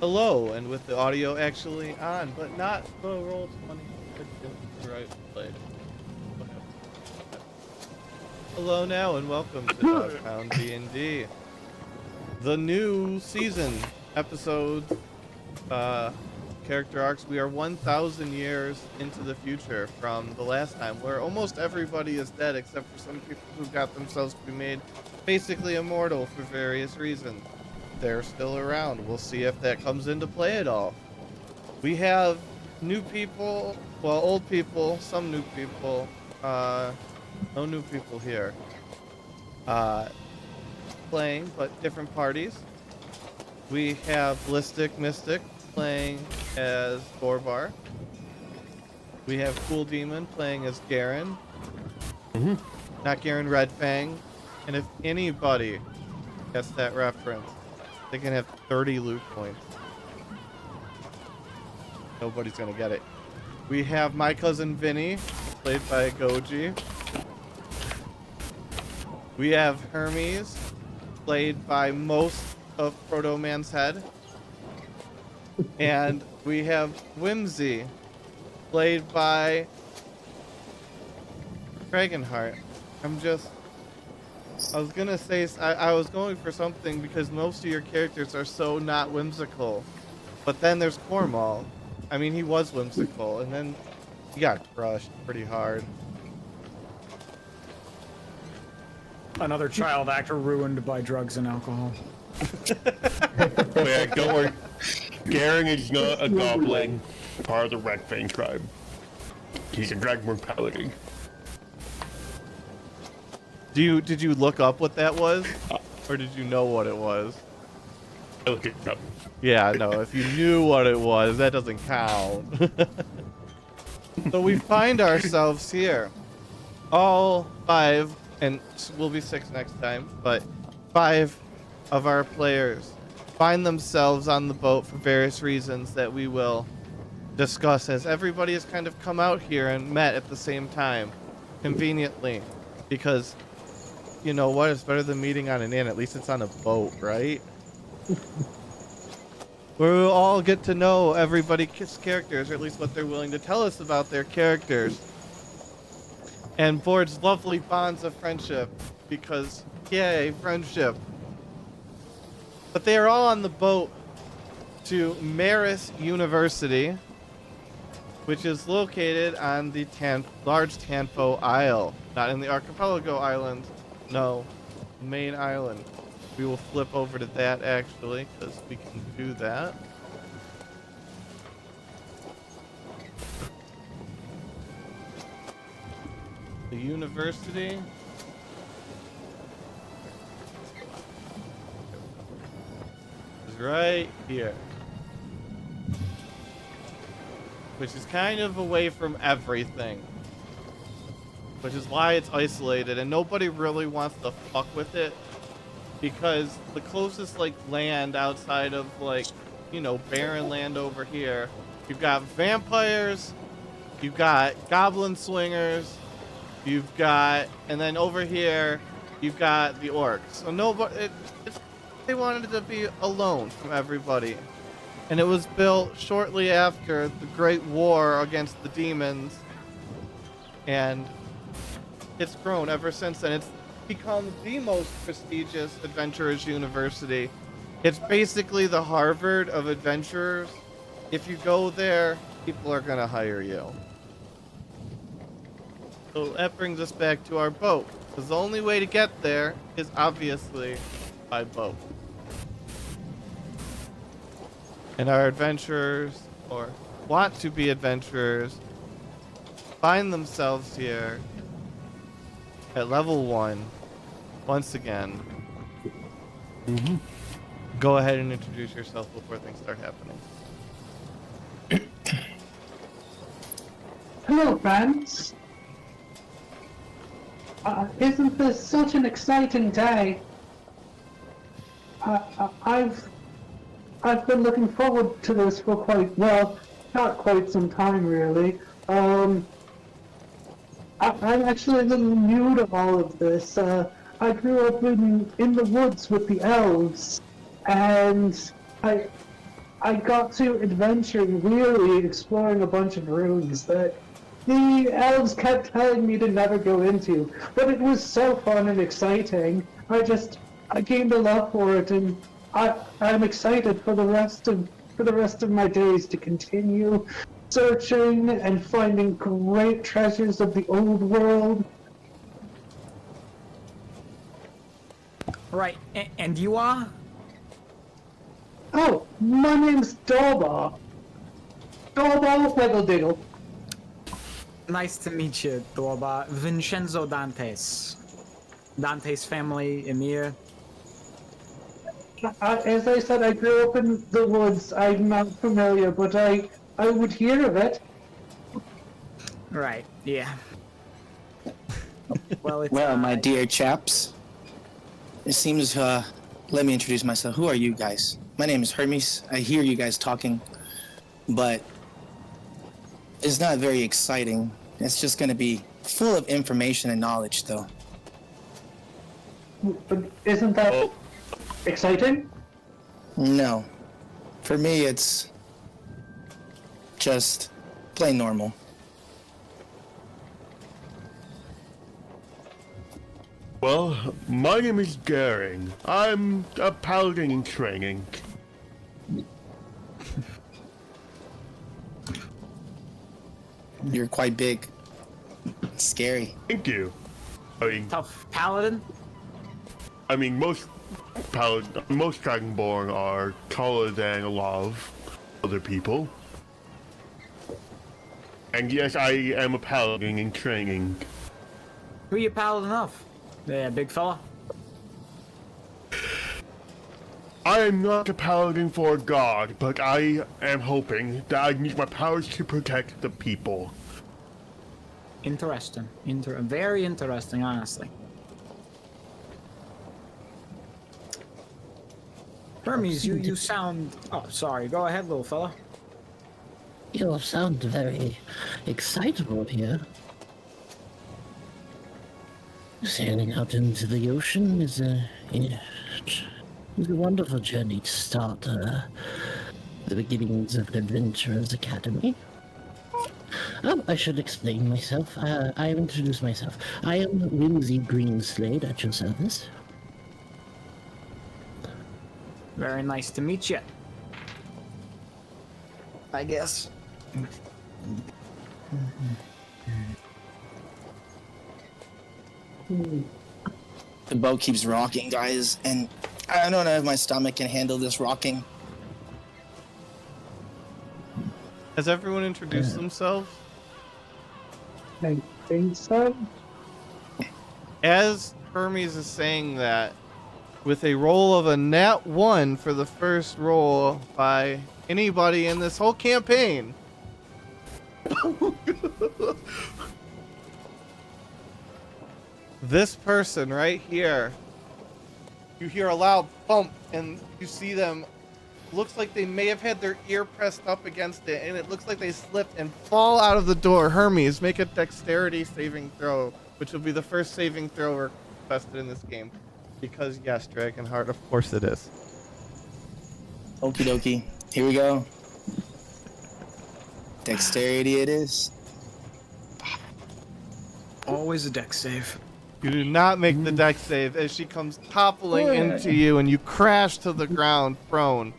Hello, and with the audio actually on, but not the roll 20. Right, played. Hello now, and welcome to Dogtown DnD. The new season, episodes, character arcs. We are 1,000 years into the future from the last time, where almost everybody is dead except for some people who got themselves to be made basically immortal for various reasons. They're still around. We'll see if that comes into play at all. We have new people, well, old people, some new people, no new people here, playing, but different parties. We have Ballistic Mystic playing as Gorbar. We have Cool Demon playing as Garen. Not Garen Redfang. And if anybody gets that reference, they can have 30 loot points. Nobody's gonna get it. We have my cousin Vinny, played by Goji. We have Hermes, played by most of Proto Man's Head. And we have Whimsy, played by Dragonheart. I was gonna say, I was going for something because most of your characters are so not whimsical. But then there's Cormal. I mean, he was whimsical, and then he got crushed pretty hard. Another child actor ruined by drugs and alcohol. Yeah, don't worry. Garen is not a goblin, part of the Red Fang tribe. He's a Dragonborn paladin. Did you look up what that was? Or did you know what it was? I looked it up. Yeah, no, if you knew what it was, that doesn't count. So we find ourselves here. All 5, and we'll be 6 next time, but 5 of our players find themselves on the boat for various reasons that we will discuss, as everybody has kind of come out here and met at the same time, conveniently, because you know what, it's better than meeting on an inn. At least it's on a boat, right? We'll all get to know everybody's characters, or at least what they're willing to tell us about their characters, and forge lovely bonds of friendship, because yay, friendship. But they are all on the boat to Maeris University, which is located on the large Tanfo Isle, not in the archipelago island. No, main island. We will flip over to that actually, because we can do that. The university is right here, which is kind of away from everything. Which is why it's isolated, and nobody really wants to fuck with it, because the closest like land outside of like, you know, barren land over here, you've got vampires, you've got goblin swingers, you've got, and then over here you've got the orcs. So nobody, they wanted it to be alone from everybody, and it was built shortly after the Great War against the demons, and it's grown ever since then. It's become the most prestigious adventurers university. It's basically the Harvard of adventurers. If you go there, people are gonna hire you. So that brings us back to our boat, because the only way to get there is obviously by boat. And our adventurers, or want to be adventurers, find themselves here at level 1, once again. Go ahead and introduce yourself before things start happening. Hello, friends. Isn't this such an exciting day? I've been looking forward to this for not quite some time, really. I'm actually a little new to all of this. I grew up in the woods with the elves, and I I got to adventure really exploring a bunch of rooms that the elves kept telling me to never go into, but it was so fun and exciting. I gained a love for it, and I'm excited for the rest of my days to continue searching and finding great treasures of the old world. Right, and you are? Oh, my name's Dorba. Dorba Wigglediggle. Nice to meet you, Dorba. Vincenzo Dantes. Dante's family, Emir. As I said, I grew up in the woods. I'm not familiar, but I would hear of it. Right, yeah. Well, it's, Well, my dear chaps, it seems, let me introduce myself. Who are you guys? My name is Hermes. I hear you guys talking, but it's not very exciting. It's just going to be full of information and knowledge, though. But isn't that exciting? No. For me, it's just plain normal. Well, my name is Garen. I'm a paladin in training. You're quite big. Scary. Thank you. tough paladin. I mean, most Dragonborn are taller than a lot of other people. And yes, I am a paladin in training. Who you paladin of? Yeah, big fella. I am not a paladin for a god, but I am hoping that I use my powers to protect the people. Interesting. Very interesting, honestly. Hermes, you sound... Oh, sorry. Go ahead, little fella. You sound very excitable here. Sailing out into the ocean is a wonderful journey to start the beginnings of an adventurer's academy. I should explain myself. I will introduce myself. I am Whimsy Greenslade at your service. Very nice to meet you. I guess. The boat keeps rocking, guys, and I don't know if my stomach can handle this rocking. Has everyone introduced themselves? I think so. As Hermes is saying that, with a roll of a nat 1 for the first roll by anybody in this whole campaign. This person right here, you hear a loud thump and you see them, looks like they may have had their ear pressed up against it, and it looks like they slipped and fall out of the door. Hermes, make a dexterity saving throw, which will be the first saving throw requested in this game. Because yes, Dragonheart, of course it is. Okie dokie. Here we go. Dexterity it is. Always a deck save. You do not make the dex save as she comes toppling into you and you crash to the ground prone.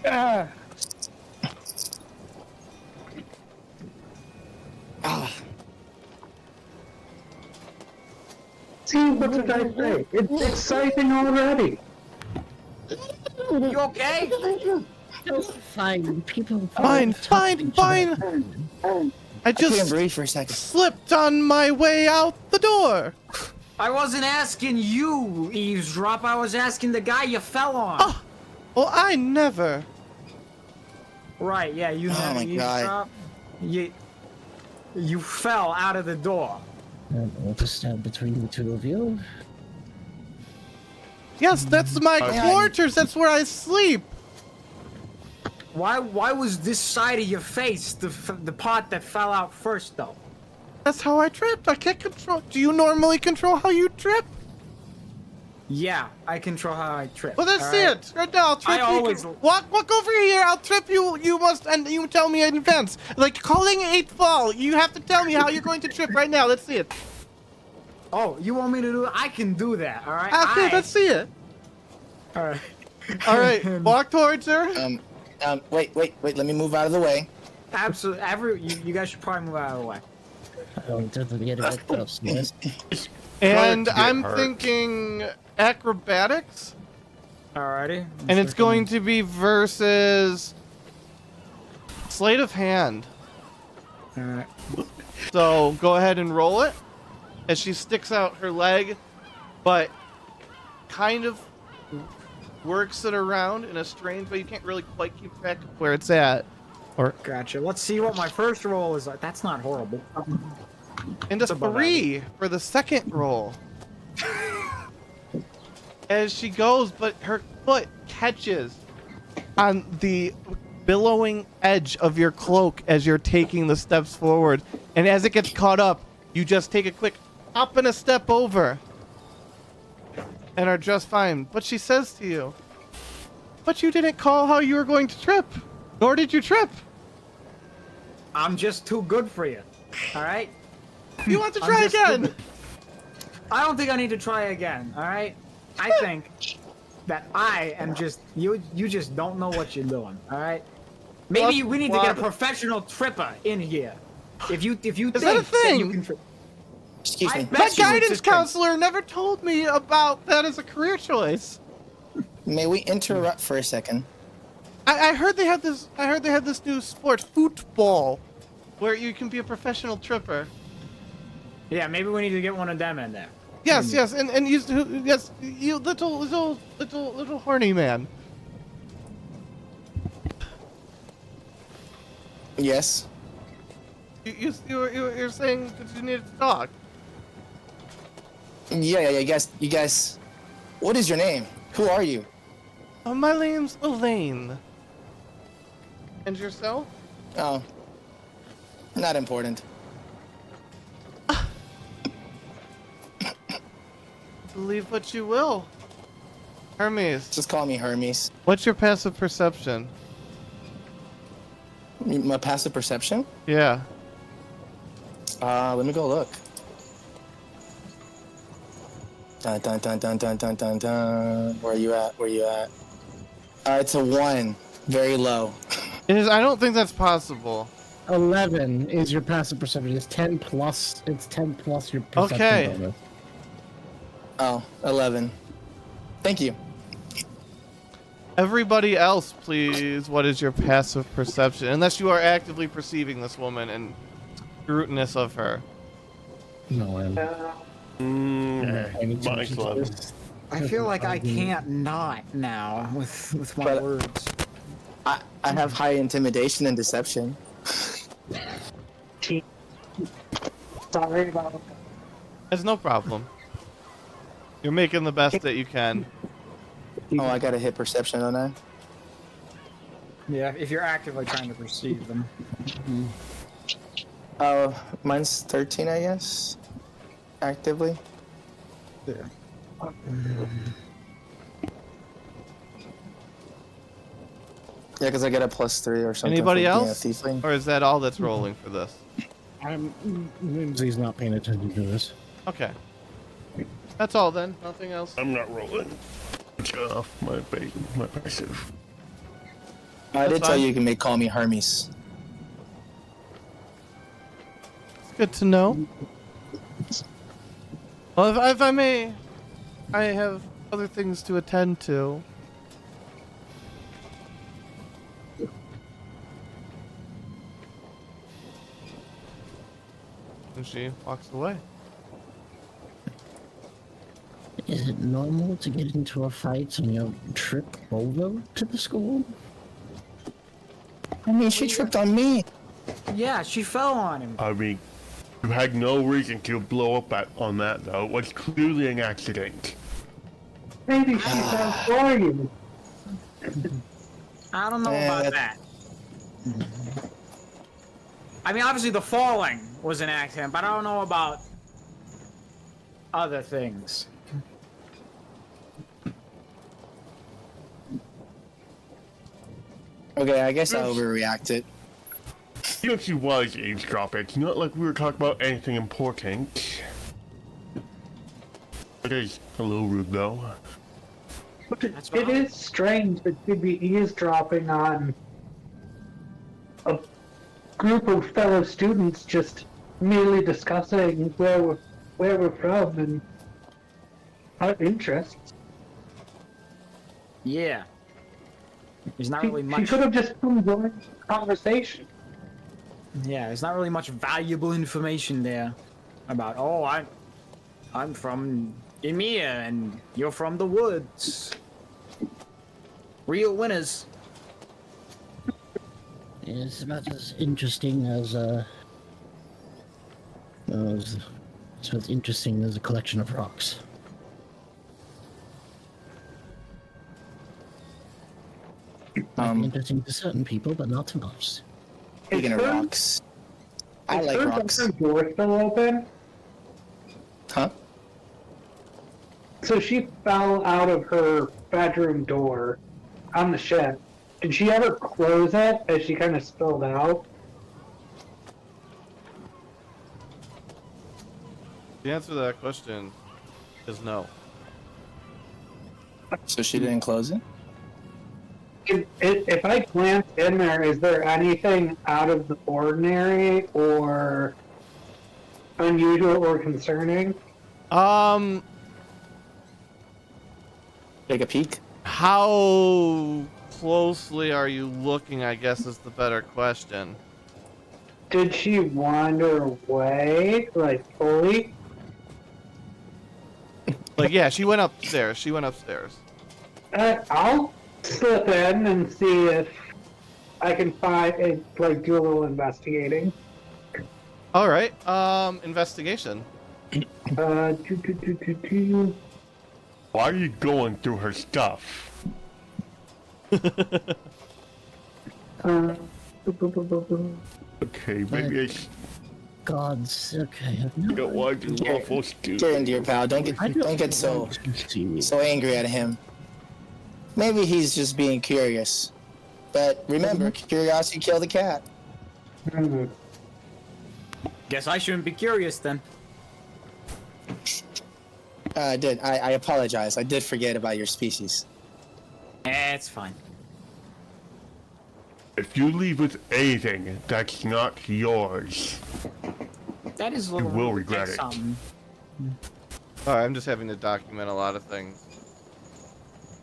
Ah. See, what did I say? It's exciting already. You okay? Fine, people. Fine. I I couldn't just breathe for a second. slipped on my way out the door. I wasn't asking you, eavesdrop. I was asking the guy you fell on. Oh, well, I never. Right, yeah, you Oh never my God. eavesdrop. You fell out of the door. I don't want to stand between the two of you. Yes, that's my quarters. That's where I sleep. Why was this side of your face the part that fell out first, though? That's how I tripped. I can't control. Do you normally control how you trip? Yeah, I control how I trip. Well, let's all see right? it. Right now, I'll trip I you. always- Walk over here. I'll trip you. You must, and you tell me in advance. Like calling 8th ball. You have to tell me how you're going to trip right now. Let's see it. Oh, you want me to do it? I can do that, all right? Okay, let's see it. All right. All right, walk towards her. Wait. Let me move out of the way. Absolutely. You guys should probably move out of the way. I don't think we get it close. Yes. And Try not to get I'm hurt. thinking acrobatics, Alrighty. and it's going to be versus sleight of hand. Alright. So go ahead and roll it as she sticks out her leg, but kind of works it around in a strange way. You can't really quite keep track of where it's at. Or Gotcha. Let's see what my first roll is like. That's not horrible. into above 3 for the second roll. As she goes, but her foot catches on the billowing edge of your cloak as you're taking the steps forward. And as it gets caught up, you just take a quick hop and a step over. And are just fine. But she says to you, but you didn't call how you were going to trip. Nor did you trip. I'm just too good for you. Alright? You want to I'm try just again. too- I don't think I need to try again, alright? I think that I am just you just don't know what you're doing, alright? Maybe we need to get a professional tripper in here. If you think that a thing? you can Excuse I me. bet My you it's guidance just- counselor never told me about that as a career choice. May we interrupt for a second? I heard they had this. I heard they had this new sport, football, where you can be a professional tripper. Yeah, maybe we need to get one of them in there. Yes, yes, and you, yes, you little horny man. Yes. You're saying that you needed to talk. Yeah. You guys. What is your name? Who are you? My name's Elaine. And yourself? Oh. Not important. Believe what you will. Hermes, Just call me Hermes. what's your passive perception? My passive perception? Yeah. Let me go look. Dun dun dun dun dun dun dun dun. Where you at? It's a 1. Very low. It is. I don't think that's possible. 11 is your passive perception. It's 10 plus. It's 10 plus your perception Okay. bonus. Oh, 11. Thank you. Everybody else, please. What is your passive perception? Unless you are actively perceiving this woman and scrutinous of her. No, I'm. I need to Mine's change 11. this. I feel like I can't not now with my But- words. I have high intimidation and deception. Sorry about that. It's no problem. You're making the best that you can. Oh, I gotta hit perception, don't I? Yeah, if you're actively trying to perceive them. Oh, mine's 13, I guess. Actively. Yeah. Yeah, because I get a +3 or something. Anybody for being a else? tiefling. Or is that all that's rolling for this? Whimsy's not paying attention to this. Okay. That's all then. Nothing else. I'm not rolling. Off my passive. I did That's tell fine. you you can call me Hermes. It's good to know. Well, if I may, I have other things to attend to. And she walks away. Is it normal to get into a fight on your trip over to the school? I mean, she tripped on me. Yeah, she fell on him. I mean, you had no reason to blow up on that, though. It was clearly an accident. Maybe she fell for you. I don't know Yeah, about that. I mean, obviously the falling was an accident, but I don't know about other things. Okay, I guess I overreacted. Even if she was eavesdropping, it's not like we were talking about anything important. It is a little rude, though. That's It fine. is strange that you'd be eavesdropping on a group of fellow students just merely discussing where we're from and our interests. Yeah. There's not She, really she much. could have just come join the conversation. Yeah, there's not really much valuable information there about. Oh, I'm from Emir, and you're from the woods. Real winners. It's about as interesting as it's as interesting as a collection of rocks. Might be interesting to certain people, but not to most. Speaking of Is her- rocks, I is like her rocks. door still open? Huh? So she fell out of her bedroom door on the ship. Did she ever close it as she kind of spilled out? The answer to that question is no. So she didn't close it? If I glance in there, is there anything out of the ordinary or unusual or concerning? Take a peek. How closely are you looking, I guess, is the better question. Did she wander away, like, fully? Like, yeah, she went upstairs. She went upstairs. I'll slip in and see if I can find, like, do a little investigating. All right. Investigation. Uh, Why are you going through her stuff? uh, Okay, maybe it's Gods, okay. No, don't want to be awful Garen, stupid. dear pal, don't get so angry at him. Maybe he's just being curious. But remember, curiosity killed the cat. hmm. Guess I shouldn't be curious then. I did. I apologize. I did forget about your species. It's fine. If you leave with anything that's not yours, That is a You little. will regret it. something. All right, I'm just having to document a lot of things.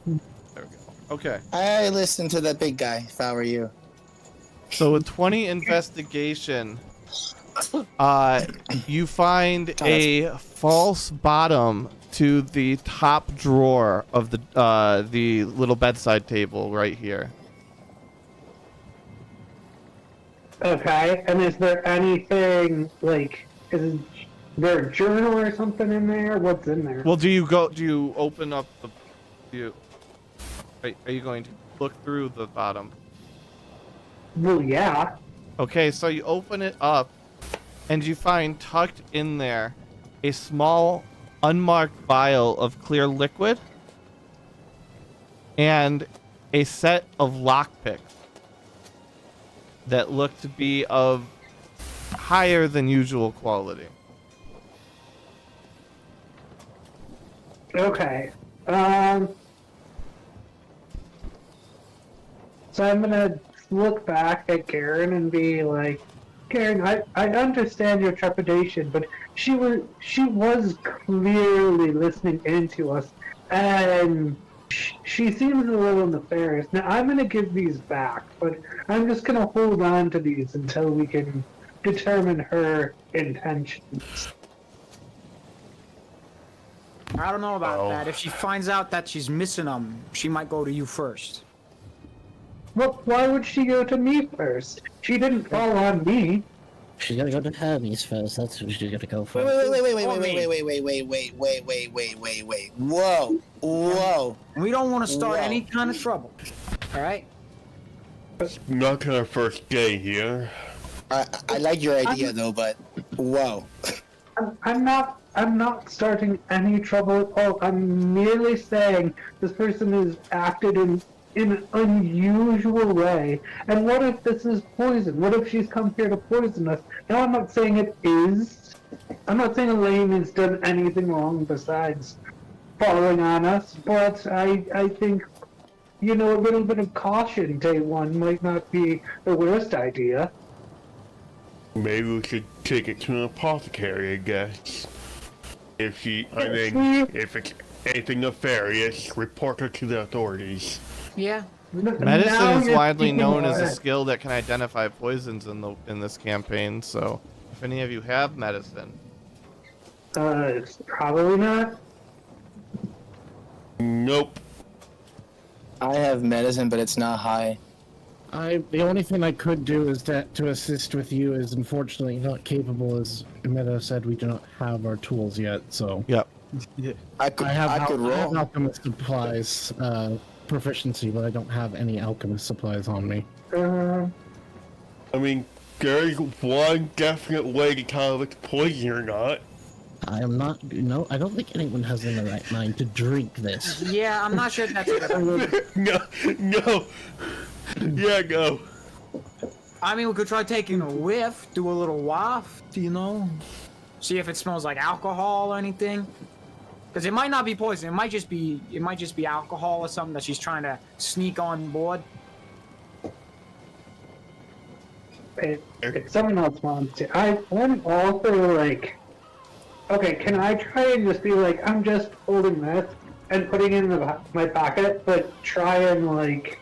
There we go. Okay. I listened to that big guy, if I were you. So with 20 investigation, you find a false bottom to the top drawer of the little bedside table right here. Okay, and is there anything, like, is there a journal or something in there? What's in there? Well, do you open up the, are you going to look through the bottom? Well, yeah. Okay, so you open it up, and you find tucked in there a small, unmarked vial of clear liquid and a set of lockpicks that look to be of higher than usual quality. Okay. So I'm gonna look back at Garen and be like, Garen, I understand your trepidation, but she was clearly listening into us, and she seems a little nefarious. Now I'm gonna give these back, but I'm just gonna hold on to these until we can determine her intentions. I don't know about Oh. that. If she finds out that she's missing them, she might go to you first. Well, why would she go to me first? She didn't fall on me. She's gotta go to Hermes first. That's who she's gotta go for. Wait. Whoa. We don't want to start Whoa. any kind of trouble. All right? not our first day here. I like your idea though, but whoa. I'm not starting any trouble at all. I'm merely saying this person has acted in in an unusual way. And what if this is poison? What if she's come here to poison us? Now, I'm not saying it is. I'm not saying Elaine has done anything wrong besides falling on us, but I think, you know, a little bit of caution day one might not be the worst idea. Maybe we should take it to an apothecary, I guess. If if it's anything nefarious, report her to the authorities. Yeah. Medicine Now is you're widely speaking known as a ahead. skill that can identify poisons in this campaign. So, if any of you have medicine, It's probably not. Nope. I have medicine, but it's not high. The only thing I could do is to assist with you is unfortunately not capable, as Meta said, we do not have our tools yet, so. yep. I could I have roll. alchemist supplies proficiency, but I don't have any alchemist supplies on me. I mean, there's one definite way to tell if it's poison or not. I am not. No, I don't think anyone has in the right mind to drink this. Yeah, I'm not sure if that's a good idea. No. Yeah, go. I mean, we could try taking a whiff, do a little waft, you know? See if it smells like alcohol or anything. Because it might not be poison. It might just be alcohol or something that she's trying to sneak on board. If someone else wants to, I'm also like, okay, can I try and just be like, I'm just holding this and putting it in my pocket, but try and like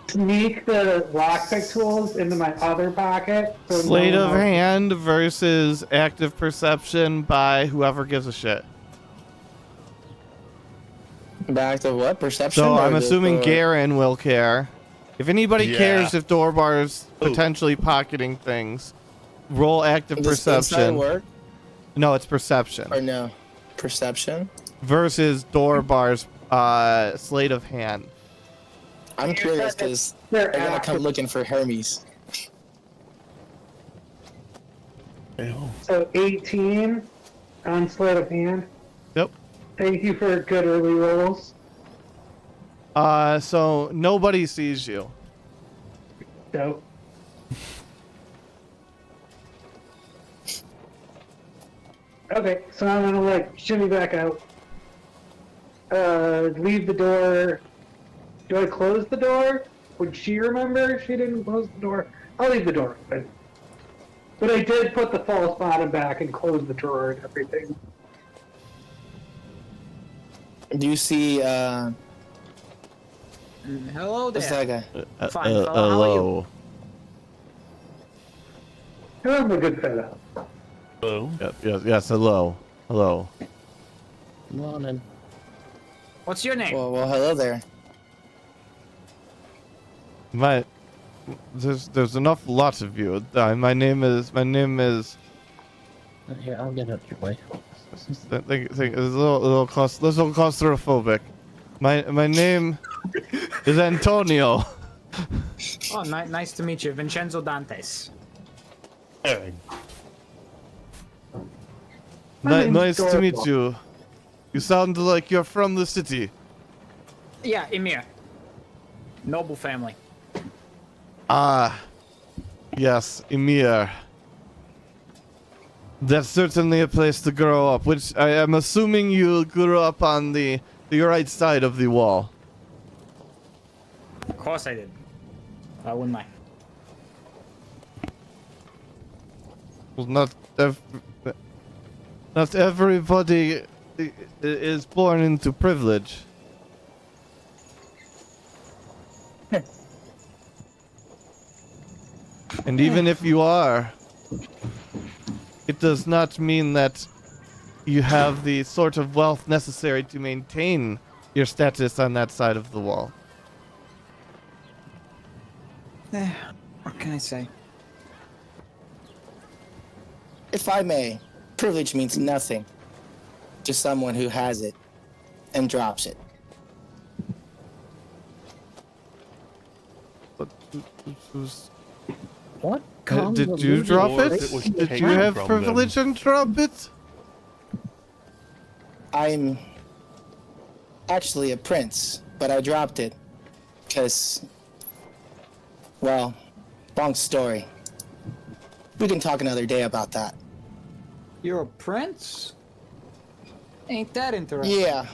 sneak the lockpick tools into my other pocket? So Sleight no of one else- hand versus active perception by whoever gives a shit. Back to what? Perception? So or I'm just, assuming Garen will care. If anybody Yeah. cares if Dorbar's Ooh. potentially pocketing things, roll active Does inside perception. work No, it's perception. or no? Perception? Versus Dorbar's sleight of hand. I'm curious because They're they're gonna come active. looking for Hermes. Ew. So 18 on sleight of hand. Yep. Thank you for good early rolls. So nobody sees you. Dope. Okay, so I'm gonna like shimmy back out. Leave the door. Do I close the door? Would she remember if she didn't close the door? I'll leave the door open. But I did put the false bottom back and close the drawer and everything. Do you see Hello what's there. that guy? Fine, fella, how are you? I'm a good fellow. Hello. Yes, hello. Hello. Morning. What's your name? Well, hello there. There's enough lots of you. My name is Here, I'll get out your way. it's a little claustrophobic. My name is Antonio. Oh, nice to meet you, Vincenzo Dantes. Hey. My name's Nice to meet Dorval. you. You sound like you're from the city. Yeah, Emir. Noble family. Ah, yes, Emir. That's certainly a place to grow up, which I am assuming you grew up on the right side of the wall. Of course I did. Why wouldn't I? Well, not everybody is born into privilege. And even if you are, it does not mean that you have the sort of wealth necessary to maintain your status on that side of the wall. What can I say? If I may, privilege means nothing to someone who has it and drops it. But it was- What? did you drop it? It was Did you taken have from privilege and drop it? I'm actually a prince but I dropped it. Because, well, long story. We can talk another day about that. You're a prince? Ain't that interesting? Yeah.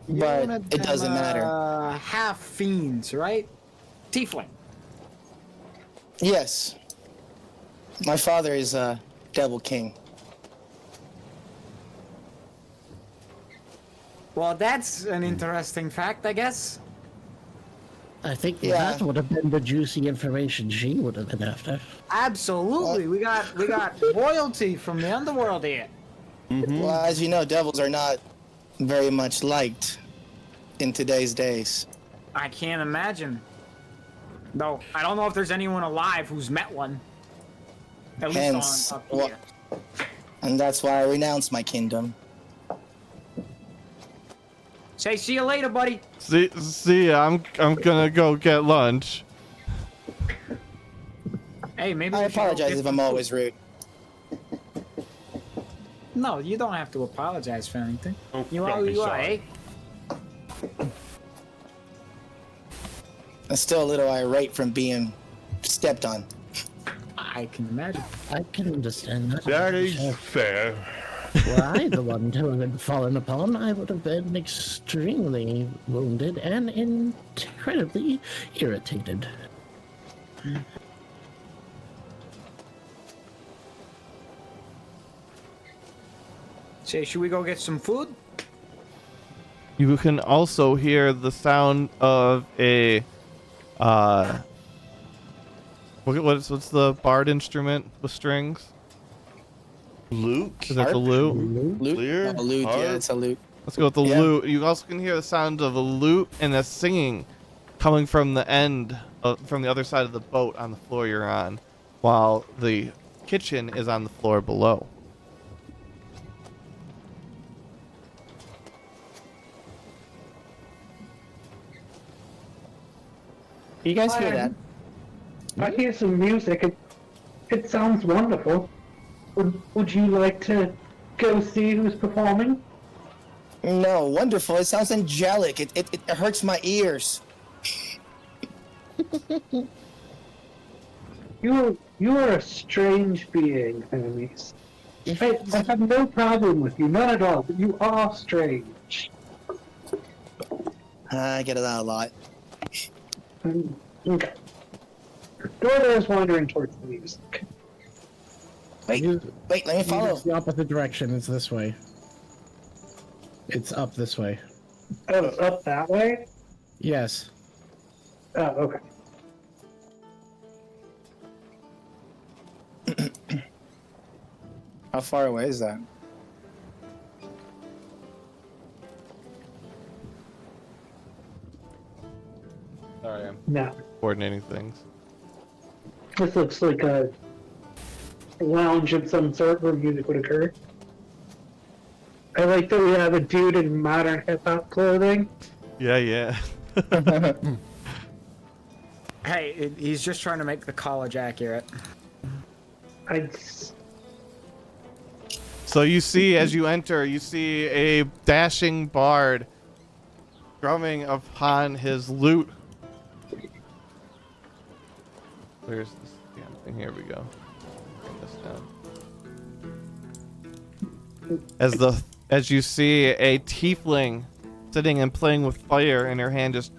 You're But one of it doesn't them, matter. Half fiends, right? Tiefling. Yes. My father is a devil king. Well, that's an interesting fact, I guess. I think Yeah. that would have been the juicy information she would have been after. Absolutely. We got royalty from the underworld here. Well, as you know, devils are not very much liked in today's days. I can't imagine. Though I don't know if there's anyone alive who's met one. At least Hence, on up well, here. and that's why I renounce my kingdom. Say, see you later, buddy. See ya, I'm gonna go get lunch. Hey, maybe I we should go apologize get if some I'm food. always rude. No, you don't have to apologize for anything. Oh, You don't are who be you are, sorry. eh? I'm still a little irate from being stepped on. I can imagine. I can understand that. That is Sure. fair. Were I the one who had been fallen upon, I would have been extremely wounded and incredibly irritated. Say, should we go get some food? You can also hear the sound of a what's the bard instrument with strings? Luke? Is that the Harp? lute? Lute? Clear? A lute, Harp? yeah, it's a lute. Let's go with the Yeah. lute. You also can hear the sound of a lute and a singing coming from the end from the other side of the boat on the floor you're on, while the kitchen is on the floor below. You guys hear that? I hear some music. It sounds wonderful. Would you like to go see who's performing? No, wonderful. It sounds angelic. It hurts my ears. You are a strange being, Hermes. If I have no problem with you, none at all, but you are strange. I get that a lot. Okay. Dorda is wandering towards the music. Wait, let me follow. It's the opposite direction. It's this way. It's up this way. Oh, it's up that way? Yes. Oh, okay. How far away is that? Sorry, I'm No. coordinating things. This looks like a lounge of some sort where music would occur. I like that we have a dude in modern hip-hop clothing. Yeah. Hey, he's just trying to make the college accurate. So you see, as you enter, you see a dashing bard drumming upon his lute. Where's this damn thing? Here we go. Bring this down. As you see a tiefling sitting and playing with fire in her hand, just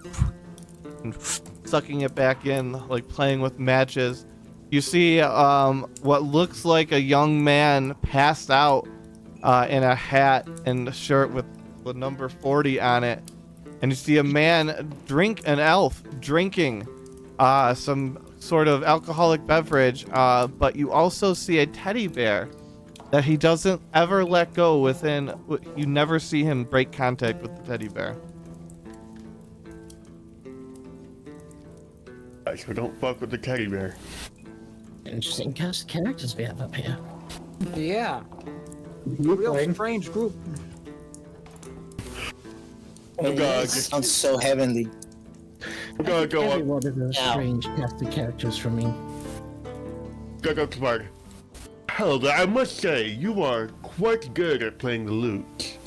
sucking it back in, like playing with matches. You see what looks like a young man passed out in a hat and a shirt with the number 40 on it. And you see a man an elf drinking some sort of alcoholic beverage, but you also see a teddy bear that he doesn't ever let go within. You never see him break contact with the teddy bear. So don't fuck with the teddy bear. Interesting cast of characters we have up here. Yeah. Real strange group. Oh god, It sounds so heavenly. we gotta go up. Everyone is a Ow. strange cast of characters for me. Gotta go smart. Helga, I must say, you are quite good at playing the lute.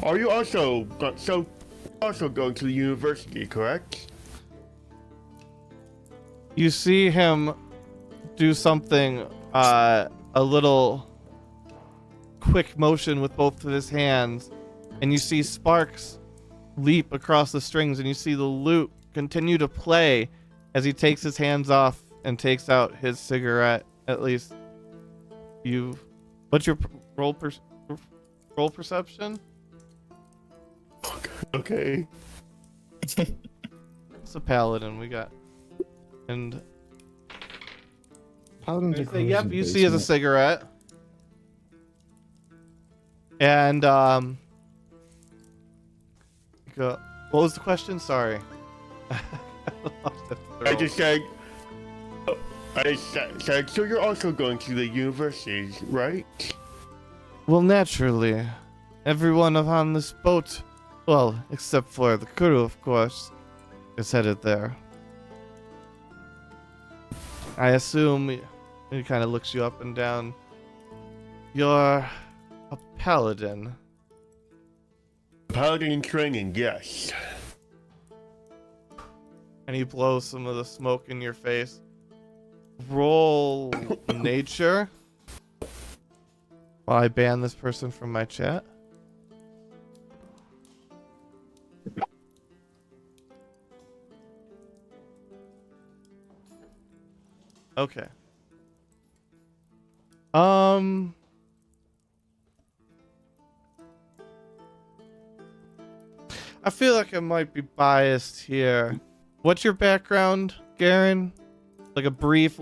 Are you also got so also going to the university, correct? You see him do something, a little quick motion with both of his hands, and you see sparks leap across the strings, and you see the lute continue to play as he takes his hands off and takes out his cigarette. At least what's your roll perception? Okay. It's a paladin we got. And Paladins are closed yep, in you see as a basement. cigarette. And what was the question? Sorry. I just said, so you're also going to the university, right? Well, naturally, everyone on this boat, well, except for the crew, of course, is headed there. I assume he kind of looks you up and down. You're a paladin. Paladin in training, yes. And he blows some of the smoke in your face. Roll nature. While I ban this person from my chat. Okay. I feel like I might be biased here. What's your background, Garen? Like a brief,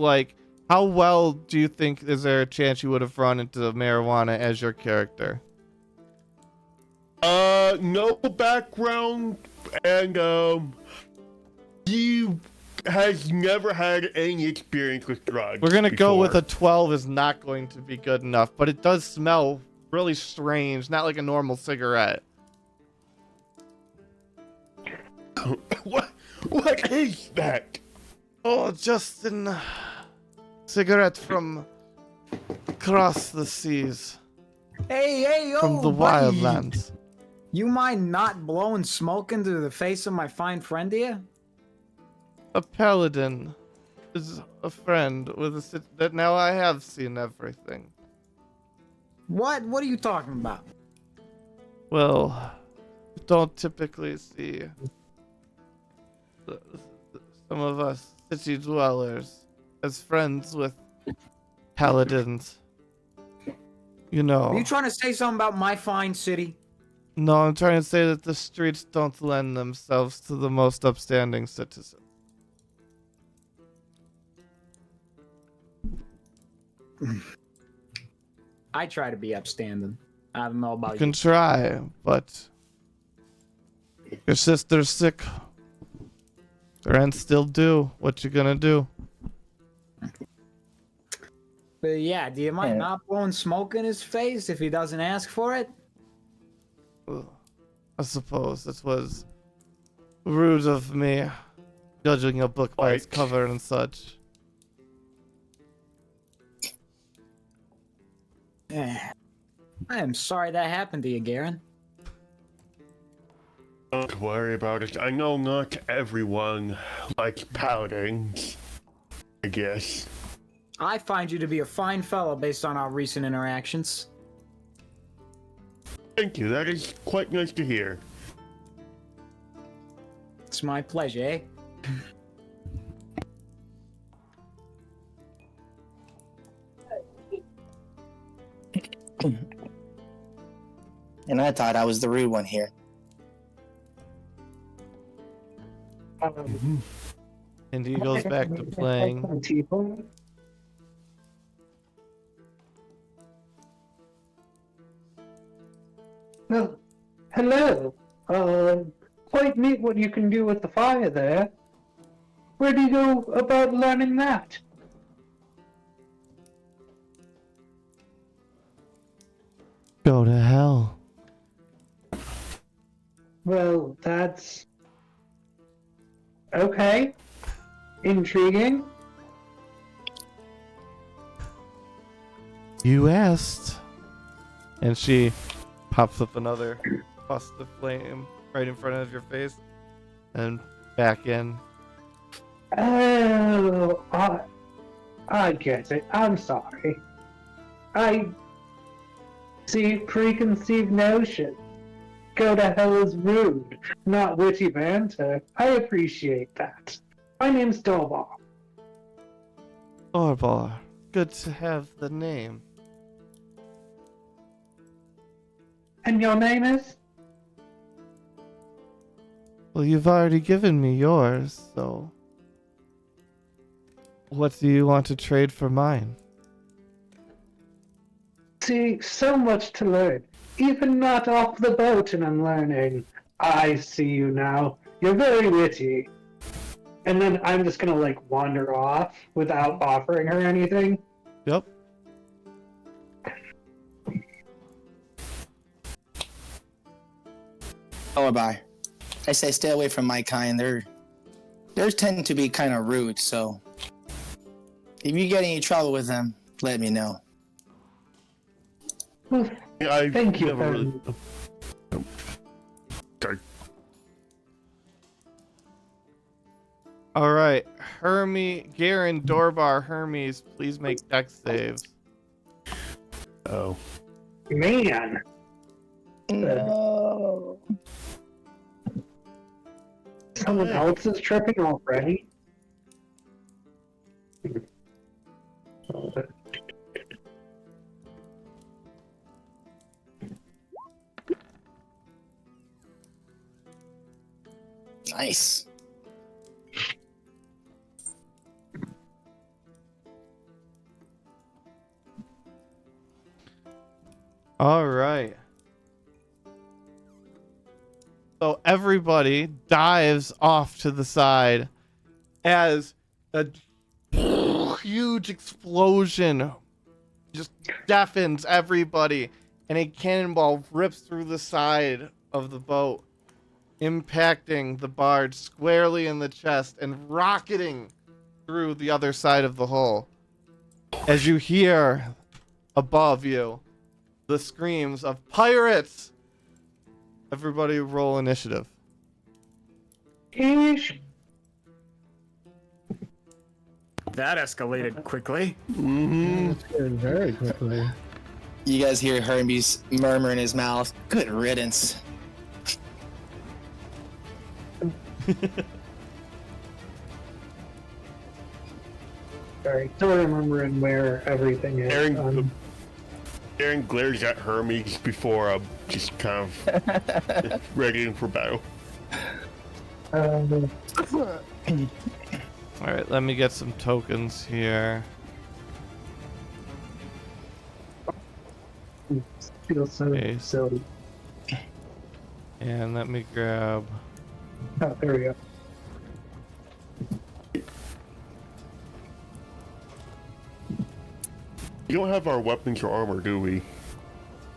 how well do you think is there a chance you would have run into marijuana as your character? No background, and he has never had any experience with drugs. We're gonna go with before. a 12 is not going to be good enough, but it does smell really strange, not like a normal cigarette. What is that? Oh, just a cigarette from across the seas, Hey, yo, from the buddy. wildlands. You mind not blowing smoke into the face of my fine friend here? A paladin is a friend with that now I have seen everything. What? What are you talking about? Well, you don't typically see some of us city dwellers as friends with paladins. You know. Are you trying to say something about my fine city? No, I'm trying to say that the streets don't lend themselves to the most upstanding citizens. I try to be upstanding. I don't know about You can try, but your sister's sick. Her aunt still do. What you gonna do? But yeah, do you mind not blowing smoke in his face if he doesn't ask for it? I suppose it was rude of me, judging a book by its cover and such. I am sorry that happened to you, Garen. Don't worry about it. I know not everyone likes paladins, I guess. I find you to be a fine fellow based on our recent interactions. Thank you, that is quite nice to hear. It's my pleasure, eh? And I thought I was the rude one here. And he goes back to playing. No. Hello. Quite neat what you can do with the fire there. Where do you go about learning that? Go to hell. Well, that's... okay. Intriguing. You asked. And she pops up another bust of flame right in front of your face, and back in. Oh, I get it. I'm sorry. I see preconceived notion. Go to hell is rude, not witty banter. I appreciate that. My name's Dolbar. Orbar, good to have the name. And your name is? Well, you've already given me yours, so what do you want to trade for mine? See, so much to learn. Even not off the boat and I'm learning. I see you now. You're very witty. And then I'm just gonna like wander off without offering her anything. Yep. Oh, bye. I say stay away from my kind. They're tend to be kind of rude. So if you get any trouble with them, let me know. Thank you. Never really... Sorry. All right, Garen, Dorbar, Hermes, please make dex saves. Oh. Man. No. Someone else is tripping already? Nice. All right. So everybody dives off to the side as a huge explosion just deafens everybody, and a cannonball rips through the side of the boat, impacting the bard squarely in the chest and rocketing through the other side of the hull. As you hear above you the screams of pirates. Everybody roll initiative. Eesh. That escalated quickly. Mm-hmm. Very quickly. You guys hear Hermes murmur in his mouth, "Good riddance." Sorry, still remembering where everything is. Garen glares at Hermes before just kind of readying for battle. All right, let me get some tokens here. Feels so Okay. silly. And let me grab... Oh, there we go. You don't have our weapons or armor, do we?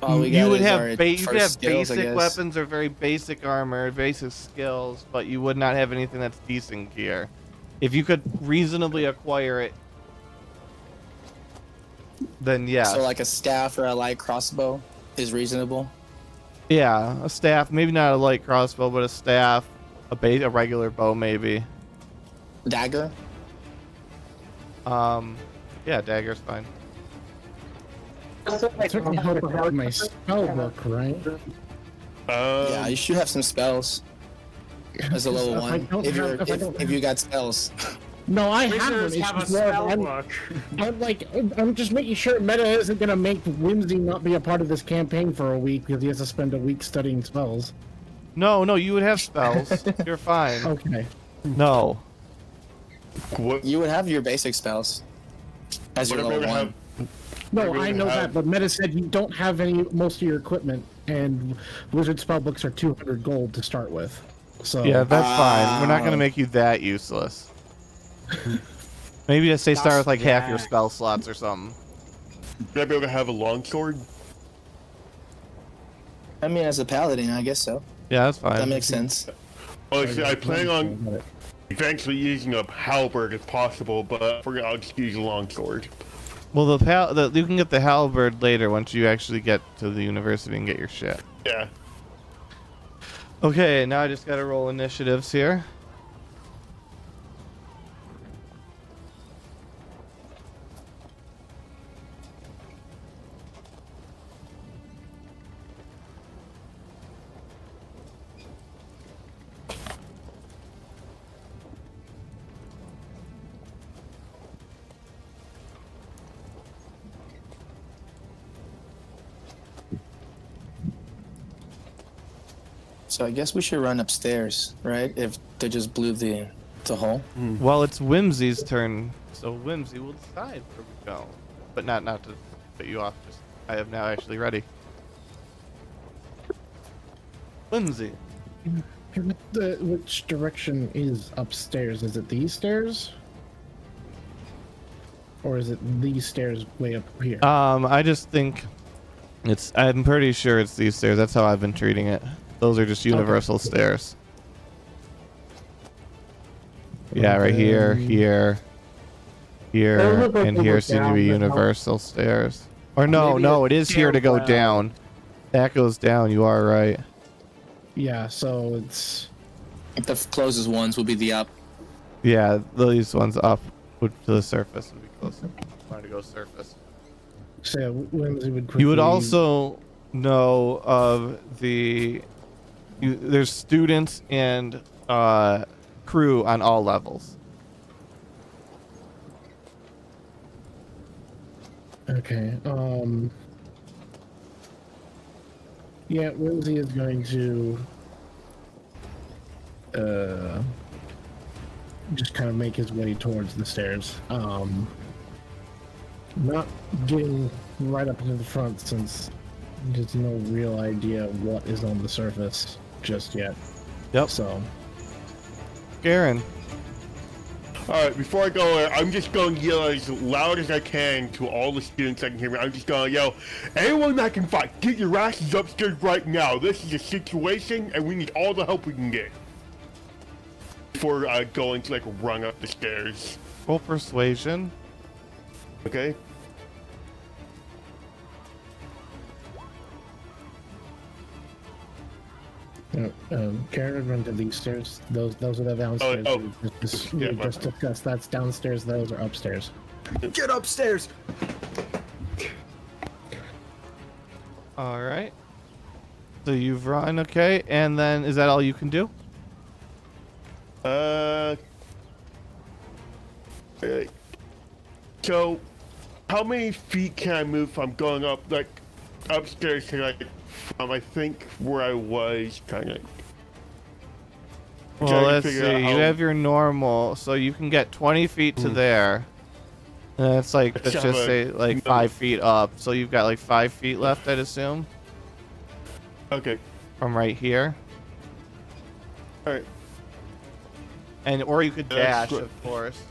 All we You got would is have, our you first could have skills, I basic guess. weapons or very basic armor, basic skills, but you would not have anything that's decent gear. If you could reasonably acquire it, then yeah. So like a staff or a light crossbow is reasonable. Yeah, a staff, maybe not a light crossbow, but a staff, a regular bow maybe. Dagger. Yeah, dagger's fine. I certainly hope I have my spell book, right? Yeah, you should have some spells as a level If I one. don't have- If you got spells. No, I have them. Wizards It's have a just more spell I'm, book. I'm just making sure Meta isn't gonna make Whimsy not be a part of this campaign for a week because he has to spend a week studying spells. No, you would have spells. You're fine. Okay. No. What? You would have your basic spells as your Whatever level I one. have. No, Maybe I we know have- that, but Meta said you don't have most of your equipment, and Wizard spellbooks are 200 gold to start with. So Yeah, that's fine. We're not gonna make you that useless. Maybe just say start with like half your Gosh, spell slots or something. Would I be able to have a longsword? I mean, as a paladin, I guess so. Yeah, that's fine. That makes sense. Well, see, I plan on eventually using a halberd if possible, but I'll just use a longsword. Well, you can get the halberd later once you actually get to the university and get your shit. Yeah. Okay, now I just gotta roll initiatives here. So I guess we should run upstairs, right? If they just blew the hole. Well, it's Whimsy's turn, so Whimsy will decide where we go. But not to put you off. Just I am now actually ready. Whimsy. Which direction is upstairs? Is it these stairs? Or is it these stairs way up here? I just think I'm pretty sure it's these stairs. That's how I've been treating it. Those are just universal stairs. Yeah, right here, here, here, Those look like and they here were seem to down, be but no. universal stairs. Or no, Maybe no, a it is here to go stairwell. down. That goes down. You are right. Yeah, so it's... The closest ones will be the up. Yeah, these ones up to the surface would be closer. Wanted to go surface. So yeah, Whimsy would quickly... You would also know of there's students and crew on all levels. Okay, yeah, Whimsy is going to just kind of make his way towards the stairs. Not getting right up into the front since there's no real idea what is on the surface just yet. Yep. So, Garen. Alright, before I go there, I'm just going to yell as loud as I can to all the students that can hear me. I'm just going to yell, anyone that can fight, get your asses upstairs right now. This is a situation, and we need all the help we can get. Before going to, like, run up the stairs. Roll persuasion. Okay? Karen would run to these stairs. Those are the downstairs. Oh, We yeah, just discussed that's downstairs. Those are upstairs. Get upstairs. All right. So you've run, okay, and then is that all you can do? Alright. So, how many feet can I move from going up, like, upstairs to, like, from, I think, where I was, kind of. Well, let's see. You have your normal, so you can get 20 feet to there. And that's like, let's Let's just have say, like 5 feet up. So you've got like 5 feet left, I'd assume, Okay. from right here. Alright. And or you could That's dash, good. of course.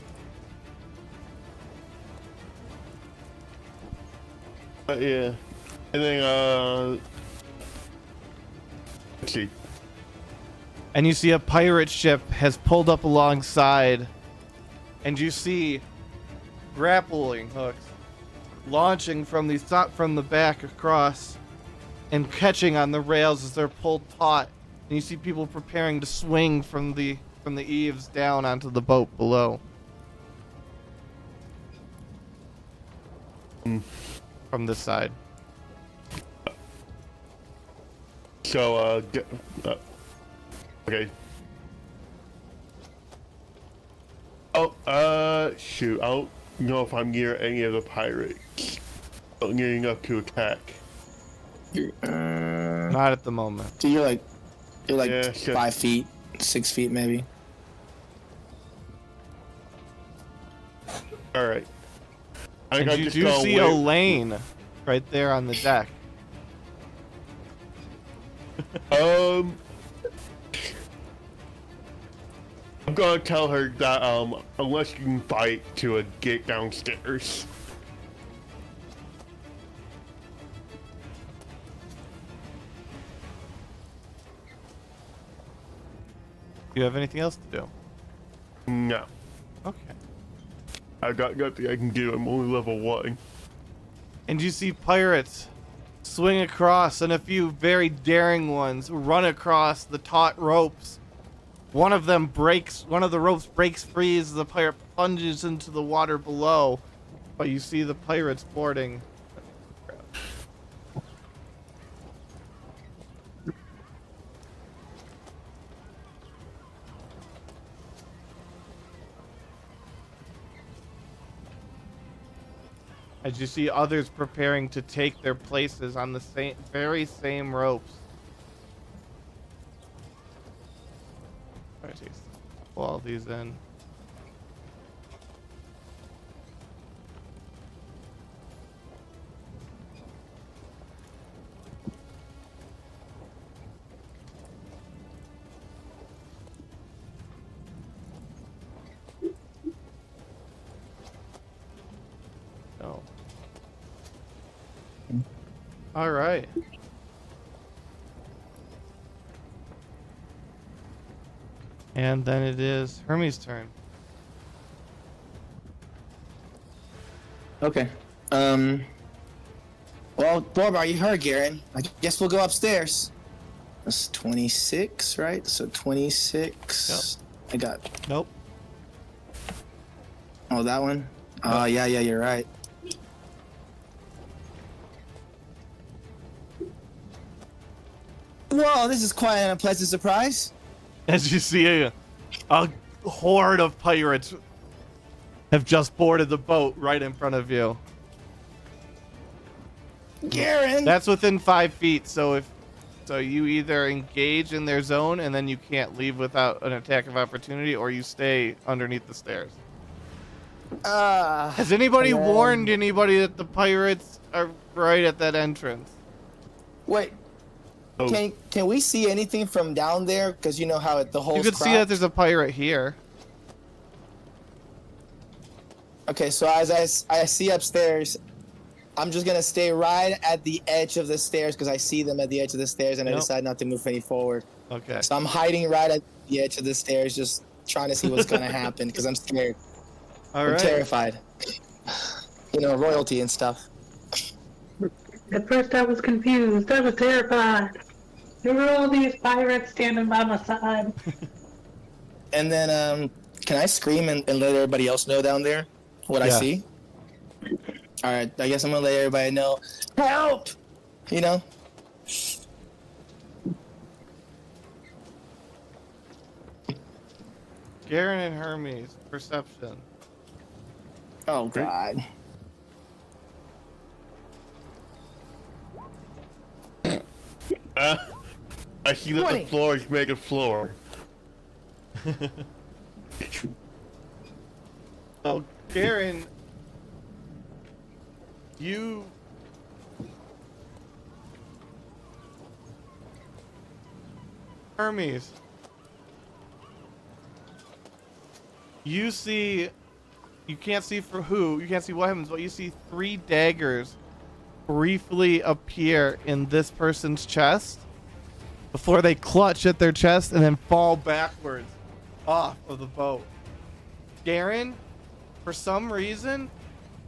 Yeah. And then, let's see. And you see a pirate ship has pulled up alongside, and you see grappling hooks launching from the back across and catching on the rails as they're pulled taut. And you see people preparing to swing from the eaves down onto the boat below. From this side. So, okay. Oh, shoot. I don't know if I'm near any of the pirates. Not near enough to attack. Not at the moment. So you're like Yeah, sure. 5 feet, 6 feet maybe. Alright. I think And I'm you just do gonna see wait. Elaine right there on the deck. I'm gonna tell her that, unless you can fight to a get downstairs. Do you have anything else to do? No. Okay. I got nothing I can do. I'm only level 1. And you see pirates swing across, and a few very daring ones run across the taut ropes. One of the ropes breaks free as the pirate plunges into the water below, but you see the pirates boarding. As you see others preparing to take their places on the very same ropes. Alright, pull all these in. Oh. All right. And then it is Hermes' turn. Okay. Well, Borbar, you heard Garen. I guess we'll go upstairs. That's 26, right? So 26. Yep. I got. Nope. Oh, that one? Oh, yeah, you're right. Whoa, this is quite an unpleasant surprise. As you see a horde of pirates have just boarded the boat right in front of you. Garen! That's within 5 feet, so you either engage in their zone and then you can't leave without an attack of opportunity, or you stay underneath the stairs. Has anybody warned anybody that the pirates are right at that entrance? Wait. Oh. Can we see anything from down there? Because you know how the whole. You can see that there's a pirate here. Okay, so as I see upstairs, I'm just gonna stay right at the edge of the stairs because I see them at the edge of the stairs, and I decide not to move any forward. Okay. So I'm hiding right at the edge of the stairs, just trying to see what's gonna happen because I'm scared. I'm terrified. You know, royalty and stuff. At first I was confused. I was terrified. There were all these pirates standing by my side. And then, can I scream and let everybody else know down there what I see? All right, I guess I'm gonna let everybody know. Help! You know? Garen and Hermes, perception. Oh, God. I see that the floor is made of floor. Oh, Garen, you... Hermes. You see... You can't see for who, you can't see what happens, but you see 3 daggers briefly appear in this person's chest before they clutch at their chest and then fall backwards off of the boat. Garen, for some reason,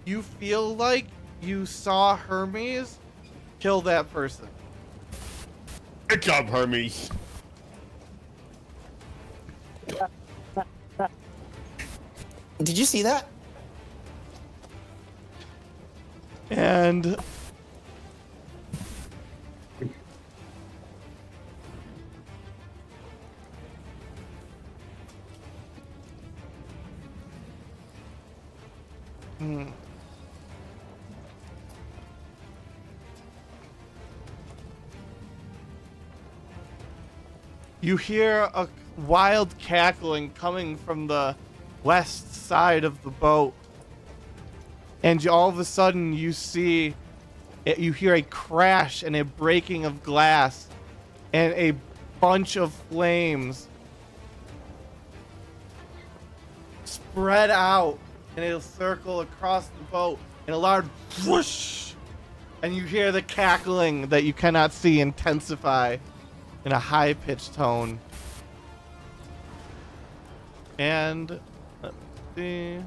you feel like you saw Hermes kill that person. Good job, Hermes. Did you see that? And you hear a wild cackling coming from the west side of the boat. And all of a sudden you see, you hear a crash and a breaking of glass and a bunch of flames spread out and it'll circle across the boat in a loud whoosh. And you hear the cackling that you cannot see intensify in a high-pitched tone. And let's see.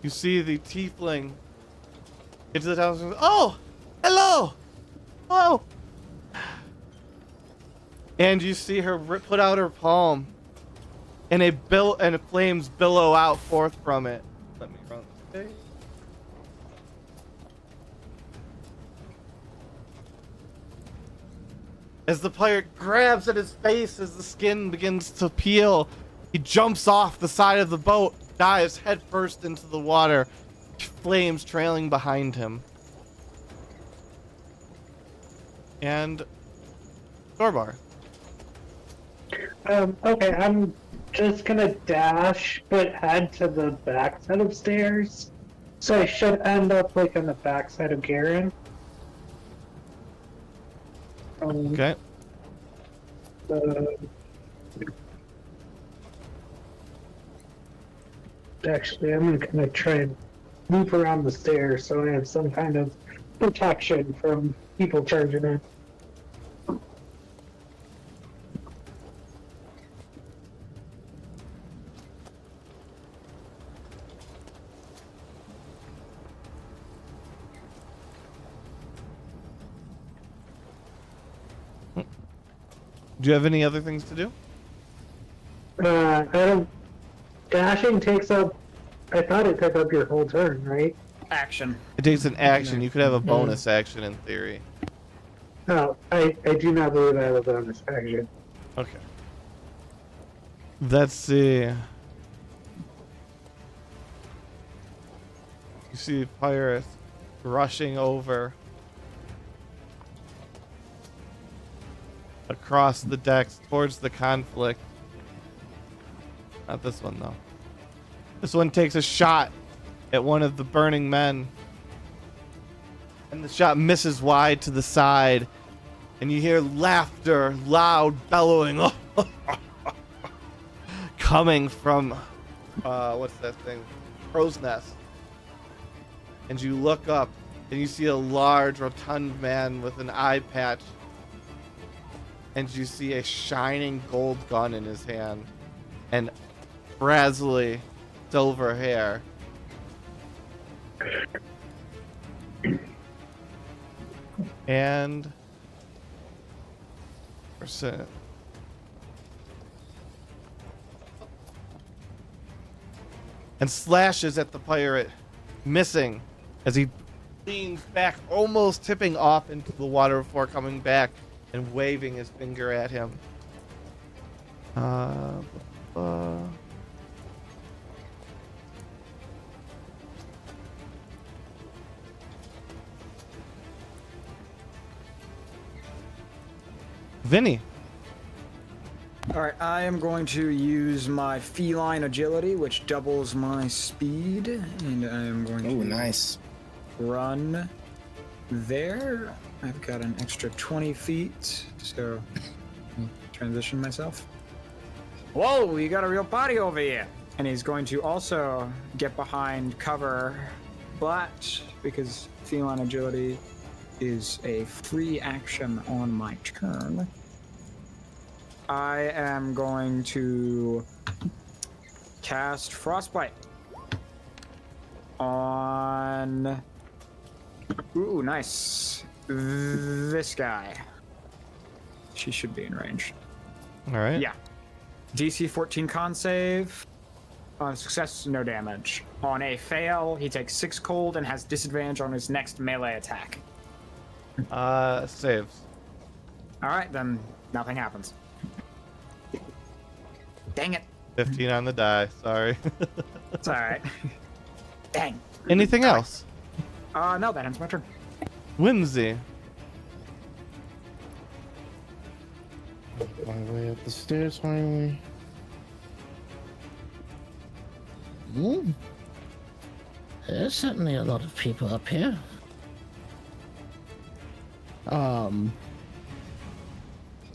You see the tiefling get to the top and oh, hello, oh, and you see her put out her palm, and flames billow out forth from it. Let me run this page. As the pirate grabs at his face as the skin begins to peel, he jumps off the side of the boat, dives headfirst into the water, flames trailing behind him. And Dorbar. Okay, I'm just gonna dash, but head to the back set of stairs. So I should end up like on the back side of Garen. Okay. Actually, I'm gonna try and loop around the stairs so I have some kind of protection from people charging in. Do you have any other things to do? I don't. Dashing takes up. I thought it took up your whole turn, right? Action. It takes an action. You could have a bonus action in theory. No, I do not believe I have a bonus action. Okay. Let's see. You see pirates rushing over across the decks towards the conflict. Not this one, though. This one takes a shot at one of the burning men. And the shot misses wide to the side. And you hear laughter, loud bellowing. Coming from, what's that thing? Crow's nest. And you look up and you see a large, rotund man with an eye patch. And you see a shining gold gun in his hand. And frazzly silver hair. And slashes at the pirate, missing as he leans back, almost tipping off into the water before coming back and waving his finger at him. Vinny. Alright, I am going to use my feline agility, which doubles my speed, and I am going to Nice. run there. I've got an extra 20 feet, so transition myself. Whoa, you got a real party over here. And he's going to also get behind cover, but because feline agility is a free action on my turn, I am going to cast Frostbite on... Ooh, nice. This guy. She should be in range. All right. Yeah. DC 14 con save. On success, no damage. On a fail, he takes 6 cold and has disadvantage on his next melee attack. Saves. Alright, then nothing happens. Dang it. 15 on the die. Sorry. It's alright. Dang. Anything else? No, that ends my turn. Whimsy. My way up the stairs finally. There's certainly a lot of people up here.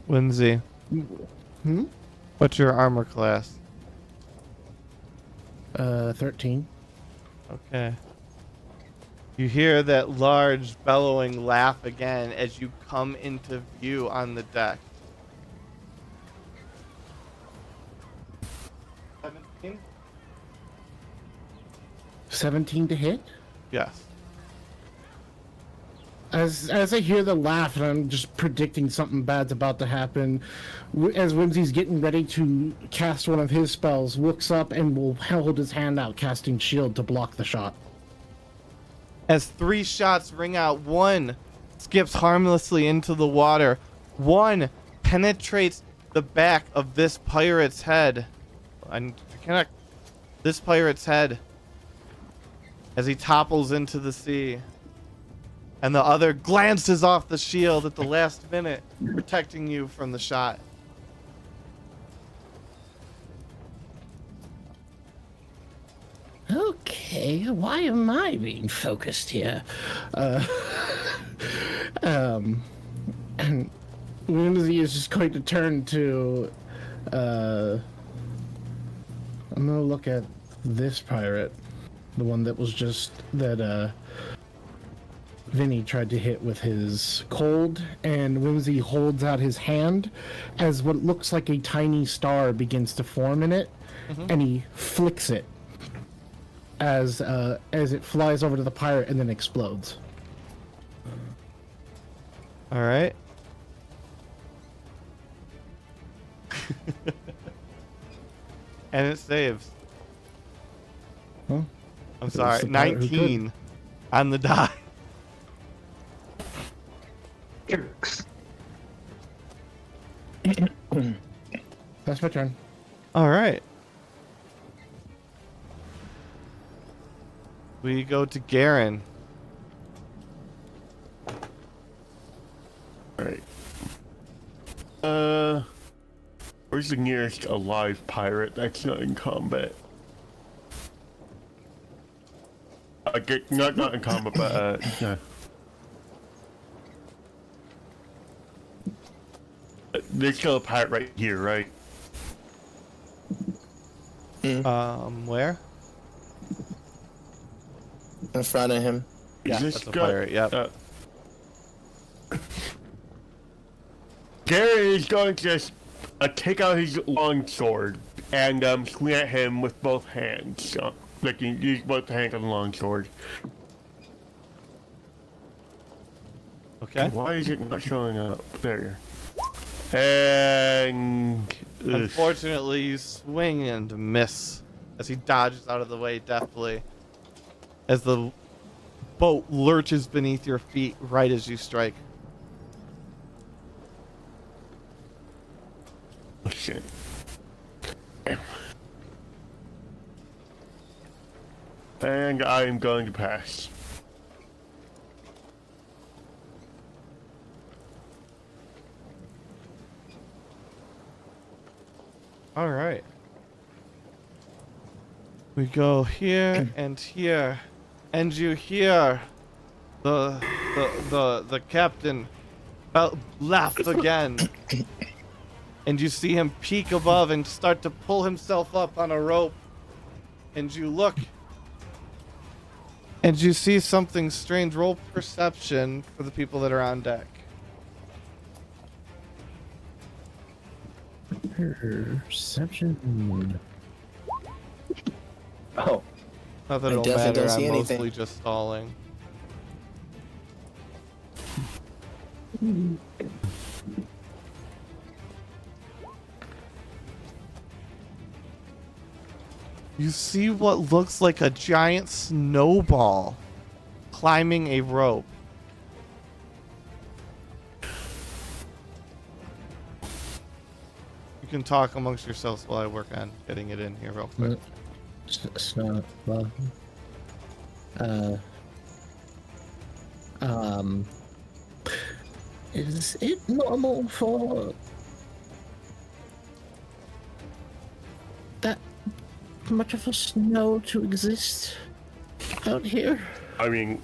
Whimsy. What's your armor class? 13. Okay. You hear that large bellowing laugh again as you come into view on the deck. 17? 17 to hit. Yes. As I hear the laugh and I'm just predicting something bad's about to happen, as Whimsy's getting ready to cast one of his spells, looks up and will hold his hand out, casting shield to block the shot. As 3 shots ring out, one skips harmlessly into the water. One penetrates the back of this pirate's head. I cannot. This pirate's head as he topples into the sea. And the other glances off the shield at the last minute, protecting you from the shot. Okay, why am I being focused here? And Whimsy is just going to turn to, I'm gonna look at this pirate, the one that was just, that, Vinny tried to hit with his cold, and Whimsy holds out his hand as what looks like a tiny star begins to form in it, and he flicks it as it flies over to the pirate and then explodes. All right. And it saves. Huh? I'm It's sorry, the pirate who 19 on the die. Jerks. That's my turn. All right. We go to Garen. Alright. Where's the nearest alive pirate that's not in combat? Not in combat, but yeah. There's still a pirate right here, right? Where? In front of him. Yeah, Is this that's a guy- pirate, yep. Garen is going to just take out his long sword and swing at him with both hands. Like you use both hands on the long sword. Okay. Why is it not showing up? There. And Unfortunately, you swing and miss as he dodges out of the way deftly. As the boat lurches beneath your feet right as you strike. oh, shit. And I am going to pass. All right. We go here and here, and you hear the captain laugh again, and you see him peek above and start to pull himself up on a rope, and you look, and you see something strange. Roll perception for the people that are on deck. Perception. Oh. Not that I it'll definitely matter. don't see I'm anything. mostly just stalling. You see what looks like a giant snowball climbing a rope. You can talk amongst yourselves while I work on getting it in here real quick. Snow. Well. Is it normal for that much of a snow to exist out here? I mean,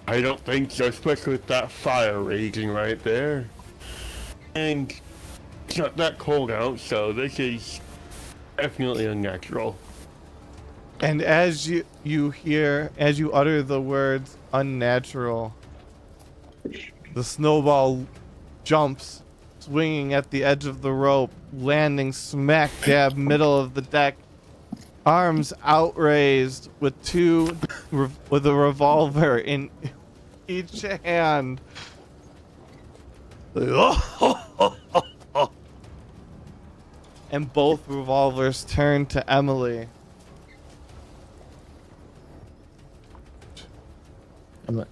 I don't think so, especially with that fire raging right there. And it's not that cold out, so this is definitely unnatural. And as you utter the words unnatural, the snowball jumps, swinging at the edge of the rope, landing smack dab middle of the deck, arms outraised with with a revolver in each hand. And both revolvers turn to Emily.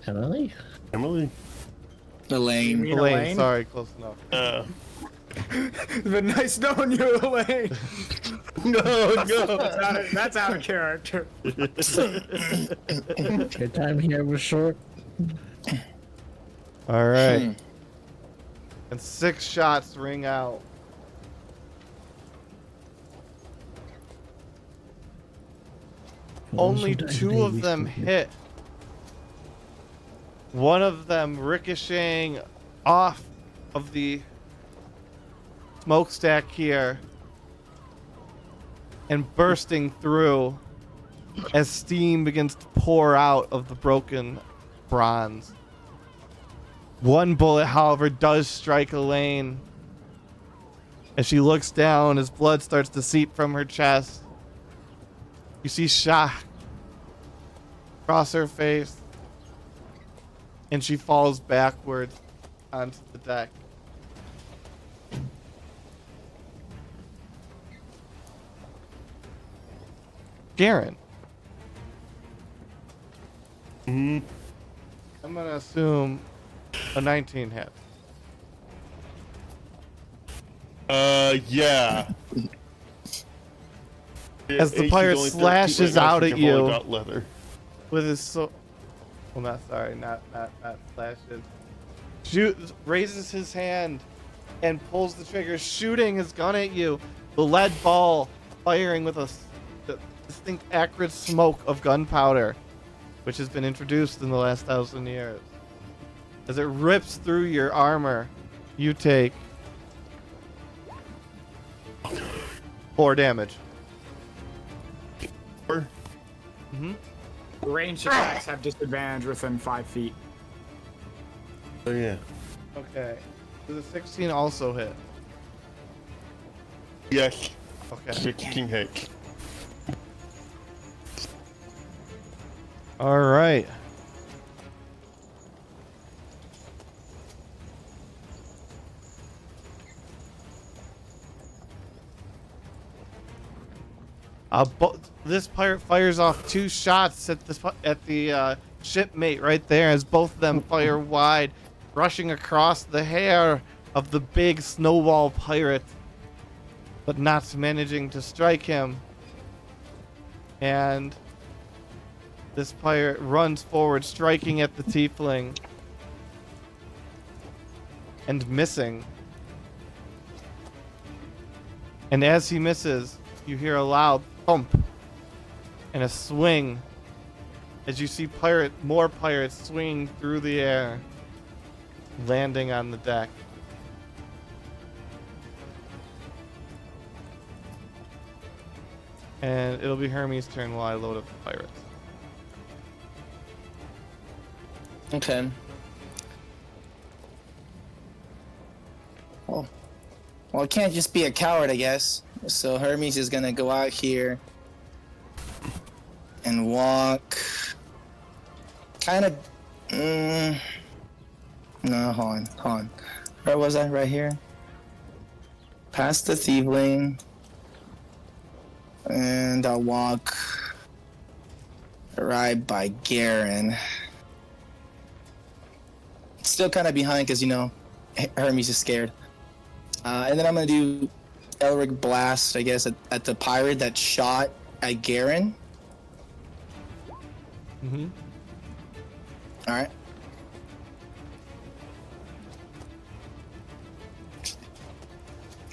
Emily? Emily? Elaine. mean Elaine, Elaine? sorry, close enough. It's been nice knowing you, Elaine. No, no. That's out of character. Your time here was short. All right. And 6 shots ring out. Only 2 of them hit. One of them ricocheting off of the smokestack here and bursting through as steam begins to pour out of the broken bronze. One bullet, however, does strike Elaine as she looks down as blood starts to seep from her chest. You see shock across her face, and she falls backwards onto the deck. Garen. I'm gonna assume a 19 hit. Yeah. As the AC pirate only 13 slashes right now out since at I've only you. got leather. With his well, not sorry, not slashes. Raises his hand and pulls the trigger, shooting his gun at you. The lead ball firing with a distinct acrid smoke of gunpowder, which has been introduced in the last 1,000 years. As it rips through your armor, you take 4 damage. Ranged attacks have disadvantage within 5 feet. Oh yeah. Okay. Does the 16 also hit? Yes. Okay. 16 hits. All right. This pirate fires off 2 shots at the shipmate right there as both of them fire wide, rushing across the hair of the big snowball pirate, but not managing to strike him. And this pirate runs forward, striking at the tiefling and missing. And as he misses, you hear a loud thump and a swing as you see more pirates swinging through the air, landing on the deck. And it'll be Hermes' turn while I load up the pirates. Okay. Well, I can't just be a coward, I guess. So Hermes is gonna go out here and walk. Kind of. No, hold on. Where was I? Right here. Past the thievling, and I'll walk right by Garen. Still kind of behind because, you know, Hermes is scared. And then I'm going to do Elric Blast, I guess, at the pirate that shot at Garen. Mm-hmm. Alright.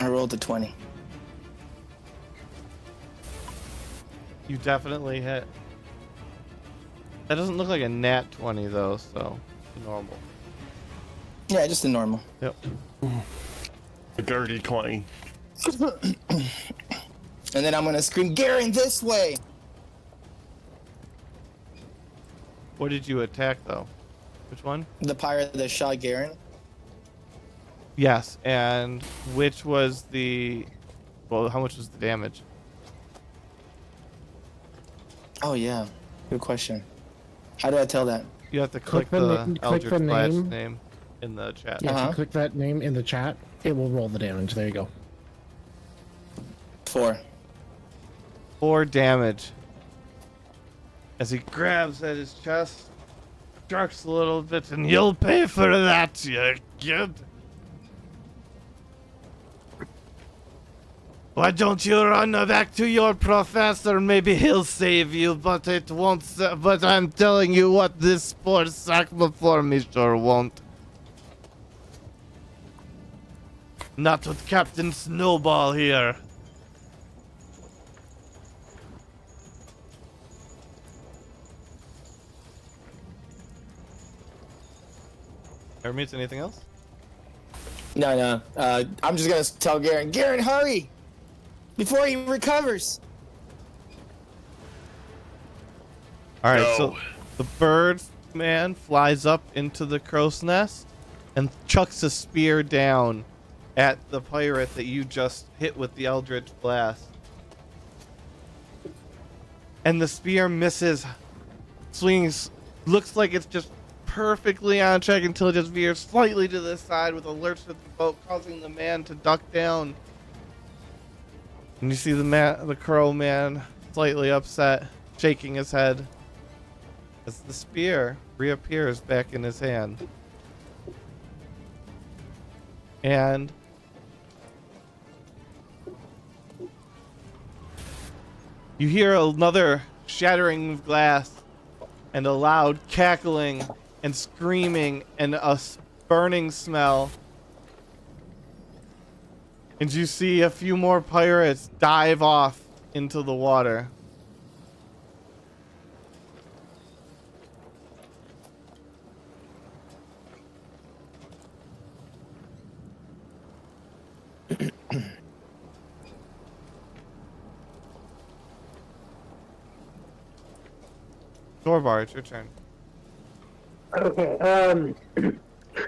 I rolled a 20. You definitely hit. That doesn't look like a nat 20 though, so normal. Yeah, just a normal. Yep. A dirty 20. And then I'm going to scream, Garen, this way! What did you attack though? Which one? The pirate that shot Garen. Yes, and which was the... Well, how much was the damage? Oh yeah, good question. How do I tell that? You have to click Click the the name- click Eldritch the Blast name. name in the chat. Yeah, if Uh-huh. you click that name in the chat, it will roll the damage. There you go. 4. 4 damage. As he grabs at his chest, jerks a little bit, and you'll pay for that, you kid. Why don't you run back to your professor? Maybe he'll save you, but it won't. But I'm telling you what, this poor sack before me sure won't. Not with Captain Snowball here. Hermes, anything else? No. I'm just gonna tell Garen. Garen, hurry! Before he recovers. All right, No. so the bird man flies up into the crow's nest and chucks a spear down at the pirate that you just hit with the Eldritch Blast. And the spear misses, swings, looks like it's just perfectly on track until it just veers slightly to the side with a lurch of the boat, causing the man to duck down. And you see the crow man slightly upset, shaking his head as the spear reappears back in his hand. And you hear another shattering of glass and a loud cackling and screaming and a burning smell. And you see a few more pirates dive off into the water. Dorbar, it's your turn. Okay,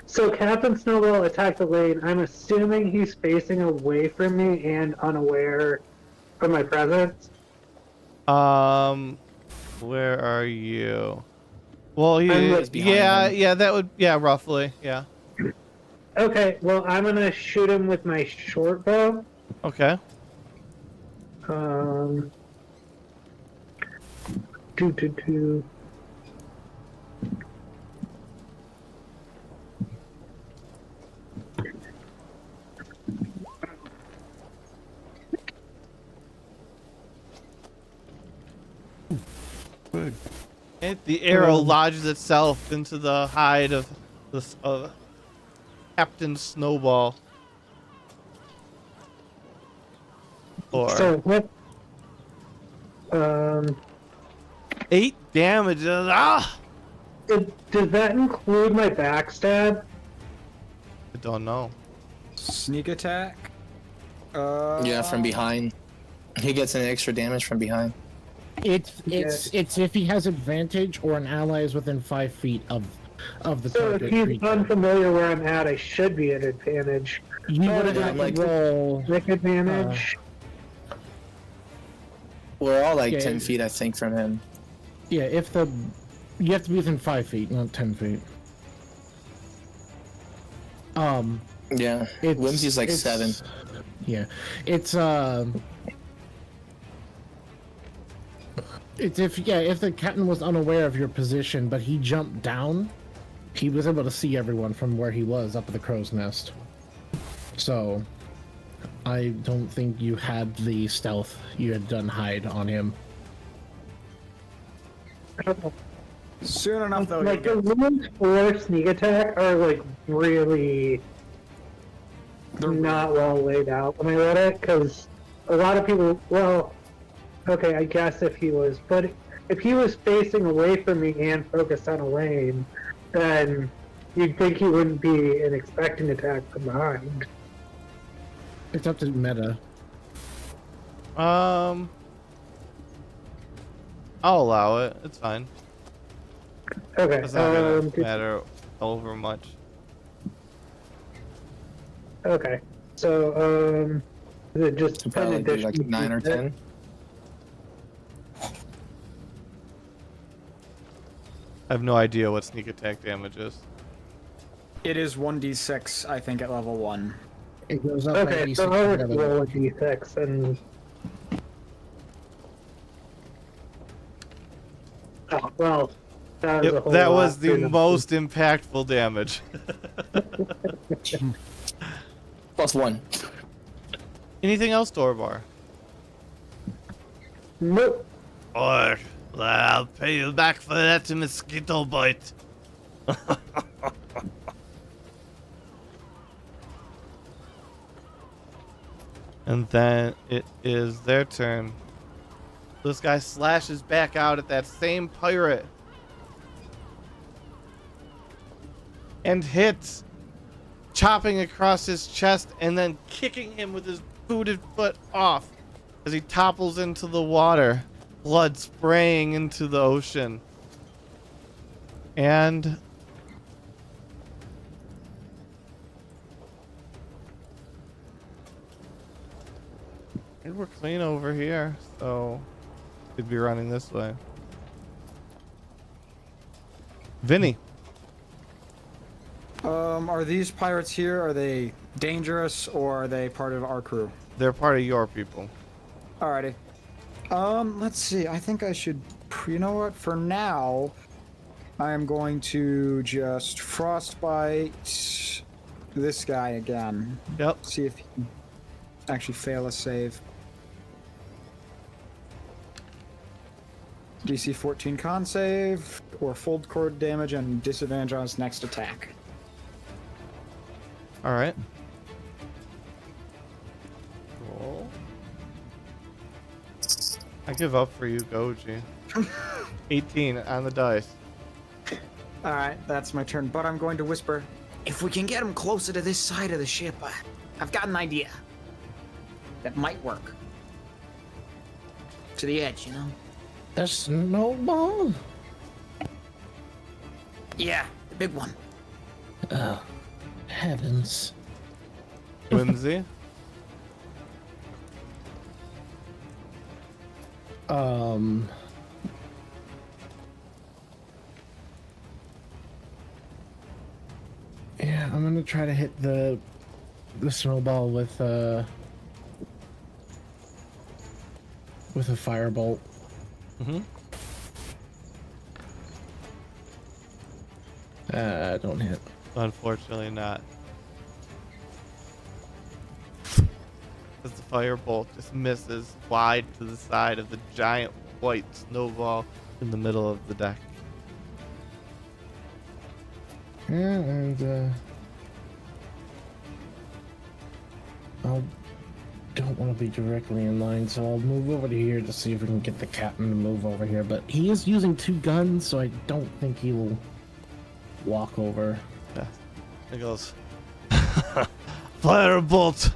so Captain Snowball attacked the lane. I'm assuming he's facing away from me and unaware of my presence. Where are you? Well, I'm he, like behind him. that would, roughly, yeah. Okay, well, I'm gonna shoot him with my short bow. Okay. Um, do. Good. The arrow lodges itself into the hide of this Captain Snowball. Or So what? 8 damage. Ah! Does that include my backstab? I don't know. Sneak attack. Yeah, from behind. He gets an extra damage from behind. It's if he has advantage or an ally is within 5 feet of the So if target he's creature. unfamiliar where I'm at, I should be at advantage. You would have yeah, had like- to roll. Nick advantage. We're all like Yeah. 10 feet, I think, from him. Yeah, you have to be within 5 feet, not 10 feet. Yeah. It's, Whimsy's like it's- 7. Yeah, it's if the captain was unaware of your position, but he jumped down, he was able to see everyone from where he was up at the crow's nest. So, I don't think you had the stealth. You had done hide on him. Soon enough, though. Like you'll the get- rules for sneak attack are like really not well laid out when I read it, because a lot of people, well, okay, I guess if he was facing away from me and focused on a lane, then you'd think he wouldn't be an expecting attack from behind. It's up to meta. I'll allow it. It's fine. Okay, It's not gonna matter over much. okay, so is it just So probably 10 be like additional 9 or feet? 10. I have no idea what sneak attack damage is. It is 1d6, I think, at level 1. It goes up by Okay, so D6 I'll together. roll a d6 and. Oh, well, that was, a whole That lot was the for them. most impactful damage. +1. Anything else, Dorbar? Nope. Or I'll pay you back for that mosquito bite. And then it is their turn. This guy slashes back out at that same pirate. And hits, chopping across his chest and then kicking him with his booted foot off as he topples into the water, blood spraying into the ocean. And we're clean over here, so we'd be running this way. Vinny. Are these pirates here, are they dangerous, or are they part of our crew? They're part of your people. Alrighty. Let's see, I think I should, you know what, for now, I am going to just frostbite this guy again. Yep. See if he can actually fail a save. DC 14 con save, or fold cord damage, and disadvantage on his next attack. All right. Roll. I give up for you, Goji. 18 on the dice. Alright, that's my turn, but I'm going to whisper, if we can get him closer to this side of the ship, I've got an idea. That might work. To the edge, you know? A snowball? Yeah, the big one. Oh, heavens. Whimsy. Yeah, I'm gonna try to hit the snowball with a firebolt. Mm-hmm. Don't hit. Unfortunately not. As the firebolt just misses wide to the side of the giant white snowball in the middle of the deck. Yeah, and I don't want to be directly in line, so I'll move over to here to see if we can get the captain to move over here. But he is using 2 guns, so I don't think he will walk over. Yeah. He goes, Firebolt,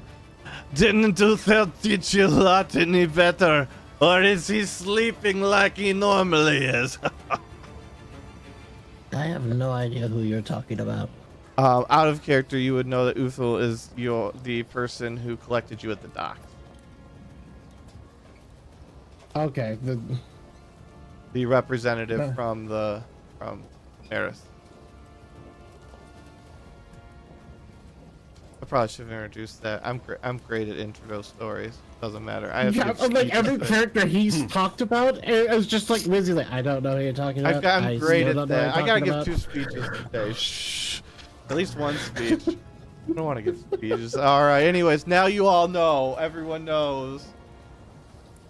didn't Uther teach you a lot any better? Or is he sleeping like he normally is? I have no idea who you're talking about. Out of character, you would know that Uthul is the person who collected you at the dock. Okay, The representative No. from Maeris. I probably should have introduced that. I'm great at intro stories. Doesn't matter. I have yeah, good like speeches, every but character he's talked about, it was just like Wizzy. Like, I don't know who you're talking about. I'm great still at don't know that. who I you're gotta talking give about. 2 speeches today. Shh. At least 1 speech. I don't want to give speeches. All right. Anyways, now you all know. Everyone knows.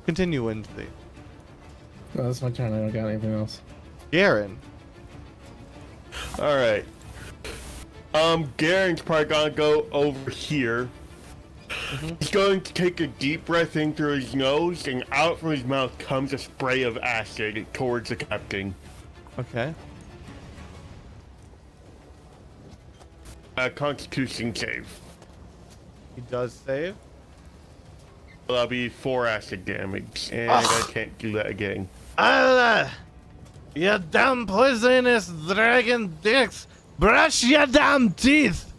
Continue, Whimsy. Oh, that's my turn. I don't got anything else. Garen. All right. Garen's probably gonna go over here. He's going to take a deep breath in through his nose, and out from his mouth comes a spray of acid towards the captain. Okay. Constitution save. He does save. That'll be 4 acid damage, and I can't do that again. You damn poisonous dragon dicks! Brush your damn teeth!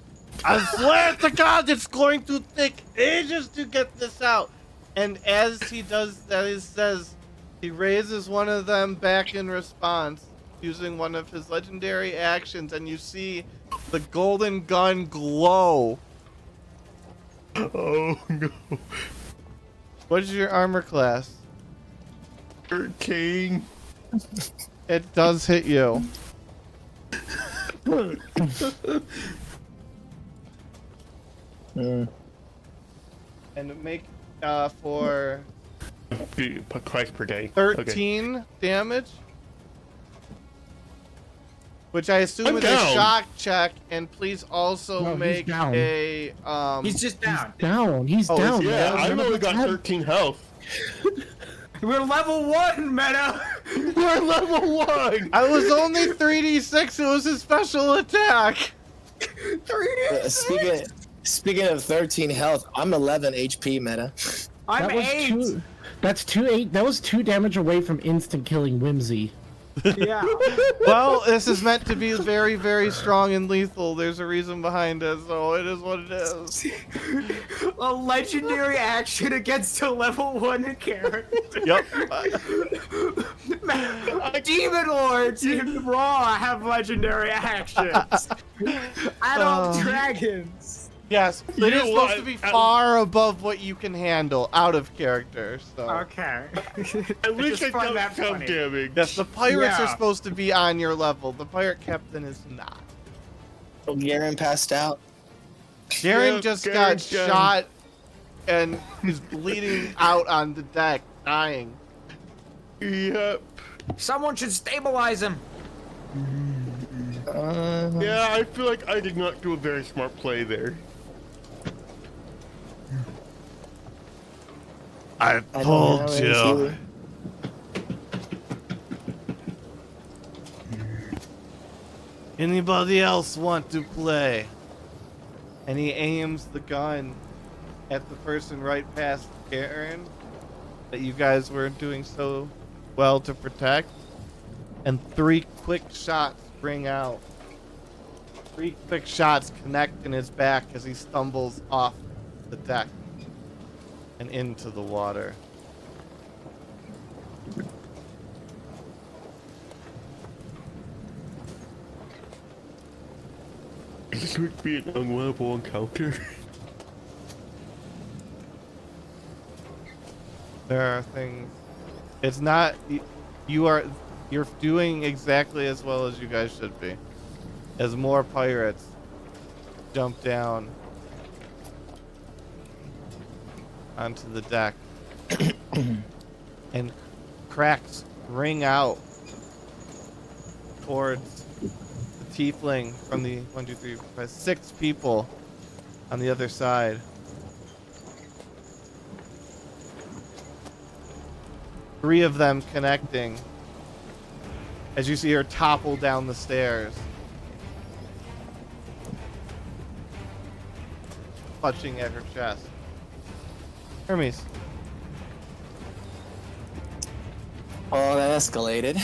I swear to God, it's going to take ages to get this out. And as he does that, he says, he raises one of them back in response, using one of his legendary actions, and you see the golden gun glow. Oh no. What is your armor class? 13. It does hit you. And make for Price per day. 13 damage. Which I assume I'm is a down. shock check, and please also No, he's make down. a He's just down. Down. He's Oh, down. Yeah, man. I've Remember only got that? 13 health. We're level 1, Meta. We're level 1. I was only 3d6, it was a special attack. 3D. Speaking of 13 health, I'm 11 HP, Meta. I'm That was 8. two. That's 2 8. That was 2 damage away from instant killing Whimsy. Yeah. Well, this is meant to be very, very strong and lethal. There's a reason behind it, so it is what it is. A legendary action against a level 1 character. Yep. Demon Lords in Raw have legendary actions. Adult dragons. Yes, it You is know supposed what? to be far above what you can handle out of character. So Okay. At least I just find don't that some funny. damage. yes, the pirates are Yeah. supposed to be on your level. The pirate captain is not. Oh, Garen passed out. Garen Yeah, just Garen's got done. shot and is bleeding out on the deck, dying. Yep. Someone should stabilize him. Yeah, I feel like I did not do a very smart play there. I I told don't know, you. healer. Anybody else want to play? And he aims the gun at the person right past Garen that you guys were doing so well to protect. And 3 quick shots ring out. 3 quick shots connect in his back as he stumbles off the deck and into the water. This would be an unwinnable encounter. There are things. It's not. You're doing exactly as well as you guys should be. As more pirates jump down onto the deck, and cracks ring out towards the tiefling from the 1, 2, 3, 4, 5, 6 people on the other side. 3 of them connecting as you see her topple down the stairs, clutching at her chest. Hermes. Oh, that escalated.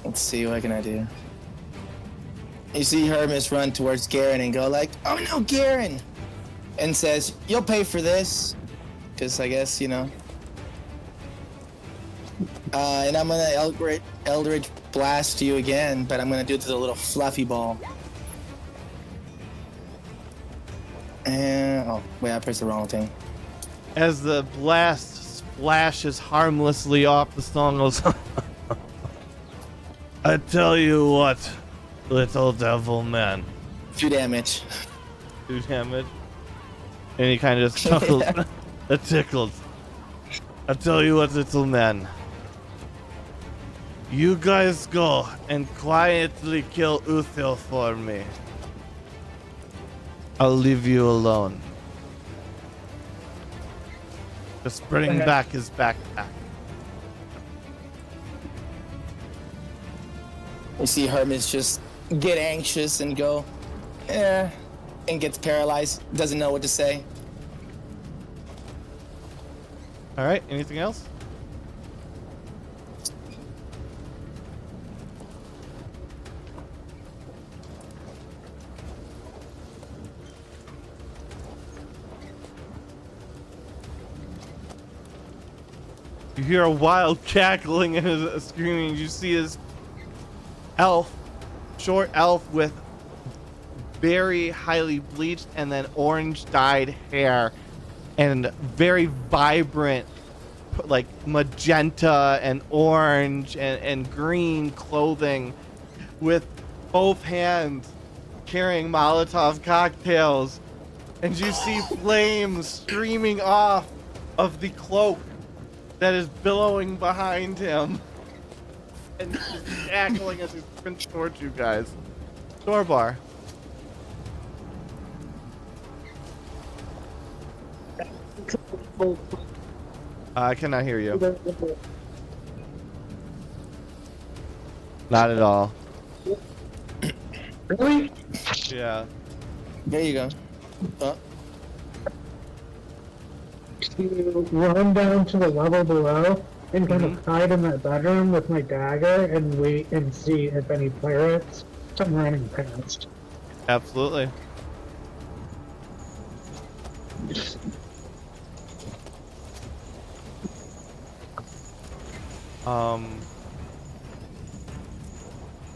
Let's see, what can I do? You see Hermes run towards Garen and go like, "Oh no, Garen!" and says, "You'll pay for this," because I guess, you know. And I'm gonna Eldritch blast you again, but I'm gonna do it to the little fluffy ball. And oh wait, I pressed the wrong thing. As the blast splashes harmlessly off the song goes, I tell you what, little devil man. 2 damage. 2 damage. And he kind of just chuckles. That tickles. I tell you what, little man. You guys go and quietly kill Uthil for me. I'll leave you alone. Just bring back his backpack. You see Hermes just get anxious and go, and gets paralyzed, doesn't know what to say. Alright, anything else? You hear a wild cackling and a screaming. You see his elf, short elf with very highly bleached and then orange dyed hair and very vibrant, like magenta and orange and green clothing, with both hands carrying Molotov cocktails, and you see flames streaming off of the cloak that is billowing behind him, and he's just cackling as he sprints towards you guys. Dorbar. I cannot hear you. Not at all. Really? Yeah. There you go. To run down to the level below and kind of hide in that bedroom with my dagger and wait and see if any pirates come running past. Absolutely.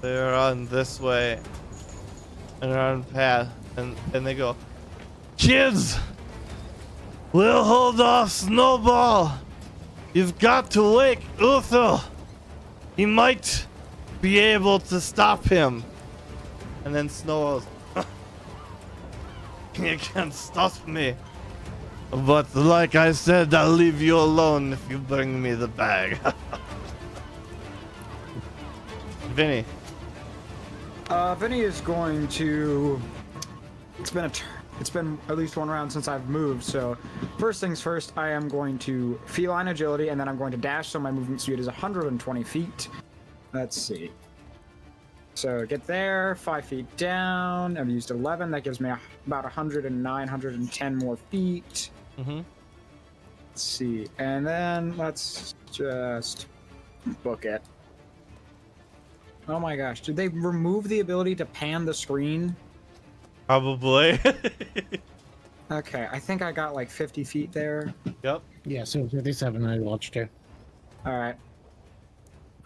They're on this way, and they're on path, and they go, kids, we'll hold off Snowball. You've got to wake Uther. He might be able to stop him. And then Snow goes, you can't stop me. But like I said, I'll leave you alone if you bring me the bag. Vinny. Vinny is going to. It's been at least one round since I've moved. So first things first, I am going to feline agility, and then I'm going to dash. So my movement speed is 120 feet. Let's see. So get there, 5 feet down. I've used 11. That gives me about 109, 110 more feet. Let's see. And then let's just book it. Oh my gosh. Did they remove the ability to pan the screen? Probably. Okay, I think I got like 50 feet there. Yep. Yeah, so 57 I watched you. Alright.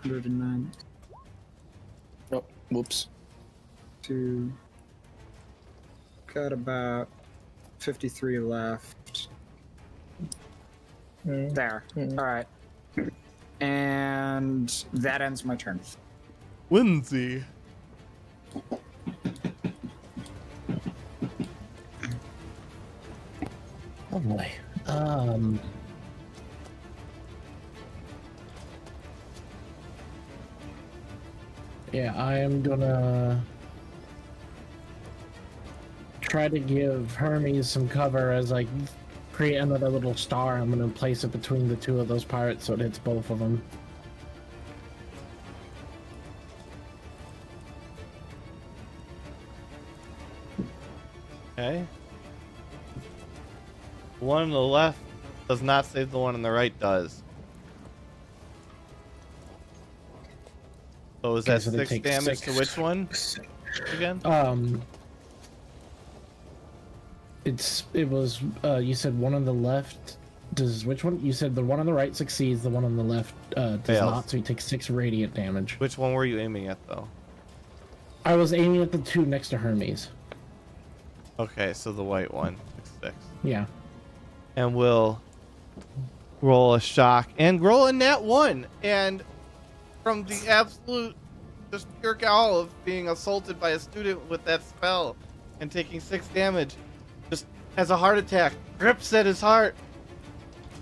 109. Oh, whoops. Two. Got about 53 left. There. Alright. And that ends my turn. Whimsy. Oh boy. Yeah, I am gonna try to give Hermes some cover as I create another little star. I'm gonna place it between the two of those pirates so it hits both of them. Okay. The one on the left does not save the one on the right does. So is Okay, that so they 6 take damage 6. to which one again? It was you said one on the left does which one? You said the one on the right succeeds, the one on the left does Fails. not, so he takes 6 radiant damage. Which one were you aiming at though? I was aiming at the two next to Hermes. Okay, so the white one. 6. Yeah. And we'll roll a shock and roll a nat 1. And from the absolute just pure gall of being assaulted by a student with that spell and taking 6 damage, just has a heart attack, grips at his heart,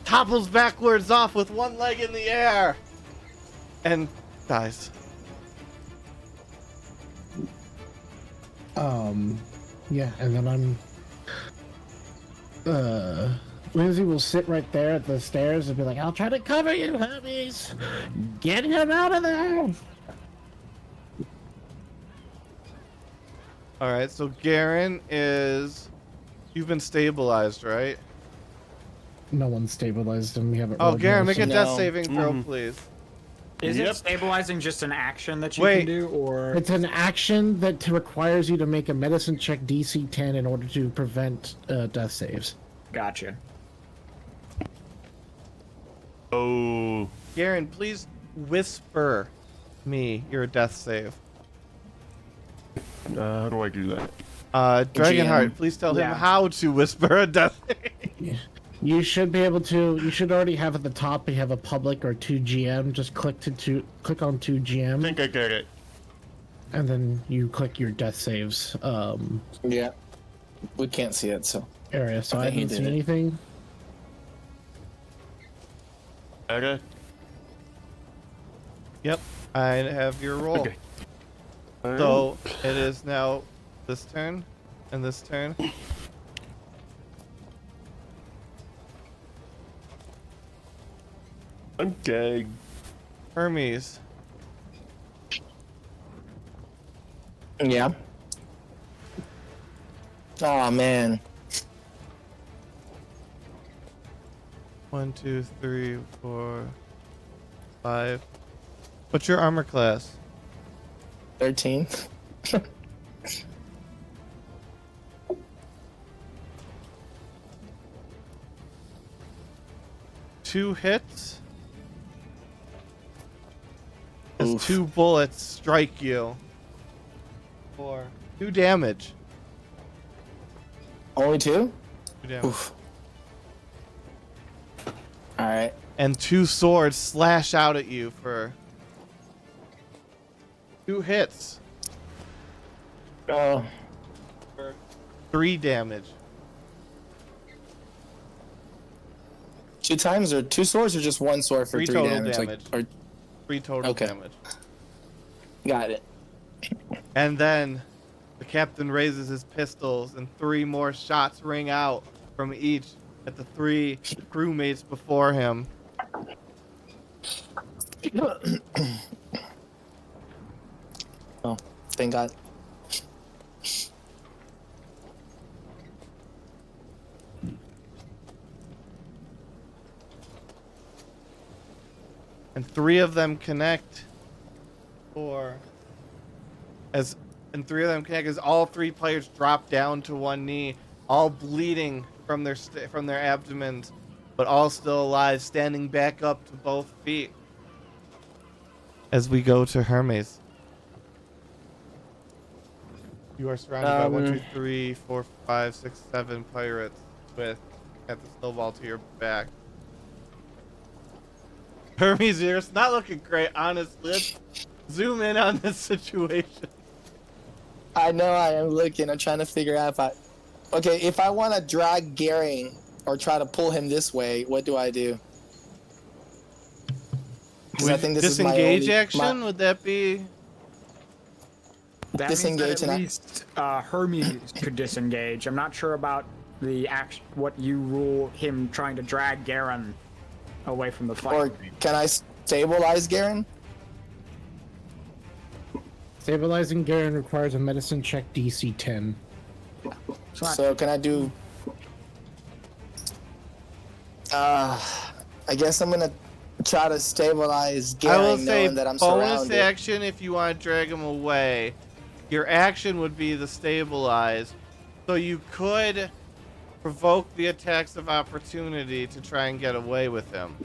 topples backwards off with one leg in the air, and dies. Yeah, and then Whimsy will sit right there at the stairs and be like, I'll try to cover you, Hermes! Get him out of there! Alright, so Garen is... You've been stabilized, right? No one's stabilized him. We haven't Oh, rolled Garen, make a medicine. death No. saving throw, please. Is Yep. it stabilizing just an action that you Wait. can do, or It's an action that requires you to make a medicine check DC 10 in order to prevent death saves. gotcha? Oh. Garen, please whisper me your death save. How do I do that? Dragonheart, GM. please tell him Yeah. how to whisper a death save. You should be able to. You should already have at the top. You have a public or 2GM. Just click on 2GM, I think I get it. and then you click your death saves Yeah. We can't see it, so. area. So I Okay, he didn't see did it. anything. Okay. Yep, I have your roll. Okay. So it is now this turn and this turn. I'm dead. Hermes, Yeah. Oh, man. 1, 2, 3, 4, 5. What's your armor class? 13. 2 hits. As Oof. 2 bullets strike you for 2 damage. Only 2? 2 damage. Oof. Alright. And 2 swords slash out at you for 2 hits Oh. for 3 damage. 2 times or 2 swords or just 1 sword for 3 3 total damage? damage. Or, 3 total Okay. damage. got it. And then the captain raises his pistols and 3 more shots ring out from each at the 3 crewmates before him. Oh, thank God. And 3 of them connect. And 3 of them connect as all 3 players drop down to one knee, all bleeding from their abdomens, but all still alive, standing back up to both feet. As we go to Hermes. You are surrounded by 1, 2, 3, 4, 5, 6, 7 pirates with at the snowball to your back. Hermes, it's not looking great, honestly. Let's zoom in on this situation. I know I am looking. I'm trying to figure out if I... Okay, if I want to drag Garen or try to pull him this way, what do I do? 'Cause I think this is my Disengage only- action? my- Would that be? That Disengage means that and at I- least Hermes could disengage. I'm not sure about the what you rule him trying to drag Garen away from the fight. Or can I stabilize Garen? Stabilizing Garen requires a medicine check DC 10. So can I do... I guess I'm gonna try to stabilize I will Garen say knowing that I'm bonus surrounded. action if you want to drag him away. Your action would be the stabilize. So you could provoke the attacks of opportunity to try and get away with him.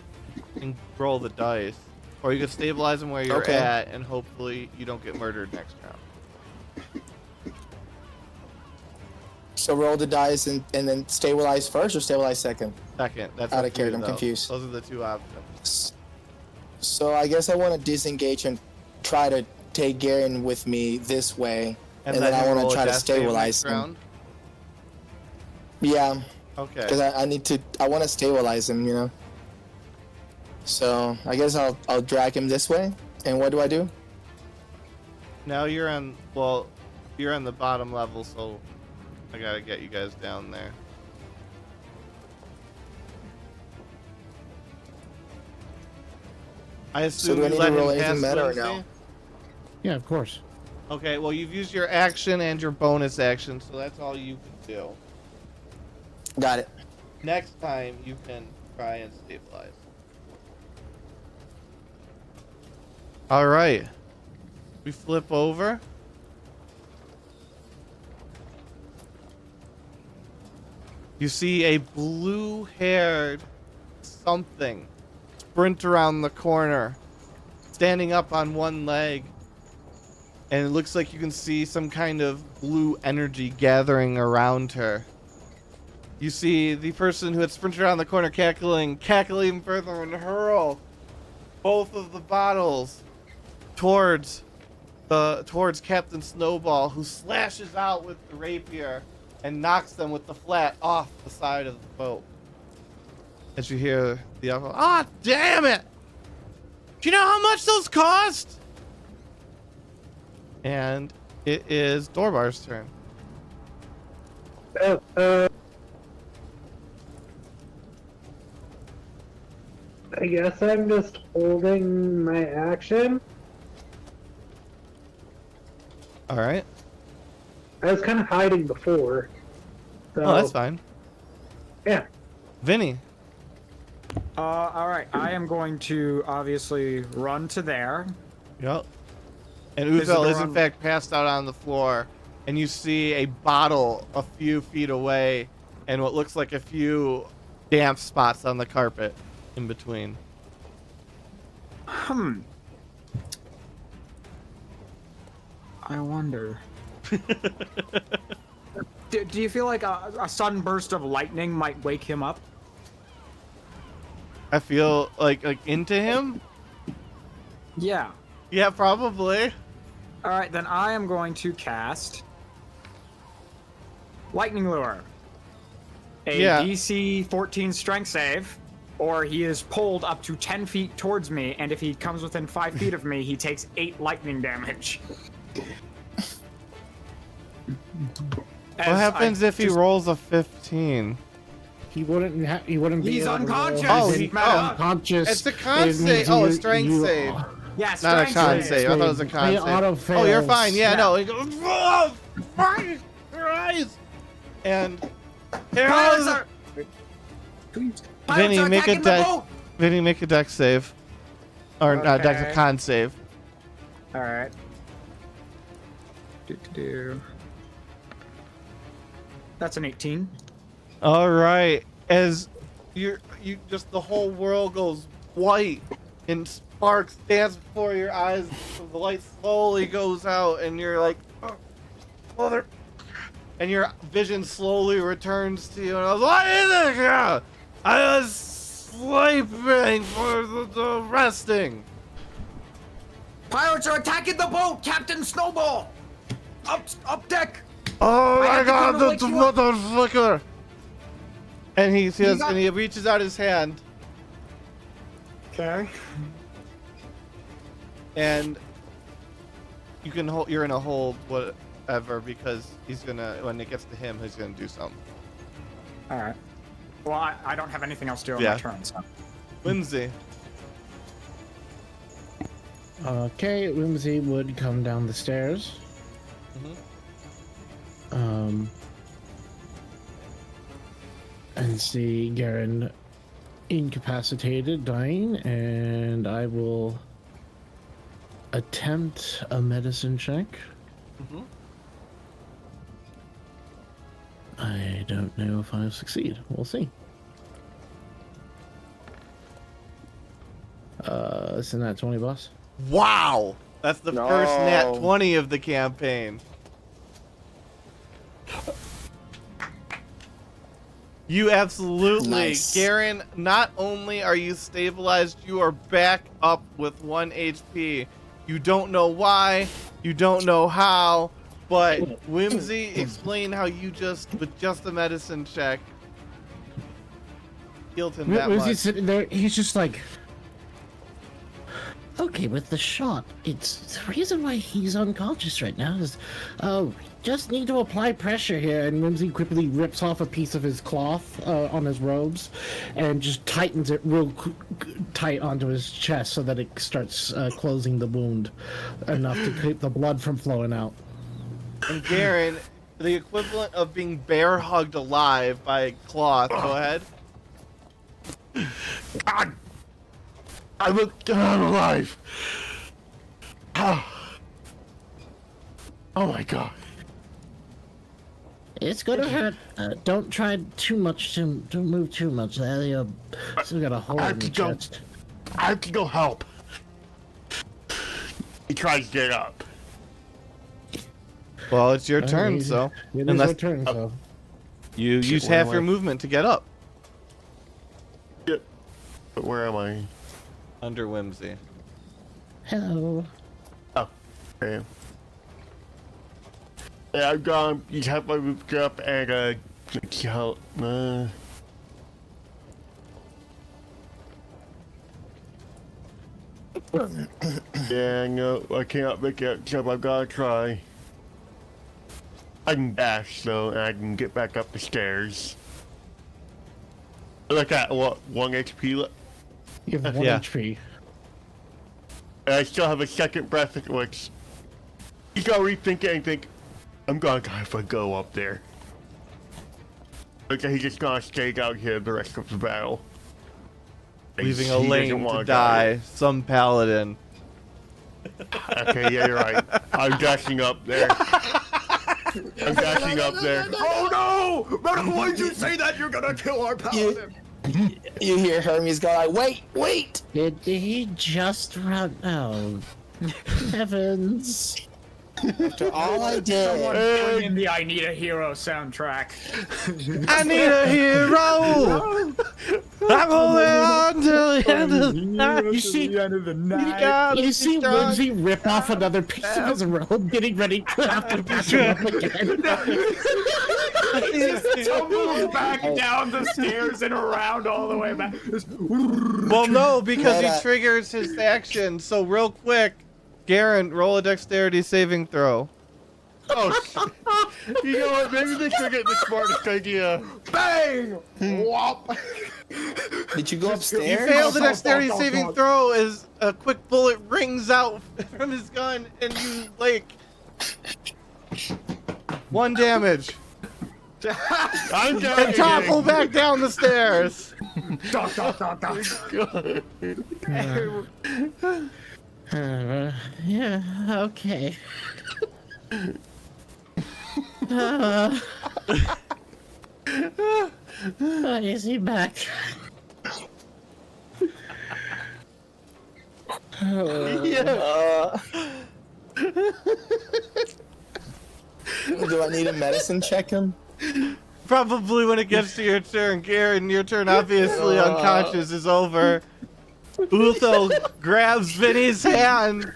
And roll the dice. Or you could stabilize him where you're Okay. at and hopefully you don't get murdered next round. So roll the dice and then stabilize first or stabilize second? Second. That's Out up of to you, character, I'm though. confused. Those are the 2 options. So I guess I want to disengage and try to take Garen with me this way, and then let I him want roll to a try to death save stabilize next him. round? Yeah, Okay. because I need to. I want to stabilize him, you know. So I guess I'll drag him this way. And what do I do? Now you're on, well, you're on the bottom level, so I gotta get you guys down there. I assume do I you need to let roll him anything pass meta or Whimsy? no? Yeah, of course. Okay, well you've used your action and your bonus action, so that's all you can do. Got it. Next time you can try and stabilize. Alright. We flip over. You see a blue-haired something sprint around the corner, standing up on one leg. And it looks like you can see some kind of blue energy gathering around her. You see the person who had sprinted around the corner cackling further and hurl both of the bottles towards Captain Snowball, who slashes out with the rapier and knocks them with the flat off the side of the boat. As you hear the other, "Ah, damn it! Do you know how much those cost?" And it is Dorbar's turn. I guess I'm just holding my action. All right. I was kind of hiding before. So, Oh, that's fine. Yeah. Vinny. All right. I am going to obviously run to there. Yep. And Is it Uzel is in around- fact passed out on the floor, and you see a bottle a few feet away, and what looks like a few damp spots on the carpet in between. I wonder. Do you feel like a sudden burst of lightning might wake him up? I feel like into him. Yeah. Yeah, probably. All right, then I am going to cast Lightning Lure. A Yeah. DC 14 strength save, or he is pulled up to 10 feet towards me, and if he comes within 5 feet of me, he takes 8 lightning damage. What happens if he rolls a 15? He wouldn't. He wouldn't be. He's able to roll. unconscious! Oh, He's he- unconscious. It's a con It save. means Oh, a you- strength you- save. Yeah, Not a strength con save. save. I thought it was a con He save. auto Oh, you're fails. fine. Yeah, Yeah. no. He goes, "Oh, Christ, Christ." And Pirates are... Vinny, Pirates are make a attacking the dex. boat! Vinny, make a dex save. Or not dex, a Okay. con save. All right. That's an 18. All right. As you just the whole world goes white and sparks dance before your eyes. The light slowly goes out, and you're like, "Oh, mother!" And your vision slowly returns to you. And I was like, "What is it here? I was sleeping for the resting." Pirates are attacking the boat, Captain Snowball. Up deck. Oh I my have to God, come the and wake you up. motherfucker! And he says, got- and he reaches out his hand, Okay. and you can hold. You're in a hold, whatever, because he's gonna. When it gets to him, he's gonna do something. All right. Well, I don't have anything else to do on Yeah. my turn, so. Whimsy. Okay, Whimsy would come down the stairs. And see Garen incapacitated, dying, and I will attempt a medicine check. Mhm. I don't know if I'll succeed. We'll see. Isn't that 20, boss? Wow, that's the first nat 20 of the campaign. You absolutely, Nice. Garen, not only are you stabilized, you are back up with 1 HP. You don't know why, you don't know how, but Whimsy, explain how you just, with just a medicine check, healed him that Whimsy's much. sitting there, he's just like, Okay, with the shot, it's the reason why he's unconscious right now is, just need to apply pressure here, and Whimsy quickly rips off a piece of his cloth on his robes and just tightens it real tight onto his chest so that it starts closing the wound enough to keep the blood from flowing out. And Garen, the equivalent of being bear hugged alive by cloth. Go ahead. God! I'm alive! Oh my God. it's gonna hurt. Don't try too much to move too much. There, you still got a hole I in have your to go. chest. I have to go help. He tries to get up. Well, it's your turn, It is so your unless turn, so. you Shit, use where half am your I? movement to get up Yep. But where am I? under Whimsy. Hello. Oh, okay. Yeah, I've gone. You have my moved up and help. Yeah, no, I cannot make that jump. I've got to try. I can dash though, and I can get back up the stairs. Look at what 1 HP left. You have 1 Yeah. HP. And I still have a second breath, which you gotta rethink it and think, I'm gonna die if I go up there. Okay, he's just gonna stay out here the rest of the battle. Leaving He a doesn't lane to wanna die. Some paladin. Okay, yeah, you're right. I'm dashing up there. I'm dashing up there. Oh no! Why did you say that? You're gonna kill our paladin. You hear Hermes go like, wait! Did he just run out? Heavens. After all I did. Bring in the I Need a Hero soundtrack. I need a hero! I'm holding on till the end of the night. You see, the end of the night. You see Whimsy rip off another piece of his robe, getting ready to have to back him up again. He just tumbles back down the stairs and around all the way back. Well, no, because But, he triggers his action. So real quick, Garen, roll a dexterity saving throw. Oh, shit. You know what? Maybe they should get the smartest idea. Bang! Whop! Did you go You upstairs? fail the dexterity saving throw as a quick bullet rings out from his gun and you, like, 1 damage. I'm And dying. topple back down the stairs. Dot, dot, dot, dot. Yeah, okay. Is he back? Do I need a medicine check him? Probably when it gets to your turn, Garen, your turn obviously unconscious is over. Utho grabs Vinny's hand,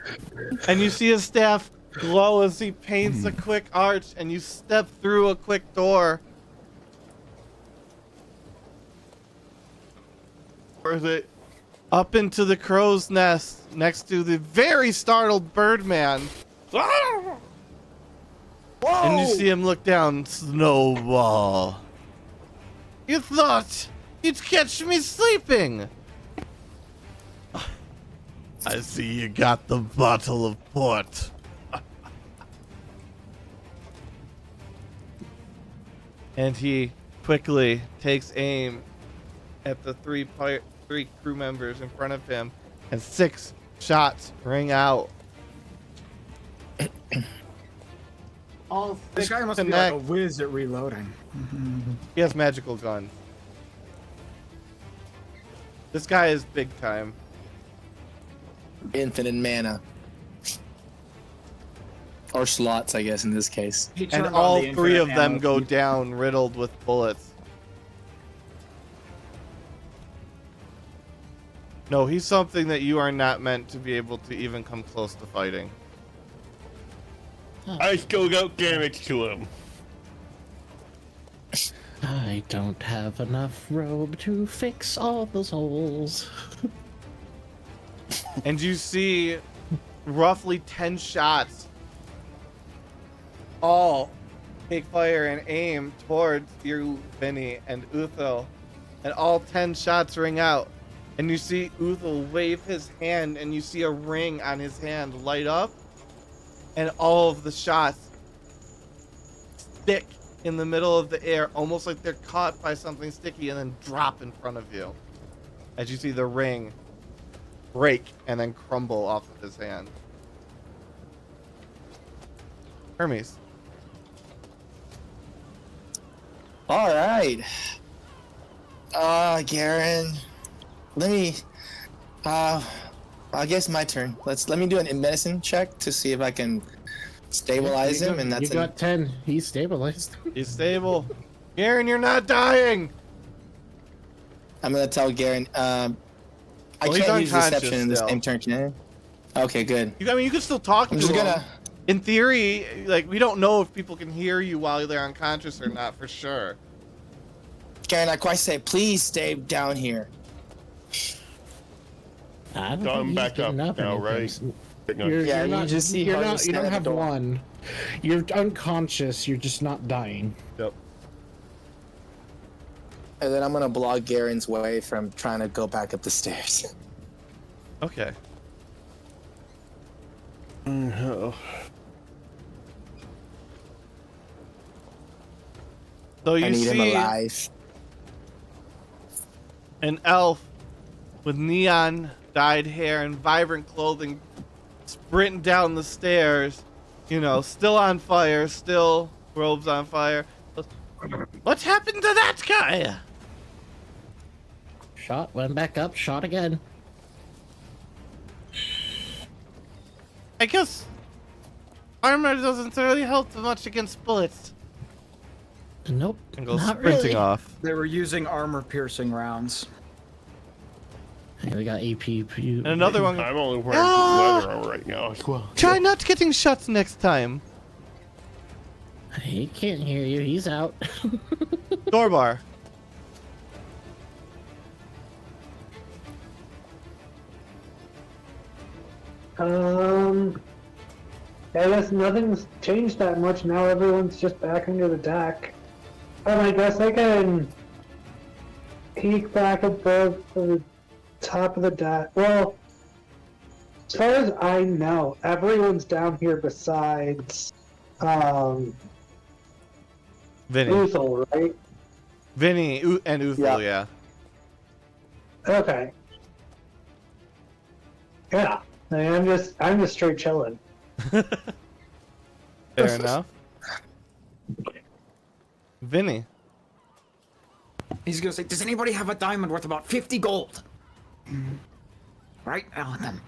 and you see his staff glow as he paints a quick arch, and you step through a quick door. Where's it? Up into the crow's nest next to the very startled Birdman. And you see him look down. Snowball. You thought you'd catch me sleeping. I see you got the bottle of port. And he quickly takes aim at the three crew members in front of him, and 6 shots ring out. All 6 This guy must connect. be like a whiz at reloading. He has magical guns. This guy is big time. Infinite mana. Or slots, I guess, in this case. He And turned on all the 3 of infinite them ammo. go down riddled with bullets. No, he's something that you are not meant to be able to even come close to fighting. I still got damage to him. I don't have enough robe to fix all those holes. And you see roughly 10 shots all take fire and aim towards you, Vinny, and Utho. And all 10 shots ring out. And you see Utho wave his hand, and you see a ring on his hand light up. And all of the shots stick in the middle of the air, almost like they're caught by something sticky, and then drop in front of you. As you see the ring break and then crumble off of his hand. Hermes. All right. Garen, let me I guess my turn. Let me do a medicine check to see if I can stabilize him, and that's you got 10. He's stabilized. He's stable. Garen, you're not dying. I'm gonna tell Garen. I Well, he's can't use unconscious deception in the still. same turn, can I? Okay, good. I mean, you can still talk to I'm just him. gonna. In theory, like, we don't know if people can hear you while they're unconscious or not for sure. Garen, I quite say, please stay down here. I don't So I'm think he's back up getting up now, anytime right? soon. No. You're Yeah, you not, just see you're Hermes not, you stand don't at the have door. one. You're unconscious, you're just not dying. Yep. And then I'm gonna block Garen's way from trying to go back up the stairs. Okay. Oh. So I you need him see alive. an elf with neon dyed hair and vibrant clothing sprinting down the stairs, you know, still on fire, still robes on fire. What's happened to that guy? Shot, went back up, shot again. I guess armor doesn't really help much against bullets. Nope, And goes not sprinting really. off. They were using armor-piercing rounds. Yeah, we got AP. And another one. I'm only wearing Ah! leather armor right now as well. Try not getting shot next time. He can't hear you, he's out. Doorbar. I guess nothing's changed that much now. Everyone's just back under the deck. I guess I can peek back above the top of the deck. Well, as far as I know, everyone's down here besides Vinny. Uthal, right? Vinny and Uthal, yeah. Okay. Yeah. I'm just straight chilling. Fair enough. Vinny. He's gonna say, does anybody have a diamond worth about 50 gold? Right? I want them.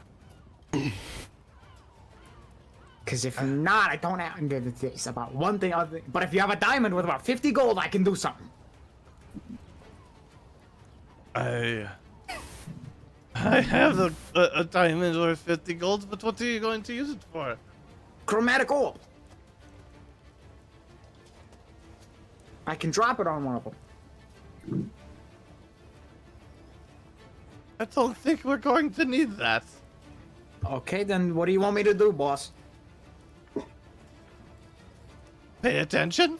Because if not, I don't have it's about one thing other. But if you have a diamond worth about 50 gold, I can do something. I have a diamond worth 50 gold, but what are you going to use it for? Chromatic gold. I can drop it on one of them. I don't think we're going to need that. Okay, then what do you want me to do, boss? Pay attention.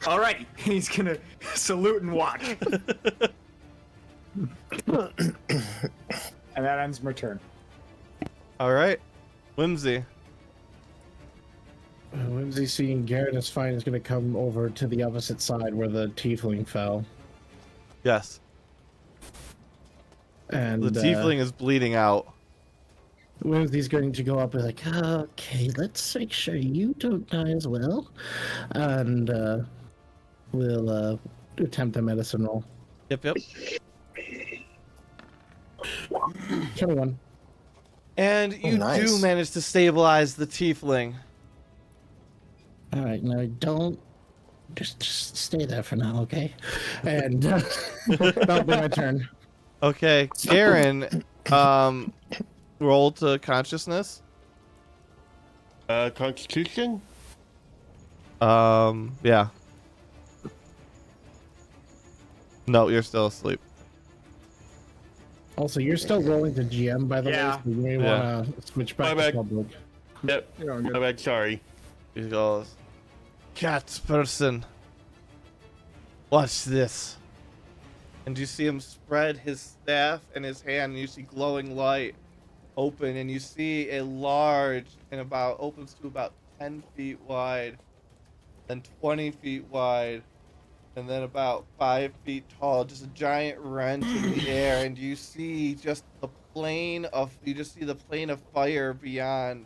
Alrighty. He's gonna salute and watch. And that ends my turn. All right. Whimsy. Whimsy seeing Garen is fine is going to come over to the opposite side where the tiefling fell. Yes. And The tiefling is bleeding out. Whimsy's going to go up and like, okay, let's make sure you don't die as well. And we'll attempt a medicine roll. Yep, yep. Kill one. And you nice. do manage to stabilize the tiefling. All right, now don't just stay there for now, okay? And that'll be my turn. Okay, Garen, roll to consciousness. Constitution? Yeah. No, you're still asleep. Also, you're still rolling to GM, by the Yeah. way, so you may Yeah. want to switch My back bad. to public. Yep. My bad, sorry. He goes, cat person, watch this. And you see him spread his staff and his hand, and you see glowing light open, and you see a large and opens to about 10 feet wide, then 20 feet wide, and then about 5 feet tall, just a giant wrench in the air, and you see just the plane of fire beyond,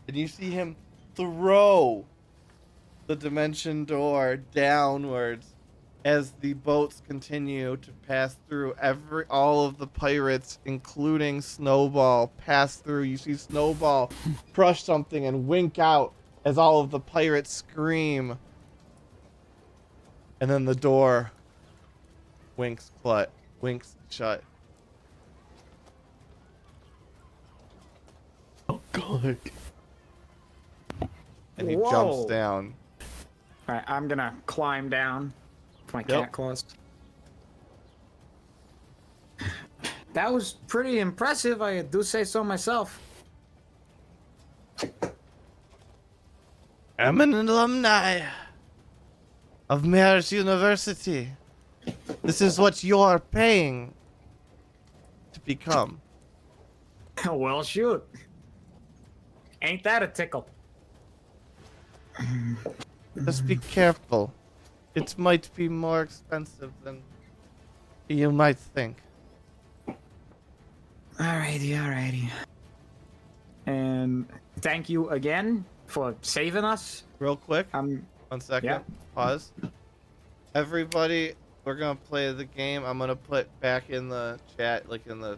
and you see him throw the dimension door downwards, as the boats continue to pass through all of the pirates, including Snowball, pass through. You see Snowball crush something and wink out as all of the pirates scream. And then the door winks shut. Oh god. And he Whoa. jumps down. All right, I'm gonna climb down with my Yep. cat claws. That was pretty impressive, I do say so myself. I'm an alumni of Maeris University. This is what you're paying to become. Well, shoot. Ain't that a tickle? Just be careful. It might be more expensive than you might think. Alrighty. And thank you again for saving us. Real quick, I'm 1 second. Yeah. Pause. Everybody, we're gonna play the game. I'm gonna put back in the chat, like in the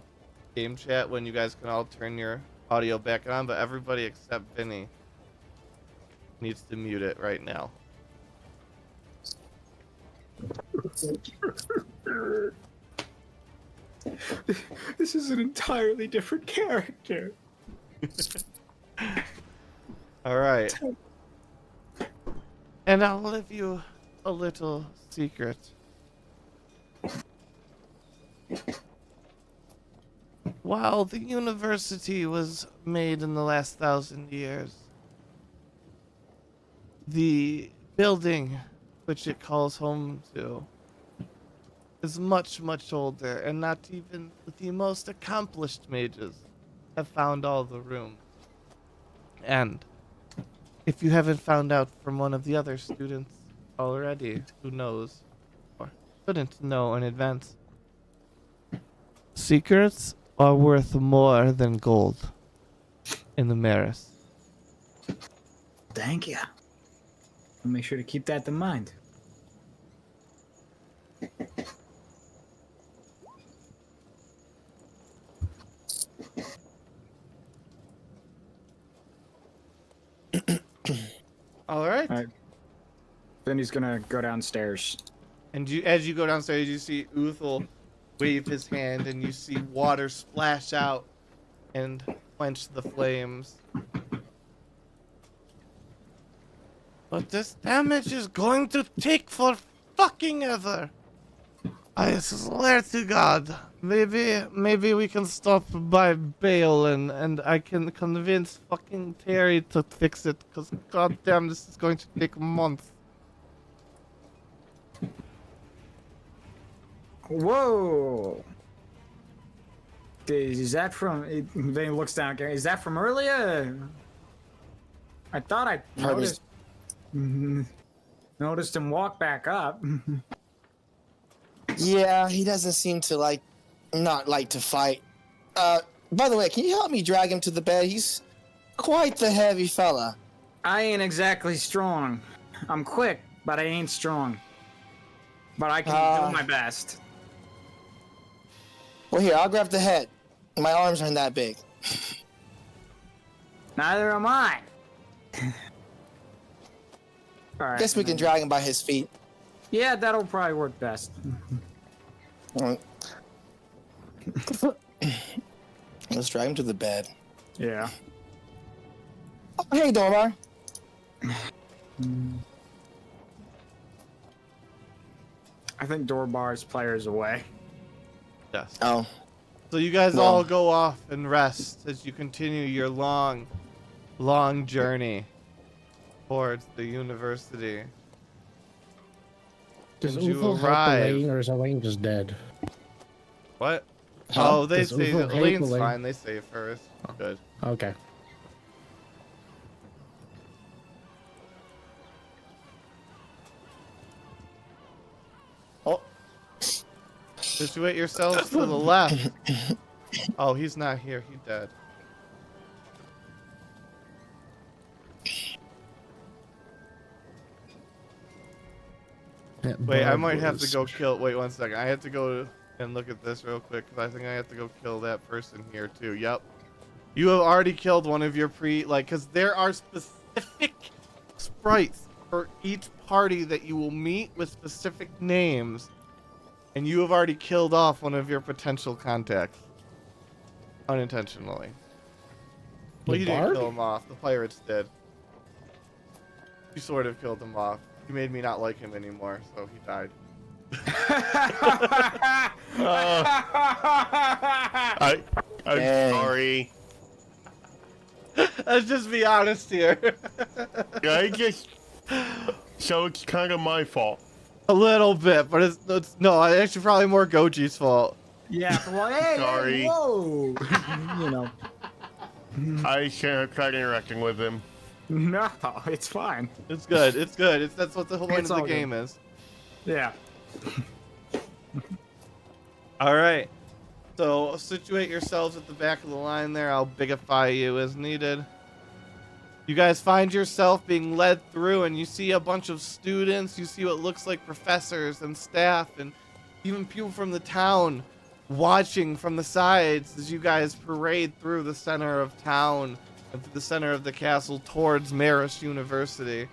game chat, when you guys can all turn your audio back on, but everybody except Vinny needs to mute it right now. This is an entirely different character. All right. And I'll leave you a little secret. While the university was made in the last 1,000 years, the building which it calls home to is much, much older, and not even the most accomplished mages have found all the rooms. And if you haven't found out from one of the other students already, who knows, or couldn't know in advance, secrets are worth more than gold in the Maeris. Thank you. I'll make sure to keep that in mind. All right. All right. Then he's gonna go downstairs. And as you go downstairs, you see Uthal wave his hand, and you see water splash out and quench the flames. But this damage is going to take for fucking ever. I swear to God. Maybe we can stop by Bale and I can convince fucking Terry to fix it, because goddamn, this is going to take months. Whoa! Is that from? Then he looks down. Is that from earlier? I thought I Hermes. noticed him walk back up. Yeah, he doesn't seem to not like to fight. By the way, can you help me drag him to the bed? He's quite the heavy fella. I ain't exactly strong. I'm quick, but I ain't strong. But I can do my best. Well, here, I'll grab the head. My arms aren't that big. Neither am I. All right. Guess we can drag him by his feet. Yeah, that'll probably work best. Let's drag him to the bed. Yeah. Oh, hey, Dormar. I think door bars players away. Yes. Oh. So you guys Well. all go off and rest as you continue your long, long journey towards the university. Does And you Uthal help arrive. Elaine, or is Elaine just dead? What? Huh? Oh, they Does say Uthal help Elaine's Elaine? fine. They save her. It's good. Okay. Oh. Situate yourselves to the left. Oh, he's not here. He's dead. Wait, I might have to go kill. Wait 1 second. I have to go and look at this real quick because I think I have to go kill that person here too. Yep. You have already killed one of your because there are specific sprites for each party that you will meet with specific names, and you have already killed off one of your potential contacts unintentionally. Well, you didn't kill him off. The pirates did. You sort of killed him off. You made me not like him anymore, so he died. I'm sorry. Let's just be honest here. So it's kind of my fault. A little bit, but it's no, it's actually probably more Goji's fault. Yeah, well, hey, Sorry. hey, whoa. You know. I shouldn't have tried interacting with him. No, it's fine. It's good. It's good. That's what the whole point It's of the all game good. is. Yeah. All right. So situate yourselves at the back of the line there. I'll bigify you as needed. You guys find yourself being led through, and you see a bunch of students. You see what looks like professors and staff, and even people from the town watching from the sides as you guys parade through the center of town and through the center of the castle towards Maeris University.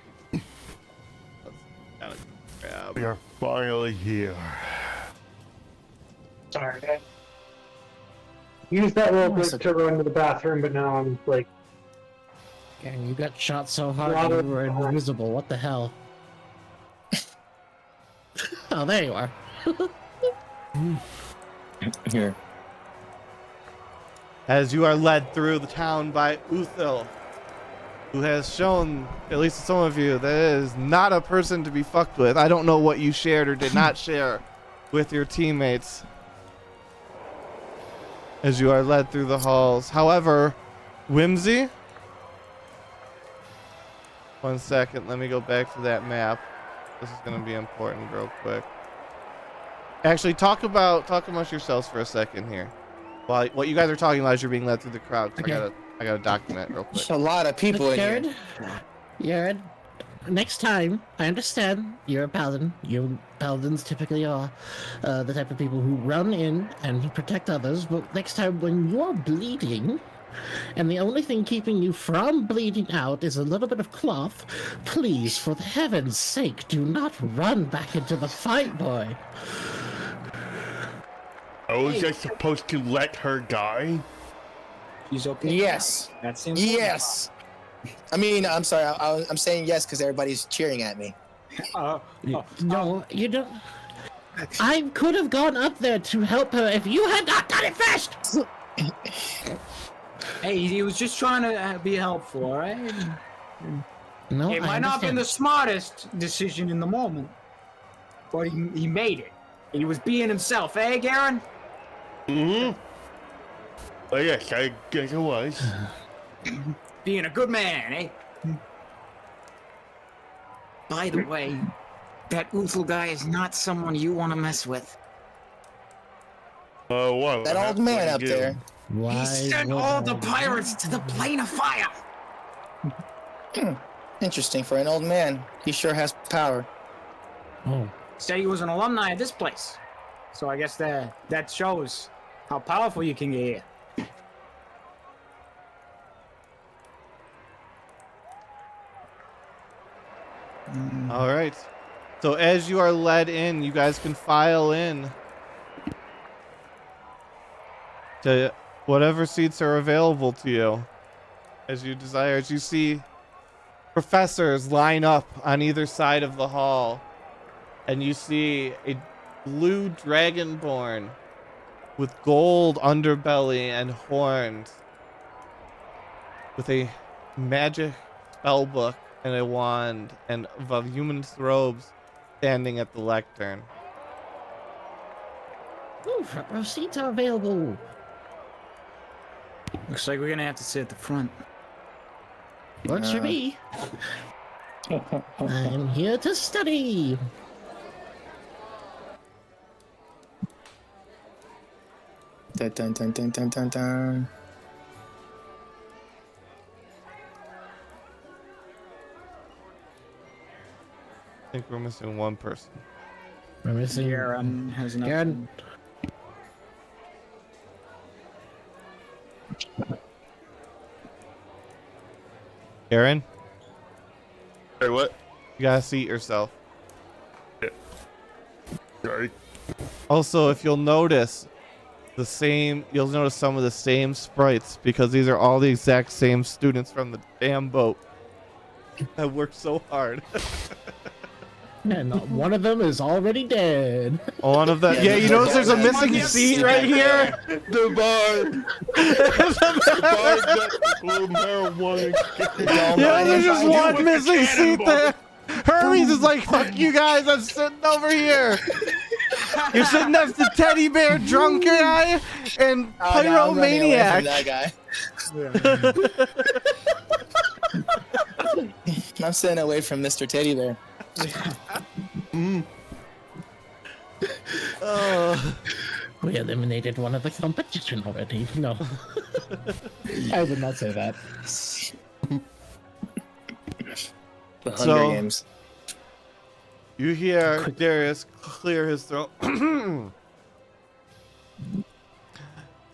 We are finally here. Sorry. I used that real quick to run to the bathroom, but now I'm like, Garen, you got shot so hard you were invisible. What the hell? Oh, there you are. Here. As you are led through the town by Uthil, who has shown, at least to some of you, that it is not a person to be fucked with. I don't know what you shared or did not share with your teammates as you are led through the halls. However, Whimsy, 1 second, let me go back to that map. This is going to be important real quick. Actually, talk amongst yourselves for a second here. While what you guys are talking about as you're being led through the crowd. Okay. I gotta document it real quick. There's a lot of people in here. Garen, next time, I understand you're a paladin. You paladins typically are the type of people who run in and protect others. But next time when you're bleeding, and the only thing keeping you from bleeding out is a little bit of cloth, please, for the heaven's sake, do not run back into the fight, boy. I was just supposed to let her die? He's okay. Yes. That seems Yes. I mean, I'm sorry. I'm saying yes because everybody's cheering at me. No, you don't. I could have gone up there to help her if you had not done it first! Hey, he was just trying to be helpful, all right? No, It I might not have been the understand. smartest decision in the moment, but he made it. He was being himself, eh, Garen? Mm-hmm. Oh, yes, I guess it was. Being a good man, eh? By the way, that Uthal guy is not someone you want to mess with. What? That old man up there. Why He sent would all the I- pirates to the plane of fire. Interesting for an old man. He sure has power. Oh, Said he was an alumni of this place. So I guess that shows how powerful you can get here. All right. So as you are led in, you guys can file in to whatever seats are available to you as you desire. As you see professors line up on either side of the hall, and you see a blue dragonborn with gold underbelly and horns with a magic spellbook and a wand and of human's robes standing at the lectern. ooh, front row seats are available. Looks like we're gonna have to sit at the front. Works for me. I'm here to study. Dun, dun, dun, dun, dun, dun, dun. I think we're missing one person. We're missing Garen has nothing. Garen. Aaron, Hey, what? you gotta seat yourself. Sorry. Also, if you'll notice, you'll notice some of the same sprites because these are all the exact same students from the damn boat that worked so hard. And one of them is already dead. One of them. Yeah, you notice there's a missing seat right here. The bar. The bar got little marijuana. Yeah, there's just one missing seat there. Hermes is like, fuck you guys, I'm sitting over here. You're sitting next to Teddy Bear, Drunk Guy, and Pyromaniac. That guy. I'm staying away from Mr. Teddy Bear. We eliminated one of the competition already. No. I did not say that. The Hunger So- Games. You hear Darius clear his throat.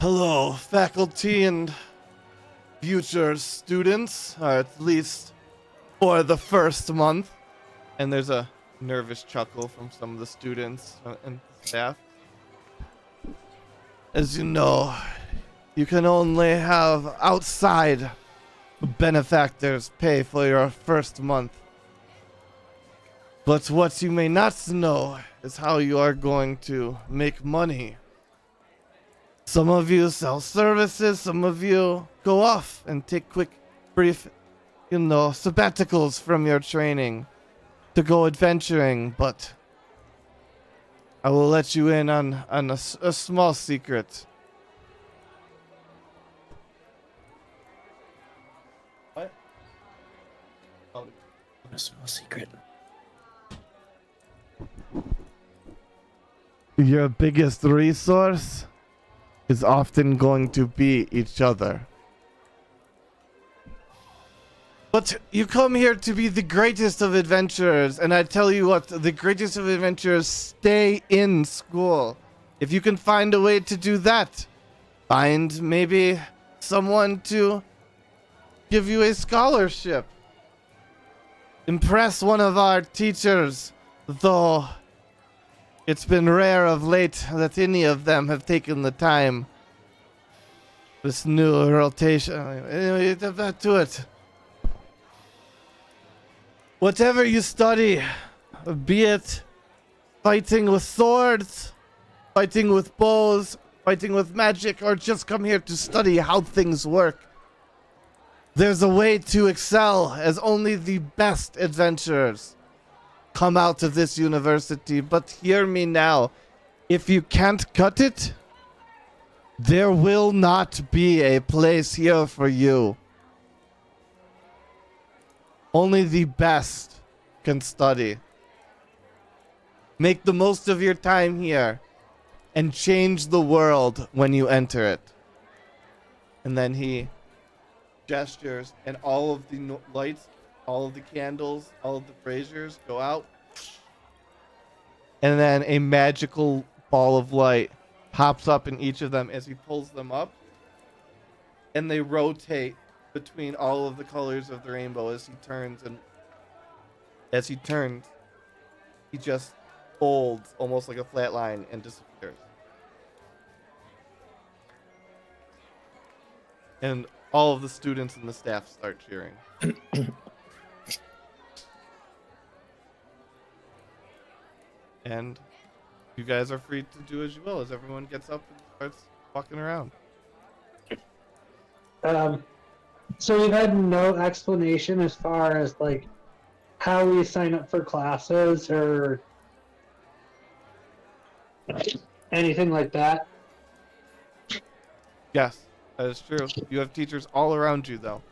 Hello, faculty and future students, or at least for the first month. And there's a nervous chuckle from some of the students and staff. As you know, you can only have outside benefactors pay for your first month. But what you may not know is how you are going to make money. Some of you sell services, some of you go off and take quick, brief, sabbaticals from your training to go adventuring, but I will let you in on a small secret. What? Oh. A small secret. Your biggest resource is often going to be each other. But you come here to be the greatest of adventurers, and I tell you what, the greatest of adventurers stay in school. If you can find a way to do that, find maybe someone to give you a scholarship. Impress one of our teachers, though it's been rare of late that any of them have taken the time. This new rotation. Anyway, back to it. Whatever you study, be it fighting with swords, fighting with bows, fighting with magic, or just come here to study how things work, there's a way to excel as only the best adventurers come out of this university. But hear me now, if you can't cut it, there will not be a place here for you. Only the best can study. Make the most of your time here and change the world when you enter it. And then he gestures, and all of the lights, all of the candles, all of the braziers go out. And then a magical ball of light pops up in each of them as he pulls them up. And they rotate between all of the colors of the rainbow as he turns. And as he turns, he just folds almost like a flat line and disappears. And all of the students and the staff start cheering. And you guys are free to do as you will as everyone gets up and starts walking around. So we've had no explanation as far as like how we sign up for classes or anything like that. Yes, that is true. You have teachers all around you, though.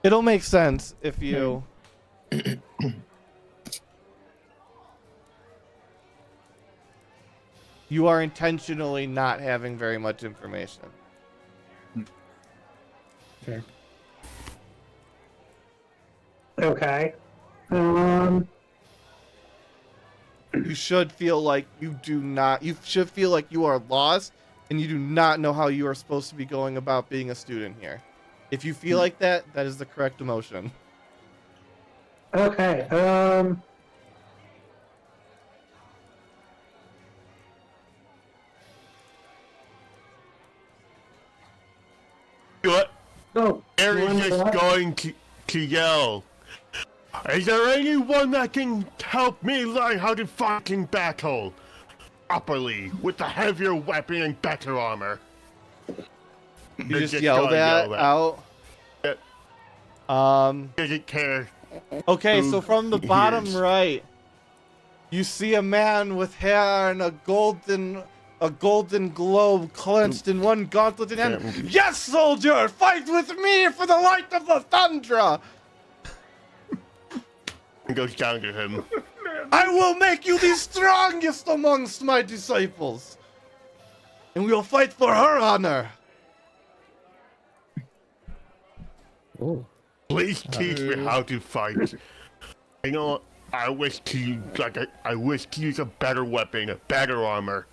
It'll make sense if you... you are intentionally not having very much information. Fair. Okay. You should feel like you should feel like you are lost and you do not know how you are supposed to be going about being a student here. If you feel like that, that is the correct emotion. Okay. What? Oh, Garen you wanna is know just what? going to yell. Is there anyone that can help me learn how to fight in battle properly with a heavier weapon and better armor? You just yell that out. Yep. Doesn't care. Okay, who so from the he bottom is. right, you see a man with hair and a golden globe clenched in one gauntlet in hand. Yeah. Yes, soldier, fight with me for the light of the Thundra. And goes down to him. I will make you the strongest amongst my disciples, and we will fight for her honor. Oh. Please teach me how to fight. I know I wish to use a better weapon, a better armor.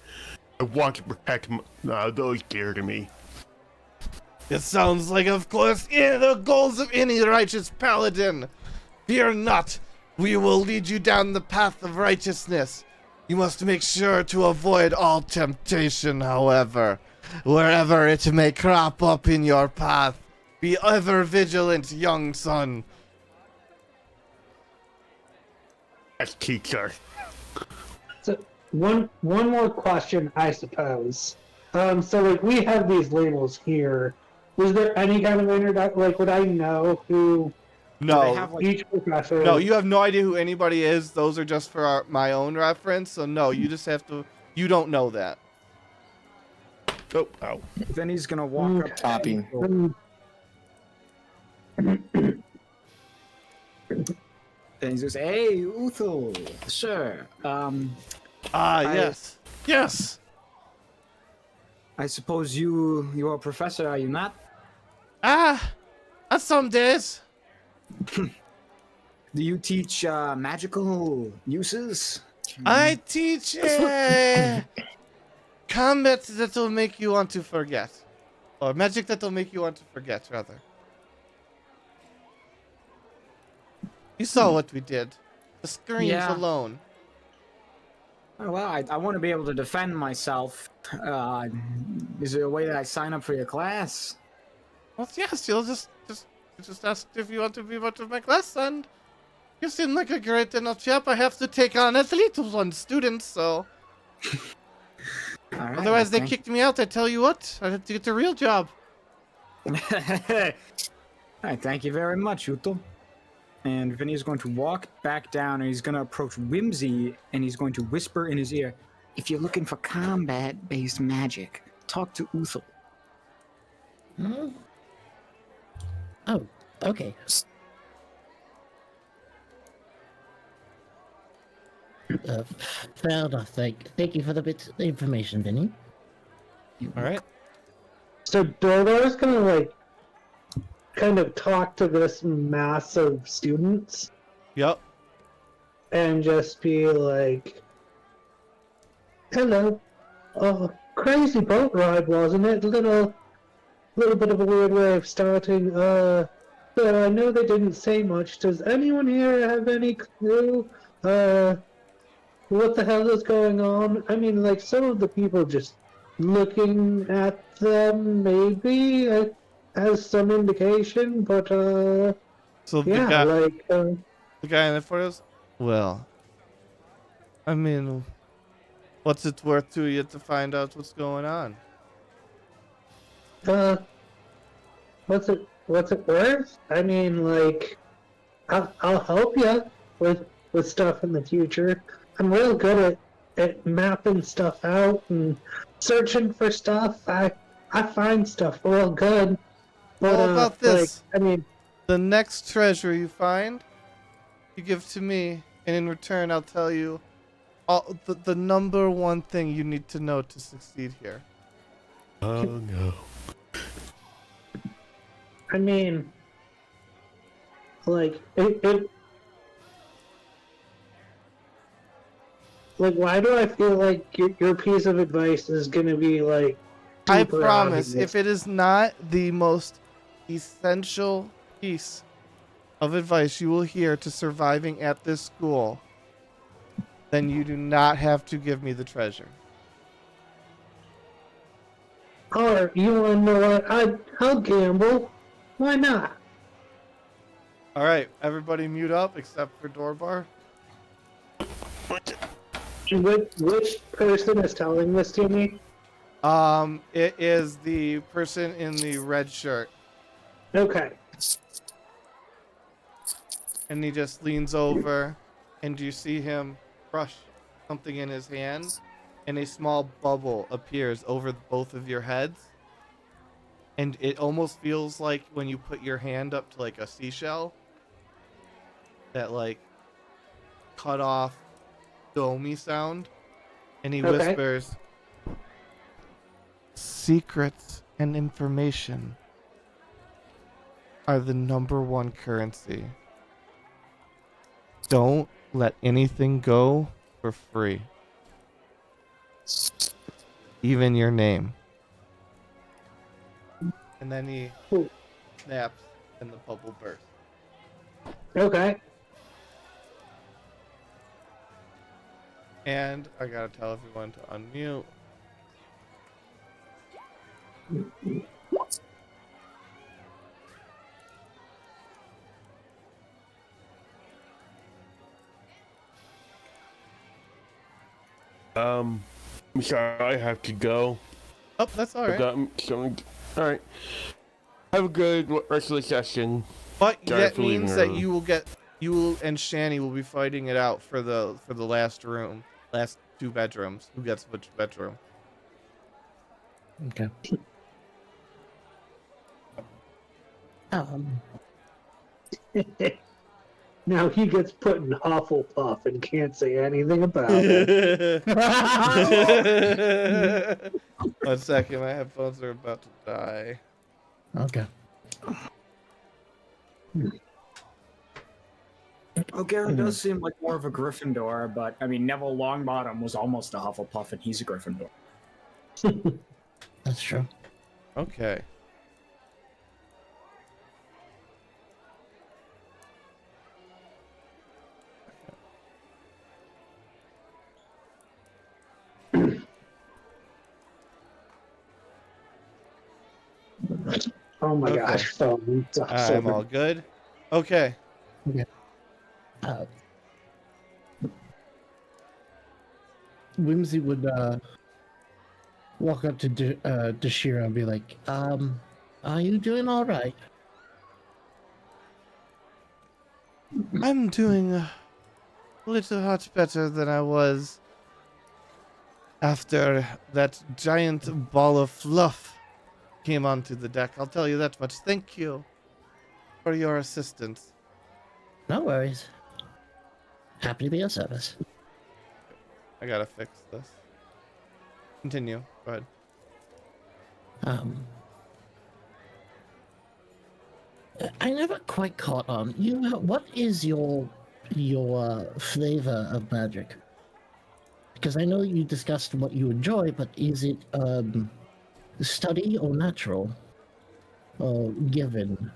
I want to protect those dear to me. It sounds like, of course, the goals of any righteous paladin. Fear not. We will lead you down the path of righteousness. You must make sure to avoid all temptation, however, wherever it may crop up in your path. Be ever vigilant, young son. As teacher. So one more question, I suppose. So like we have these labels here. Was there any kind of introduction? Like, would I know who They No, have, like, each professor? no, you have no idea who anybody is. Those are just for my own reference. So no, you just have to. You don't know that. Oh, ow. Then he's gonna walk up. Copy. And he's just, hey, Uthul, sir. Yes, yes. I suppose you're a professor, are you not? Some days. Do you teach magical uses? I teach combat that will make you want to forget. Or magic that will make you want to forget, rather. You saw what we did. The screams Yeah. alone. Oh, well, I want to be able to defend myself. Is there a way that I sign up for your class? Well, yes, you'll just ask if you want to be part of my class, and you seem like a great enough chap. I have to take on at least one student, so... All right, Otherwise, they thank- kicked me out. I tell you what, I have to get a real job. All right, thank you very much, Uthul. And Vinny's going to walk back down, and he's going to approach Whimsy, and he's going to whisper in his ear, if you're looking for combat-based magic, talk to Uthul. Huh? Oh, okay. Fair enough. Thank you for the bit of information, Vinny. All right. So Dorvar's gonna like kind of talk to this mass of students Yep. and just be like, "Hello, oh, crazy boat ride, wasn't it? Little bit of a weird way of starting. But I know they didn't say much. Does anyone here have any clue? What the hell is going on? I mean, like some of the people just looking at them, maybe has some indication, but So the yeah, guy, like the guy in the photos. Well, I mean, what's it worth to you to find out what's going on? what's it worth? I mean, like, I'll help you with stuff in the future. I'm real good at mapping stuff out and searching for stuff. I find stuff real good. But, Well, about this, like, I mean, the next treasure you find, you give to me, and in return, I'll tell you the number one thing you need to know to succeed here. Oh no. I mean, like, like, why do I feel like your piece of advice is gonna be, like, I super promise, obvious? if it is not the most essential piece of advice you will hear to surviving at this school, then you do not have to give me the treasure. Or, you wanna know what? I'll gamble. Why not? All right, everybody mute up except for Dorbar. Which person is telling this to me? It is the person in the red shirt, Okay. and he just leans over, and you see him crush something in his hand, and a small bubble appears over both of your heads, and it almost feels like when you put your hand up to like a seashell, that like cut off domey sound, and he Okay. whispers, "Secrets and information are the number one currency. Don't let anything go for free. Even your name." And then he Ooh. snaps and the bubble bursts. Okay. And I gotta tell everyone to unmute. I'm sorry, I have to go. Oh, that's I've alright. got something. All right. Have a good rest of the session. But Sorry that for leaving means that early. you and Shani will be fighting it out for the last room. Last two bedrooms. Who gets which bedroom? Okay. Um, Now he gets put in Hufflepuff and can't say anything about it. 1 second, my headphones are about to die. okay. Oh, Garen does seem like more of a Gryffindor, but I mean, Neville Longbottom was almost a Hufflepuff, and he's a Gryffindor. That's true. Okay. Oh my Okay. gosh. So, I'm all good. Okay. Uh, Whimsy would walk up to Dashira and be like, are you doing all right? I'm doing a little much better than I was after that giant ball of fluff came onto the deck. I'll tell you that much. Thank you for your assistance. No worries. Happy to be of service. I gotta fix this. Continue. Go ahead. I never quite caught on. What is your flavor of magic? Because I know you discussed what you enjoy, but is it study or natural, or given?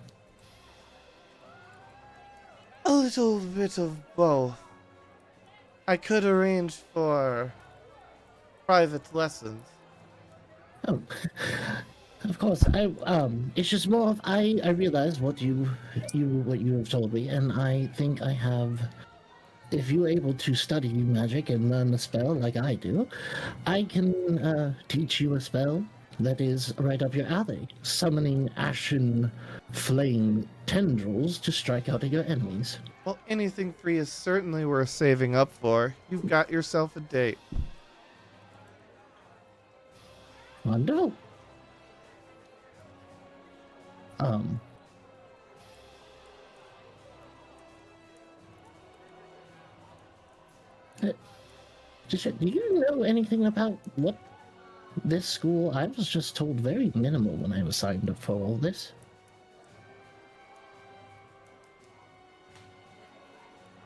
A little bit of both. I could arrange for private lessons. Oh, of course. It's just more of I realize what you have told me, and I think I have. If you're able to study magic and learn a spell like I do, I can teach you a spell that is right up your alley, summoning ashen flame tendrils to strike out at your enemies. Well, anything free is certainly worth saving up for. You've got yourself a date. Wonderful. Do you know anything about what this school? I was just told very minimal when I was signed up for all this.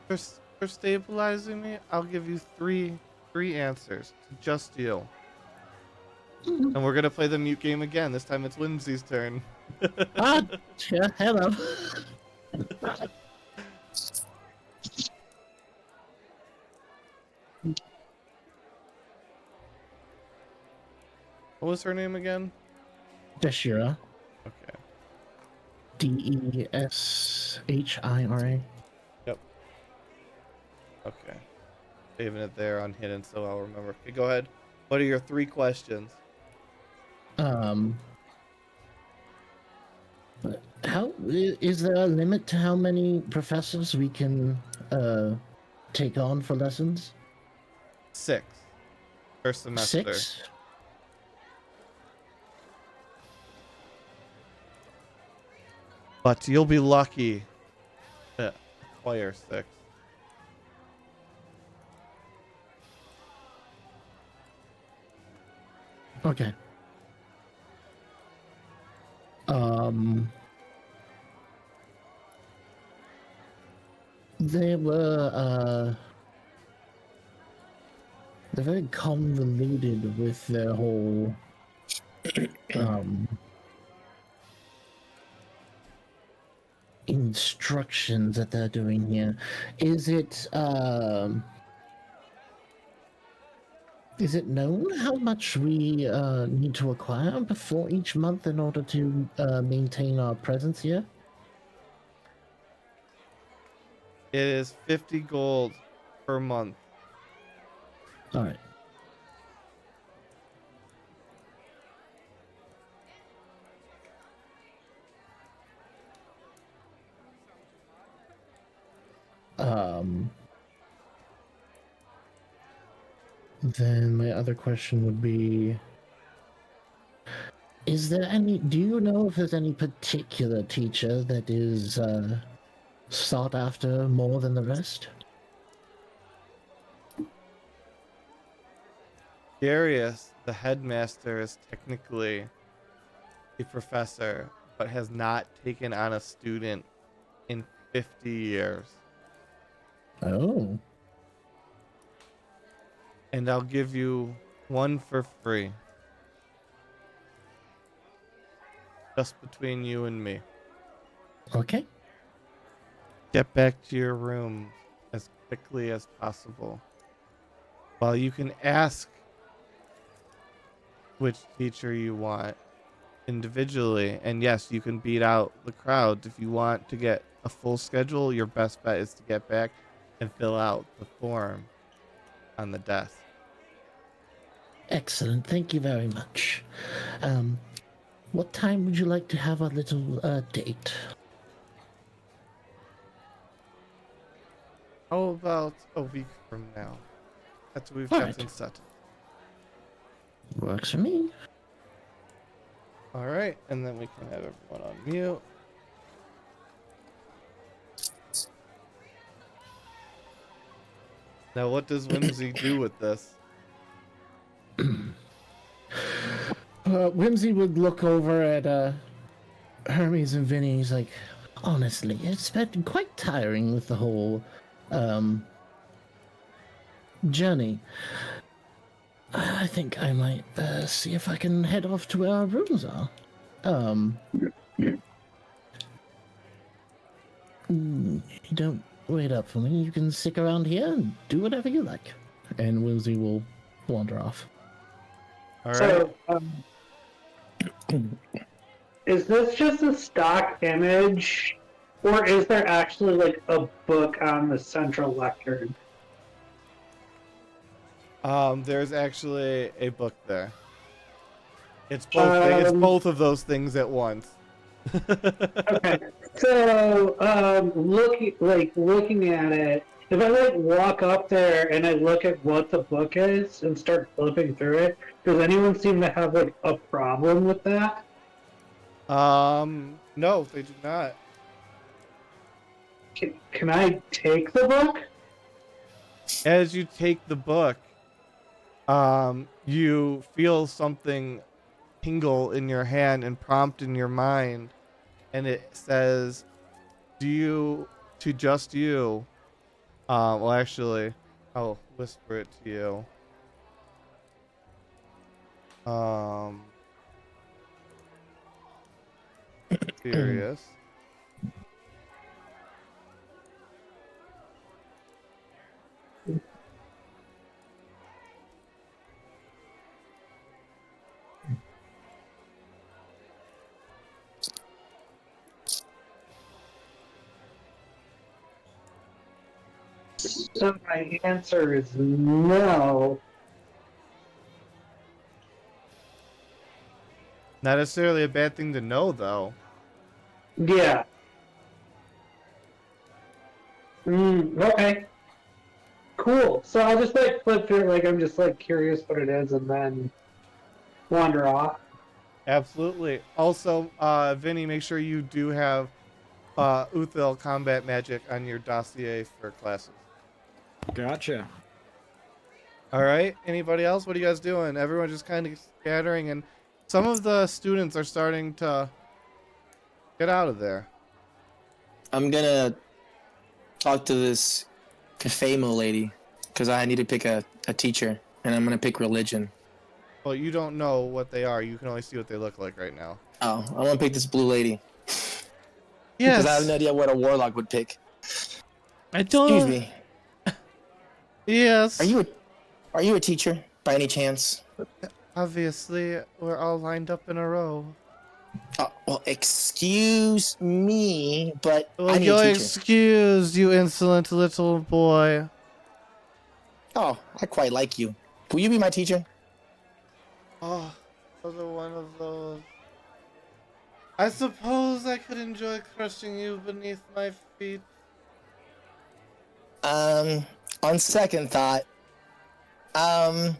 For stabilizing me, I'll give you three answers to just you. And we're gonna play the mute game again. This time it's Whimsy's turn. Ah, yeah, hello. What was her name again? Deshira. Okay. Deshira. Yep. Okay. Saving it there on hidden so I'll remember. Okay, go ahead. What are your 3 questions? How is there a limit to how many professors we can take on for lessons? 6 per semester. 6? But you'll be lucky to acquire 6. Okay. They were they're very convoluted with their whole instructions that they're doing here. Is it known how much we need to acquire before each month in order to maintain our presence here? It is 50 gold per month. All right. Then my other question would be, do you know if there's any particular teacher that is sought after more than the rest? Darius, the headmaster, is technically a professor, but has not taken on a student in 50 years. Oh. And I'll give you 1 for free. Just between you and me. Okay. Get back to your room as quickly as possible. While you can ask which teacher you want individually. And yes, you can beat out the crowd. If you want to get a full schedule, your best bet is to get back and fill out the form on the desk. Excellent. Thank you very much. What time would you like to have a little date? How about a week from now? That's what we've All got right. things set. Works for me. All right, and then we can have everyone on mute. Now, what does Whimsy do with this? Whimsy would look over at Hermes and Vinny. He's like, honestly, it's been quite tiring with the whole journey. I think I might see if I can head off to where our rooms are. You don't wait up for me. You can stick around here and do whatever you like. And Whimsy will wander off. All right. So, is this just a stock image, or is there actually like a book on the central lectern? There's actually a book there. It's both. It's both of those things at once. Okay, so looking at it, if I like walk up there and I look at what the book is and start flipping through it, does anyone seem to have like a problem with that? No, they do not. Can I take the book? As you take the book, you feel something tingle in your hand and prompt in your mind, and it says, to just you. Well, actually, I'll whisper it to you. Serious. So my answer is no. Not necessarily a bad thing to know, though. Yeah. Okay. Cool. So I'll just like flip through it, like I'm just like curious what it is, and then wander off. Absolutely. Also, Vinny, make sure you do have Uthel combat magic on your dossier for classes. Gotcha. All right. Anybody else? What are you guys doing? Everyone just kind of scattering, and some of the students are starting to get out of there. I'm gonna talk to this Kafemo lady because I need to pick a teacher, and I'm gonna pick religion. Well, you don't know what they are. You can only see what they look like right now. Oh, I want to pick this blue lady Yes. because I have no idea what a warlock would pick. I don't. Excuse me. Yes. Are you a teacher by any chance? Obviously, we're all lined up in a row. Oh, well, excuse me, but Well, I need you're a teacher. excused, you insolent little boy. Oh, I quite like you. Will you be my teacher? Oh, another one of those. I suppose I could enjoy crushing you beneath my feet. On second thought, and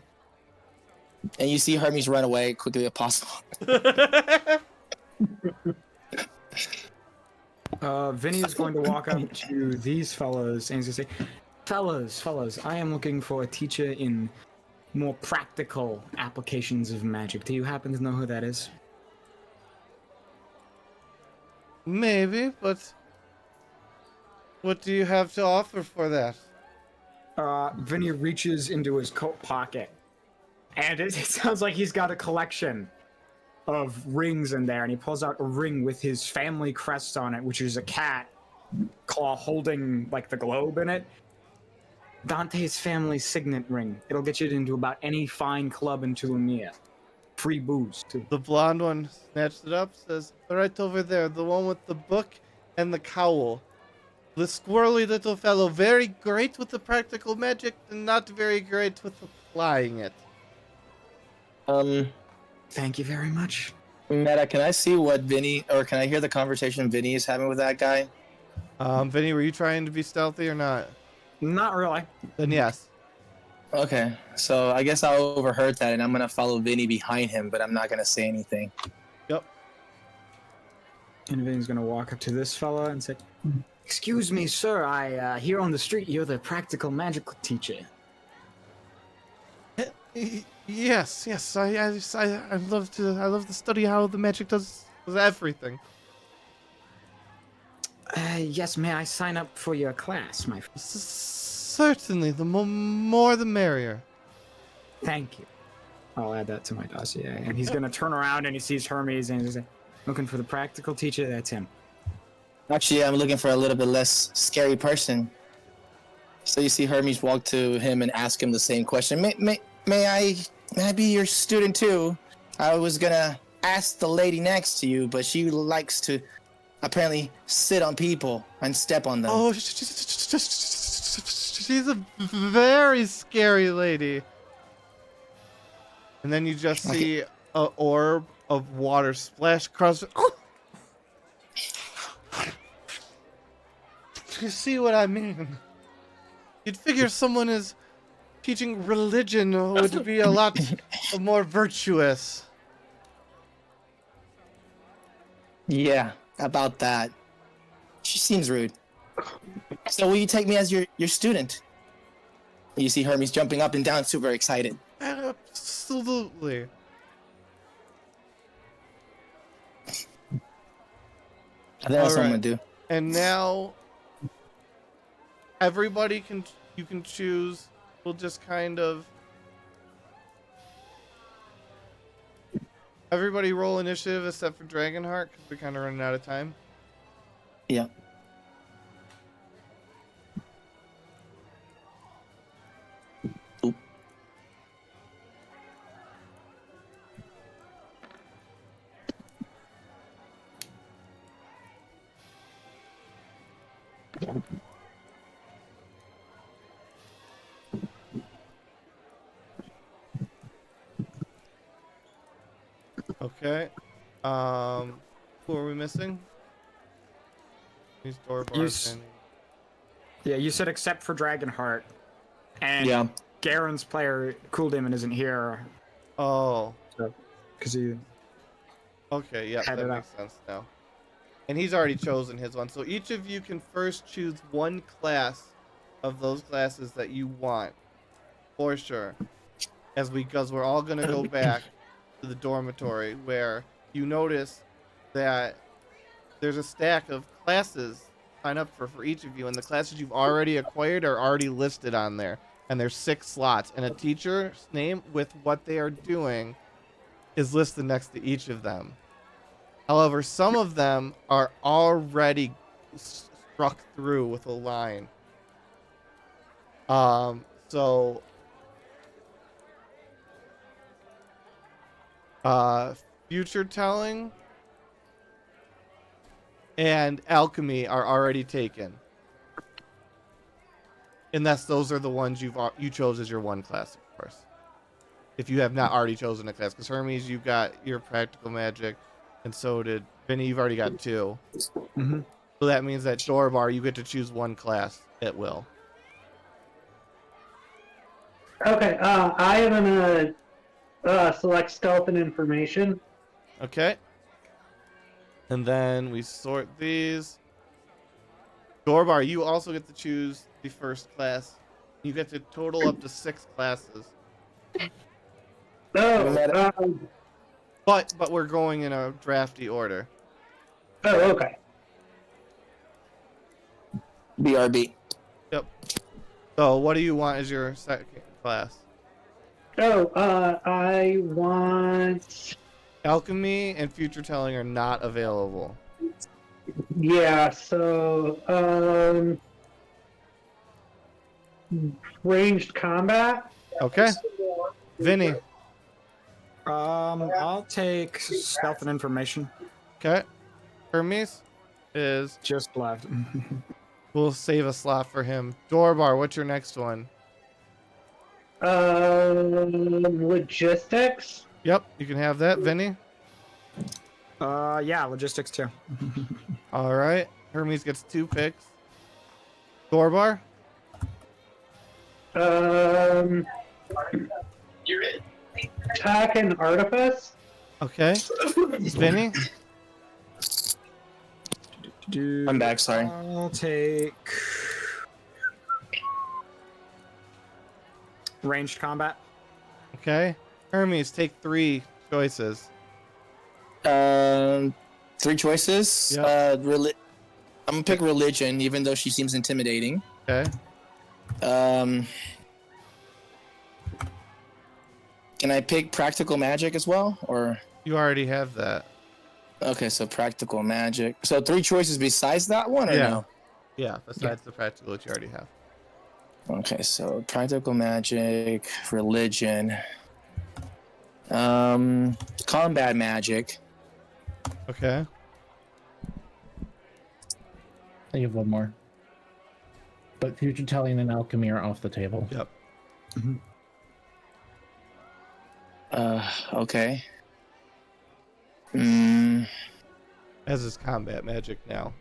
you see Hermes run away quickly as possible. Vinny is going to walk up to these fellows and he's going to say, fellas, I am looking for a teacher in more practical applications of magic. Do you happen to know who that is? Maybe, but what do you have to offer for that? Vinny reaches into his coat pocket, and it sounds like he's got a collection of rings in there, and he pulls out a ring with his family crest on it, which is a cat claw holding like the globe in it. Dante's family signet ring. It'll get you into about any fine club in Tulumnia. Free booze, too. The blonde one snatched it up, says, right over there, the one with the book and the cowl. The squirrely little fellow, very great with the practical magic and not very great with applying it. Thank you very much. Meta, can I see what Vinny, or can I hear the conversation Vinny is having with that guy? Vinny, were you trying to be stealthy or not? Not really. Then yes. Okay, so I guess I overheard that, and I'm gonna follow Vinny behind him, but I'm not gonna say anything. Yep. And Vinny's gonna walk up to this fella and say, "Excuse me, sir. I hear on the street you're the practical magical teacher." Yes. I love to study how the magic does everything. Yes, may I sign up for your class, my friend? Certainly, the more the merrier. Thank you. I'll add that to my dossier. And he's gonna turn around and he sees Hermes and he's like, looking for the practical teacher. That's him. Actually, I'm looking for a little bit less scary person. So you see Hermes walk to him and ask him the same question. May I be your student too? I was gonna ask the lady next to you, but she likes to apparently sit on people and step on them. Oh, she's a very scary lady. And then you just see an orb of water splash across. You see what I mean? You'd figure someone is teaching religion would be a lot more virtuous. Yeah, about that. She seems rude. So will you take me as your student? You see Hermes jumping up and down, super excited. Absolutely. I think that's what I'm Alright. gonna do. And now you can choose. We'll just kind of everybody roll initiative except for Dragonheart because we're kind of running out of time. Yeah. Oop. Okay. Who are we missing? These door You bars. s- Yeah, you said except for Dragonheart. And Yeah. Garen's player, Cool Demon, isn't here. Oh. Because he... Okay, yep, Head that it makes sense now. And he's already chosen his one. So each of you can first choose one class of those classes that you want. For sure. Because we're all gonna go back to the dormitory where you notice that there's a stack of classes sign up for each of you, and the classes you've already acquired are already listed on there. And there's 6 slots, and a teacher's name with what they are doing is listed next to each of them. However, some of them are already struck through with a line. So future telling and alchemy are already taken. Unless those are the ones you chose as your one class, of course. If you have not already chosen a class, because Hermes, you got your practical magic, and so did Vinny. You've already got 2. Mm-hmm. So that means that Dorbar, you get to choose one class at will. Okay, I am gonna select stealth and information. Okay. And then we sort these. Dorbar, you also get to choose the first class. You get to total up to 6 classes. Oh, But we're going in a drafty order. oh, okay. BRB. Yep. So what do you want as your second class? Oh, I want. Alchemy and future telling are not available. Yeah, so ranged combat. Okay. Vinny. I'll take stealth and information. Okay. Hermes is. Just left. We'll save a slot for him. Dorbar, what's your next one? Logistics. Yep, you can have that, Vinny. Yeah, logistics too. All right. Hermes gets 2 picks. Dorbar. Attack and artifice. Okay. Vinny. I'm back, sorry. I'll take ranged combat. Okay. Hermes, take 3 choices. 3 choices. Yep. I'm gonna pick religion, even though she seems intimidating. Okay. Can I pick practical magic as well, or? You already have that. Okay, so practical magic. So 3 choices besides that one, or Yeah. no? Yeah, besides the practical that you already have. Okay, so practical magic, religion, combat magic. Okay. I have one more. But future telling and alchemy are off the table. Yep. Okay. As is combat magic now.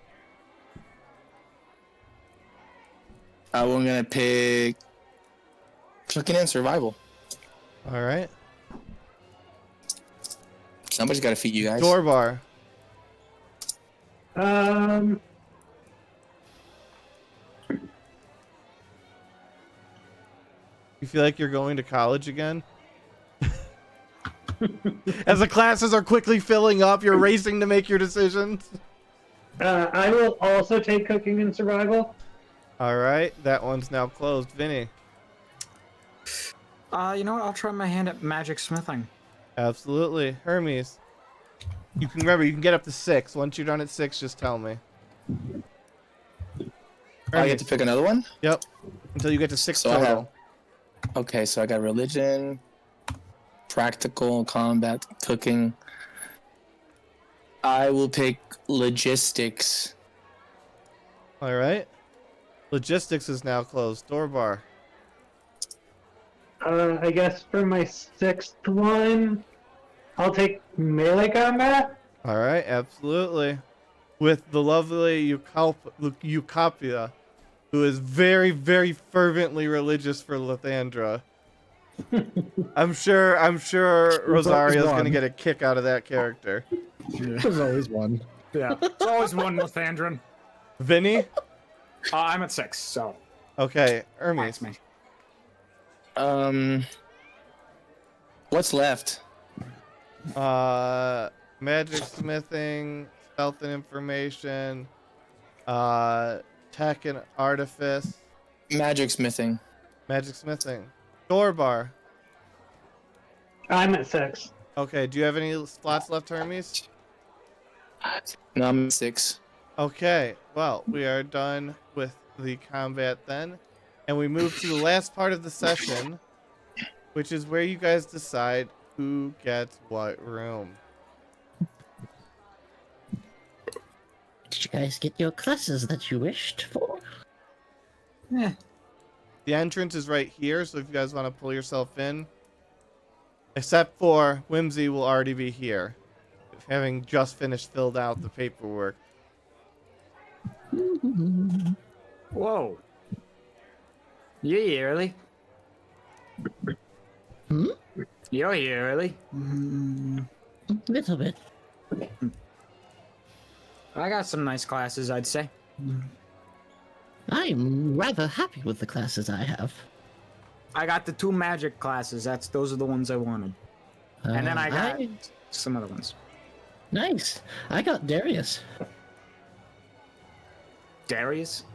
I'm gonna pick cooking and survival. All right. Somebody's gotta feed you guys. Dorbar. You feel like you're going to college again? As the classes are quickly filling up, you're racing to make your decisions. I will also take cooking and survival. All right, that one's now closed. Vinny. You know what? I'll try my hand at magic smithing. Absolutely. Hermes. You can remember, you can get up to 6. Once you're done at 6, just tell me. I get to pick another one? Yep. Until you get to 6 So I have- total. Okay, so I got religion, practical, combat, cooking. I will pick logistics. All right. Logistics is now closed. Door bar. I guess for my 6th one, I'll take melee combat. All right, absolutely. With the lovely Eucopia, who is very, very fervently religious for Lathandra. I'm sure Rosario's one. gonna get a kick out of that character. There's always one. Yeah. It's always one with Andron. Vinny? I'm at 6, so Okay, Hermes. that's me. What's left? Magic smithing, stealth and information, tech and artifice, Magic smithing. magic smithing. Door bar. I'm at 6. Okay, do you have any slots left, Hermes? No, I'm at 6. Okay, well, we are done with the combat then. And we move to the last part of the session, which is where you guys decide who gets what room. Did you guys get your classes that you wished for? Yeah. The entrance is right here, so if you guys want to pull yourself in. Except for Whimsy will already be here, having just finished filled out the paperwork. Whoa. You're here early. Hmm? You're here early. Little bit. I got some nice classes, I'd say. I'm rather happy with the classes I have. I got the 2 magic classes. Those are the ones I wanted. And then I got some other ones. Nice. I got Darius. Darius?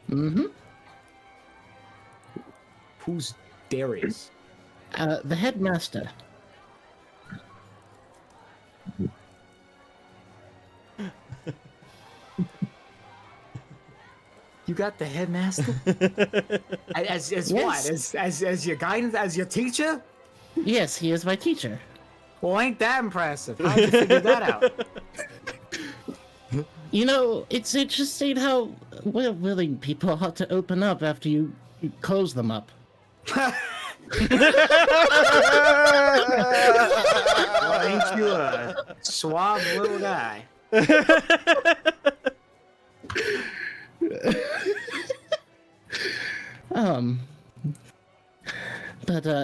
Mm-hmm. Who's Darius? The headmaster. You got the headmaster? as Yes. what? As your guidance? As your teacher? Yes, he is my teacher. Well, ain't that impressive? How'd you figure that out? You know, it's interesting how willing people ought to open up after you close them up. Well, ain't you a suave little guy?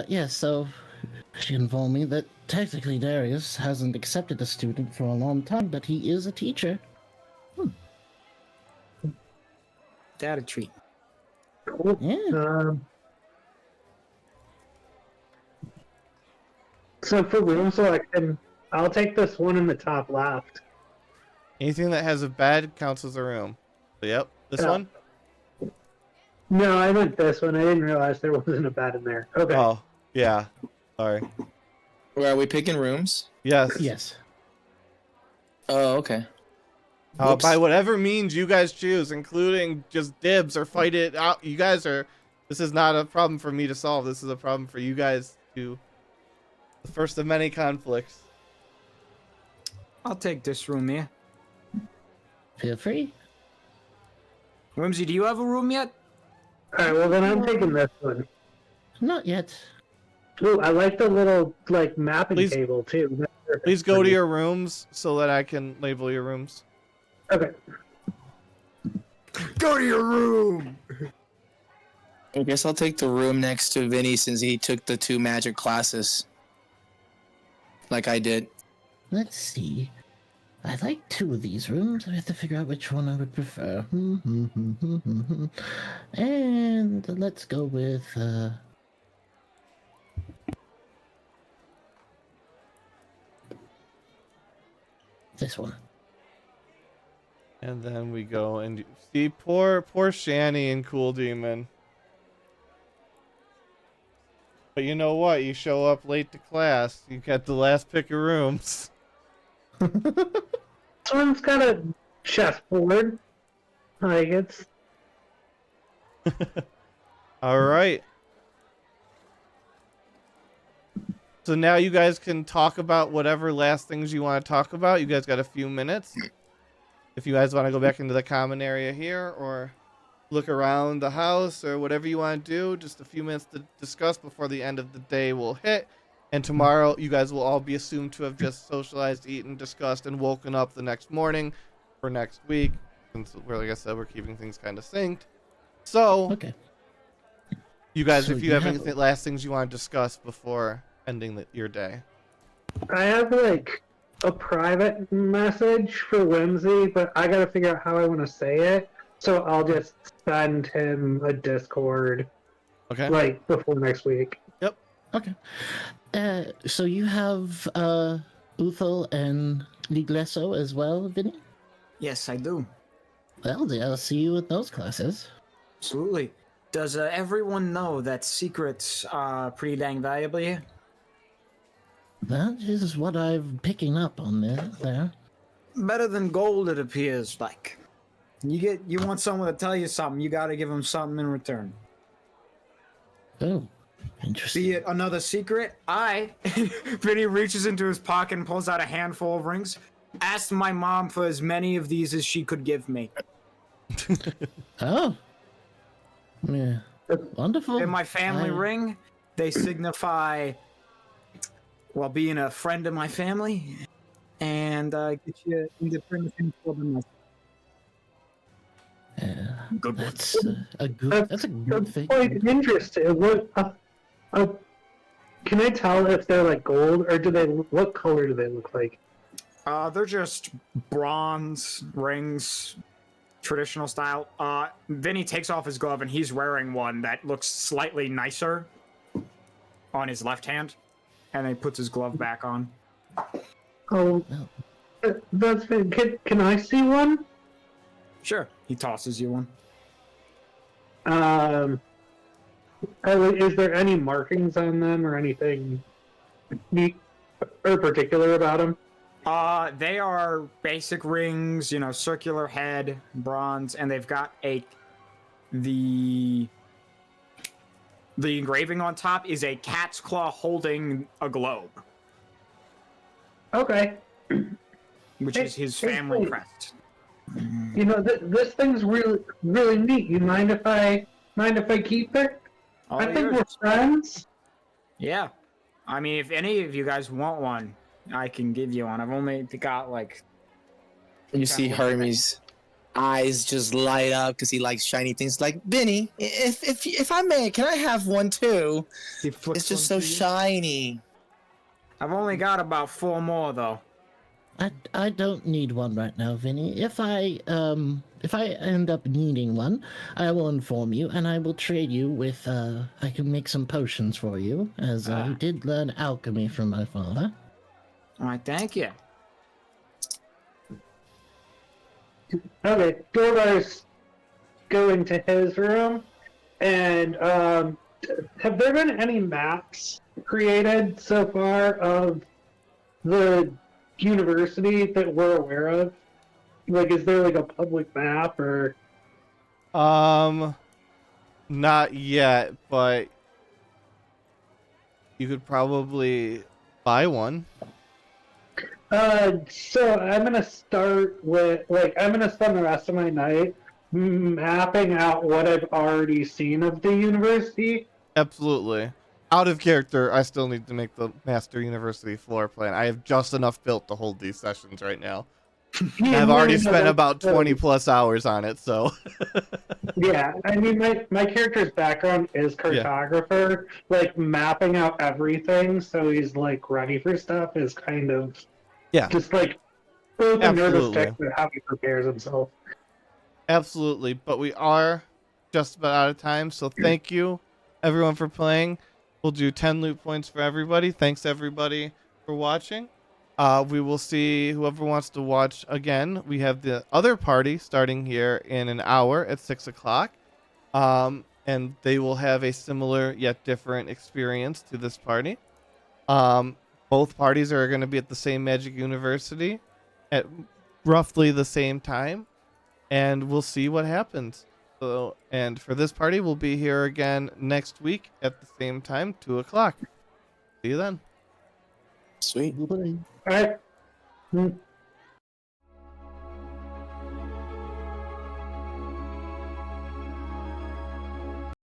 Yeah, so she informed me that technically Darius hasn't accepted a student for a long time, but he is a teacher. That a treat. Cool. Yeah. So for room selection, I'll take this one in the top left. Anything that has a bed counts as a room. So, yep, this Yeah. one? No, I went this one. I didn't realize there wasn't a bed in there. Okay. Oh, yeah. Sorry. Where are we picking rooms? Yes. Yes. Oh, okay. By Whoops. whatever means you guys choose, including just dibs or fight it out. You guys are... This is not a problem for me to solve. This is a problem for you guys to... The first of many conflicts. I'll take this room here. Feel free. Whimsy, do you have a room yet? Alright, well then I'm taking this one. Not yet. Ooh, I like the little, like, mapping Please- table, too. That's perfect Please for go to me. your rooms so that I can label your rooms. Okay. Go to your room! I guess I'll take the room next to Vinny since he took the 2 magic classes. Like I did. Let's see. I like 2 of these rooms. I have to figure out which one I would prefer. And let's go with nice one. And then we go and see poor Shani and Cool Demon. But you know what? You show up late to class. You get the last pick of rooms. This one's got a chessboard. Like, it's... All right. So now you guys can talk about whatever last things you want to talk about. You guys got a few minutes. If you guys want to go back into the common area here or look around the house or whatever you want to do, just a few minutes to discuss before the end of the day will hit. And tomorrow you guys will all be assumed to have just socialized, eaten, discussed, and woken up the next morning for next week. Since, like I said, we're keeping things kind of synced. So, Okay. you guys, So if you you have have- anything last things you want to discuss before ending your day. I have, like, a private message for Whimsy, but I gotta figure out how I want to say it. So I'll just send him a Discord, Okay. like, before next week. Okay. So you have Uthal and Liglesso as well, Vinny? Yes, I do. Well, I'll see you at those classes. Absolutely. Does everyone know that secrets are pretty dang valuable here? That is what I'm picking up on there. Better than gold, it appears like. You want someone to tell you something, you gotta give them something in return. Oh, interesting. Be it another secret, Vinny reaches into his pocket and pulls out a handful of rings. Asked my mom for as many of these as she could give me. Oh. Yeah. Wonderful. In my family I- ring, they signify, well, being a friend of my family, and get you independent for the month. Yeah, Good one. that's a good. That's a good thing. Quite interesting. Can I tell if they're, like, gold, or what color do they look like? They're just bronze rings, traditional style. Vinny takes off his glove and he's wearing one that looks slightly nicer on his left hand, and then he puts his glove back on. Oh, that's can I see one? Sure. He tosses you one. Is there any markings on them or anything neat or particular about them? They are basic rings, circular head, bronze, and they've got the engraving on top is a cat's claw holding a globe, Okay. which is his family crest. You know, this thing's really neat. You mind if I keep it? All I think we're yours. friends. Yeah. I mean, if any of you guys want one, I can give you one. I've only got like. You see Hermes' eyes just light up because he likes shiny things. Like, Benny, if I may, can I have one too? He flicks It's just one so to you. shiny. I've only got about 4 more though. I don't need one right now, Vinny. If I end up needing one, I will inform you, and I will trade you with. I can make some potions for you, as I did learn alchemy from my father. All right, thank you. Okay, Dorvar's going to his room, and have there been any maps created so far of the university that we're aware of? Like, is there like a public map or? Not yet, but you could probably buy one. So I'm gonna start with, like, I'm gonna spend the rest of my night mapping out what I've already seen of the university. Absolutely. Out of character, I still need to make the Master University floor plan. I have just enough built to hold these sessions right now. I've already spent about 20 plus hours on it, so. Yeah, I mean, my character's background is cartographer. Like, mapping out everything so he's, like, ready for stuff is kind of just, like, both a nervous Absolutely. check for how he prepares himself. Absolutely, but we are just about out of time, so thank you, everyone, for playing. We'll do 10 loot points for everybody. Thanks, everybody, for watching, We will see whoever wants to watch again. We have the other party starting here in an hour at 6 o'clock. And they will have a similar yet different experience to this party. Both parties are going to be at the same Magic University at roughly the same time, and we'll see what happens. So, and for this party, we'll be here again next week at the same time, 2 o'clock. See you then. Sweet. Bye-bye. Alright.